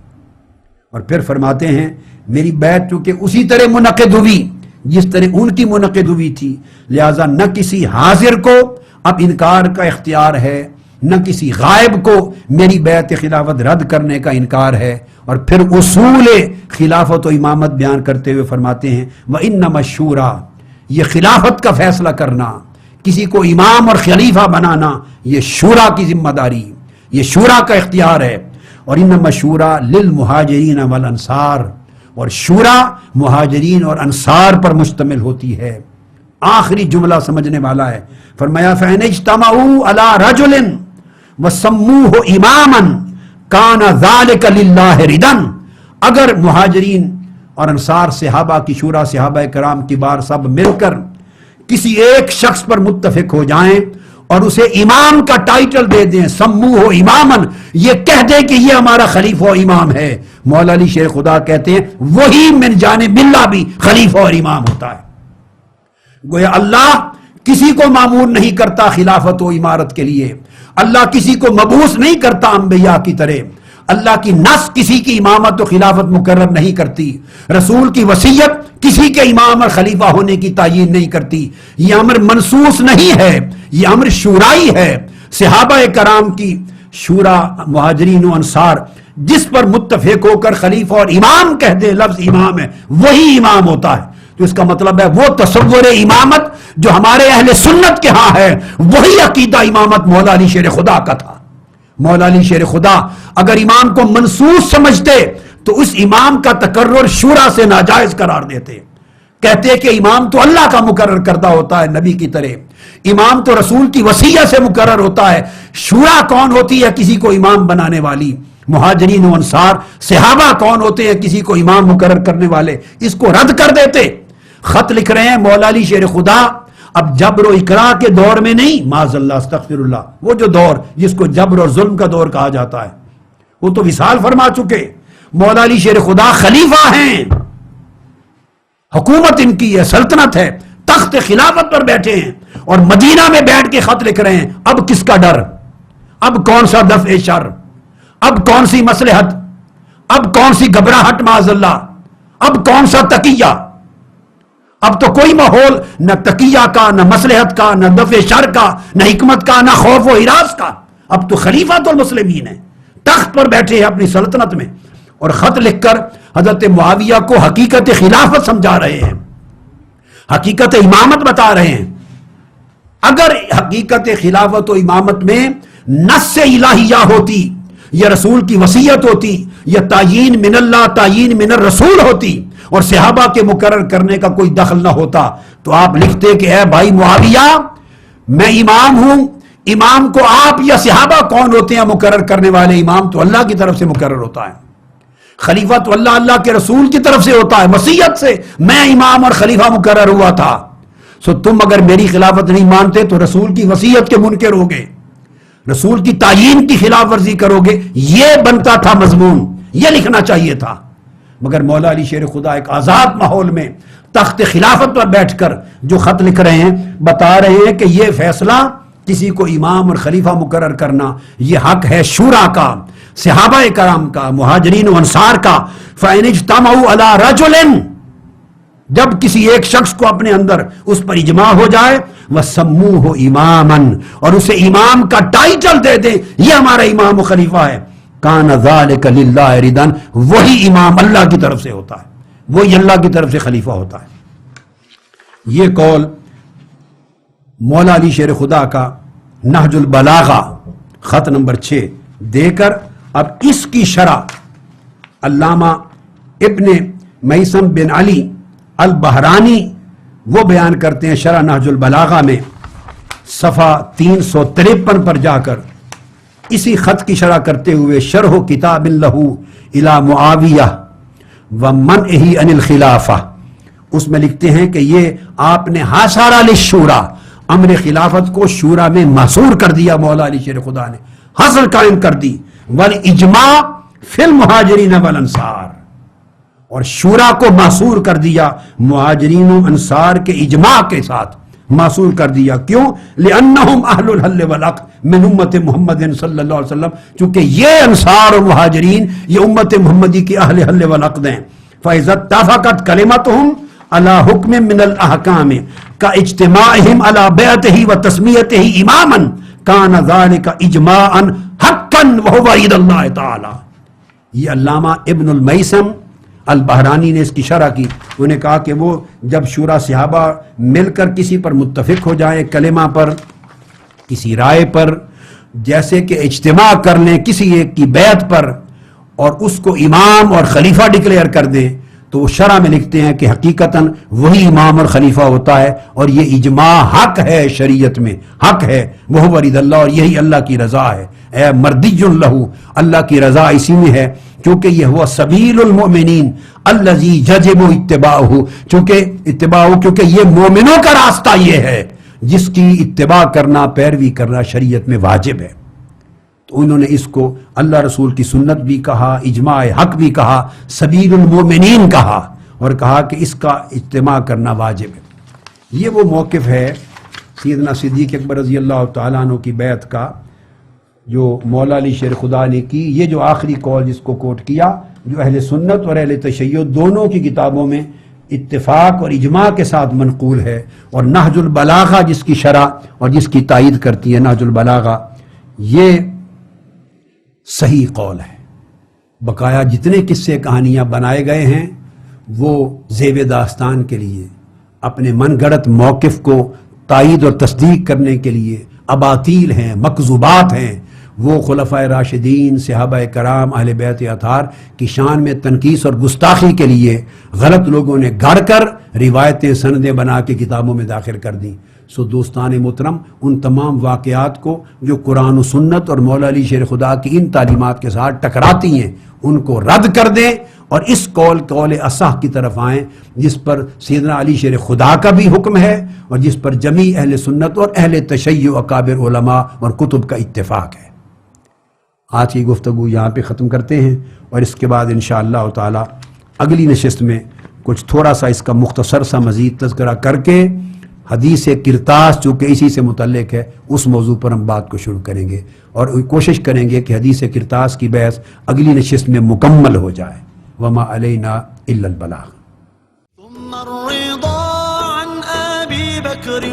اور پھر فرماتے ہیں میری بیعت چونکہ اسی طرح منعقد ہوئی جس طرح ان کی منعقد ہوئی تھی، لہذا نہ کسی حاضر کو اب انکار کا اختیار ہے، نہ کسی غائب کو میری بیعت خلافت رد کرنے کا انکار ہے۔ اور پھر اصول خلافت و امامت بیان کرتے ہوئے فرماتے ہیں وَإِنَّمَا الشُّورَى، یہ خلافت کا فیصلہ کرنا، کسی کو امام اور خلیفہ بنانا، یہ شورا کی ذمہ داری، یہ شورا کا اختیار ہے۔ اور انما الشورى للمہاجرین والانصار، اور شورا مہاجرین اور انصار پر مشتمل ہوتی ہے۔ آخری جملہ سمجھنے والا ہے، فرمایا فَإِنِ اجْتَمَعُوا عَلَى رَجُلٍ وَسَمُّوهُ إِمَامًا كَانَ ذَلِكَ لِلَّهِ رِدًا، اگر مہاجرین اور انصار صحابہ کی شورا، صحابہ کرام کی بار سب مل کر کسی ایک شخص پر متفق ہو جائیں اور اسے امام کا ٹائٹل دے دیں، سموہ امامن، یہ کہہ دیں کہ یہ ہمارا خلیفہ و امام ہے، مولا علی شیر خدا کہتے ہیں وہی من جانب اللہ بھی خلیفہ اور امام ہوتا ہے۔ گویا اللہ کسی کو مامور نہیں کرتا خلافت و امارت کے لیے، اللہ کسی کو مبعوث نہیں کرتا انبیاء کی طرح، اللہ کی نص کسی کی امامت و خلافت مقرر نہیں کرتی، رسول کی وصیت کسی کے امام اور خلیفہ ہونے کی تعیین نہیں کرتی۔ یہ امر منصوص نہیں ہے، یہ امر شورائی ہے۔ صحابہ کرام کی شورا، مہاجرین و انصار جس پر متفق ہو کر خلیفہ اور امام کہہ دے، لفظ امام ہے، وہی امام ہوتا ہے۔ تو اس کا مطلب ہے وہ تصور امامت جو ہمارے اہل سنت کے ہاں ہے، وہی عقیدہ امامت مولا علی شیر خدا کا تھا۔ مولا علی شیر خدا اگر امام کو منصوص سمجھتے تو اس امام کا تقرر شورا سے ناجائز قرار دیتے، کہتے کہ امام تو اللہ کا مقرر کردہ ہوتا ہے نبی کی طرح، امام تو رسول کی وصیت سے مقرر ہوتا ہے، شورا کون ہوتی ہے کسی کو امام بنانے والی؟ مہاجرین و انصار صحابہ کون ہوتے ہیں کسی کو امام مقرر کرنے والے؟ اس کو رد کر دیتے۔ خط لکھ رہے ہیں مولا علی شیر خدا اب جبر و اکراہ کے دور میں نہیں، معاذ اللہ استغفر اللہ، وہ جو دور جس کو جبر اور ظلم کا دور کہا جاتا ہے وہ تو وصال فرما چکے۔ مولا علی شیر خدا خلیفہ ہیں، حکومت ان کی ہے، سلطنت ہے، تخت خلافت پر بیٹھے ہیں اور مدینہ میں بیٹھ کے خط لکھ رہے ہیں۔ اب کس کا ڈر؟ اب کون سا دفع شر؟ اب کون سی مصلحت؟ اب کون سی گھبراہٹ معاذ اللہ؟ اب کون سا تقیہ؟ اب تو کوئی ماحول نہ تقیہ کا، نہ مصلحت کا، نہ دفع شر کا، نہ حکمت کا، نہ خوف و ہراس کا۔ اب تو خلیفۃ المسلمین ہے، تخت پر بیٹھے ہیں اپنی سلطنت میں، اور خط لکھ کر حضرت معاویہ کو حقیقت خلافت سمجھا رہے ہیں، حقیقت امامت بتا رہے ہیں۔ اگر حقیقت خلافت و امامت میں نص الہیہ ہوتی، یہ رسول کی وصیت ہوتی، یہ تعیین من اللہ تعیین من الرسول ہوتی، اور صحابہ کے مقرر کرنے کا کوئی دخل نہ ہوتا، تو آپ لکھتے کہ اے بھائی معاویہ میں امام ہوں، امام کو آپ یا صحابہ کون ہوتے ہیں مقرر کرنے والے؟ امام تو اللہ کی طرف سے مقرر ہوتا ہے، خلیفہ تو اللہ کے رسول کی طرف سے ہوتا ہے، وصیت سے میں امام اور خلیفہ مقرر ہوا تھا۔ سو تم اگر میری خلافت نہیں مانتے تو رسول کی وصیت کے منکر ہوگے، رسول کی تعیین کی خلاف ورزی کرو گے، یہ بنتا تھا مضمون، یہ لکھنا چاہیے تھا۔ مگر مولا علی شیر خدا ایک آزاد ماحول میں تخت خلافت پر بیٹھ کر جو خط لکھ رہے ہیں، بتا رہے ہیں کہ یہ فیصلہ کسی کو امام اور خلیفہ مقرر کرنا یہ حق ہے شورا کا، صحابہ کرام کا، مہاجرین و انصار کا۔ فَإِنِ اجْتَمَعُوا عَلَىٰ رَجُلٍ، جب کسی ایک شخص کو اپنے اندر اس پر اجماع ہو جائے، وَسَمُّوهُ إِمَامًا، اور اسے امام کا ٹائٹل دے دیں، یہ ہمارا امام و خلیفہ ہے، كَانَ ذَلِكَ لِلَّهِ رِضًا، وہی امام اللہ کی طرف سے ہوتا ہے، وہی اللہ کی طرف سے خلیفہ ہوتا ہے۔ یہ قول مولا علی شیر خدا کا نہج البلاغہ خط نمبر 6 دے کر اب اس کی شرح علامہ ابن میثم بن علی البحرانی وہ بیان کرتے ہیں شرح نہج البلاغہ میں صفحہ 353 پر جا کر اسی خط کی شرح کرتے ہوئے شرح کتاب لہو الی معاویہ ومنعہ عن الخلافہ، اس میں لکھتے ہیں کہ یہ آپ نے حاصر للشورا، امر خلافت کو شورا میں محصور کر دیا، مولا علی شیر خدا نے حصر قائم کر دی، والاجماع فی المہاجرین والانصار، اور شورا کو محصور کر دیا مہاجرین و انصار کے اجماع کے ساتھ محصور کر دیا۔ کیوں؟ لأنہم اہل الحل والعقد من امت محمد صلی اللہ علیہ وسلم، چونکہ یہ انصار و مہاجرین یہ امت محمدی کی اہل حل والعقد ہیں۔ فَإِذَا اتَّفَقَتْ كَلِمَتُهُمْ عَلَى حُكْمٍ مِّنَ الْأَحْكَامِ كَاجْتِمَاعِهِمْ عَلَى بَيْعَتِهِ وَتَسْمِيَتِهِ إِمَامًا كَانَ ذَلِكَ إِجْمَاعًا حَقًّا وَهُوَ عِندَ اللَّهِ تَعَالَى۔ یہ علامہ ابن المیثم البحرانی نے اس کی شرح کی، انہوں نے کہا کہ وہ جب شورا صحابہ مل کر کسی پر متفق ہو جائیں، کلمہ پر، کسی رائے پر، جیسے کہ اجتماع کر لیں کسی ایک کی بیعت پر اور اس کو امام اور خلیفہ ڈکلیئر کر دیں، تو وہ شرح میں لکھتے ہیں کہ حقیقتاً وہی امام اور خلیفہ ہوتا ہے، اور یہ اجماع حق ہے، شریعت میں حق ہے، وہ رضا اللہ، اور یہی اللہ کی رضا ہے، اے مردی لہو، اللہ کی رضا اسی میں ہے، کیونکہ یہ ہوا سبیل المؤمنین الذی یجب اتباعہ، کیونکہ یہ مومنوں کا راستہ یہ ہے جس کی اتباع کرنا، پیروی کرنا شریعت میں واجب ہے۔ تو انہوں نے اس کو اللہ رسول کی سنت بھی کہا، اجماع حق بھی کہا، سبیل المؤمنین کہا، اور کہا کہ اس کا اجتماع کرنا واجب ہے۔ یہ وہ موقف ہے سیدنا صدیق اکبر رضی اللہ تعالیٰ عنہ کی بیعت کا جو مولا علی شیر خدا نے کی۔ یہ جو آخری قول جس کو کوٹ کیا، جو اہل سنت اور اہل تشیع دونوں کی کتابوں میں اتفاق اور اجماع کے ساتھ منقول ہے، اور نہج البلاغہ جس کی شرح اور جس کی تائید کرتی ہے نہج البلاغہ، یہ صحیح قول ہے۔ بقایا جتنے قصے کہانیاں بنائے گئے ہیں وہ زیب داستان کے لیے، اپنے من گھڑت موقف کو تائید اور تصدیق کرنے کے لیے اباطیل ہیں، مکذوبات ہیں، وہ خلفائے راشدین، صحابہ کرام، اہل بیت اطہار کی شان میں تنقیص اور گستاخی کے لیے غلط لوگوں نے گھڑ کر روایتیں سندیں بنا کے کتابوں میں داخل کر دیں۔ سو دوستان محترم، ان تمام واقعات کو جو قرآن و سنت اور مولا علی شیر خدا کی ان تعلیمات کے ساتھ ٹکراتی ہیں ان کو رد کر دیں، اور اس قول اصح کی طرف آئیں جس پر سیدنا علی شیر خدا کا بھی حکم ہے اور جس پر جمیع اہل سنت اور اہل تشیع اکابر علماء اور کتب کا اتفاق ہے۔ آج کی گفتگو یہاں پہ ختم کرتے ہیں، اور اس کے بعد انشاءاللہ تعالی اگلی نشست میں کچھ تھوڑا سا اس کا مختصر سا مزید تذکرہ کر کے حدیث کرتاس جو کہ اسی سے متعلق ہے اس موضوع پر ہم بات کو شروع کریں گے، اور کوشش کریں گے کہ حدیث کرتاس کی بحث اگلی نشست میں مکمل ہو جائے۔ وما علینا الا البلاغ۔ ثم الرضا عن أبي بكر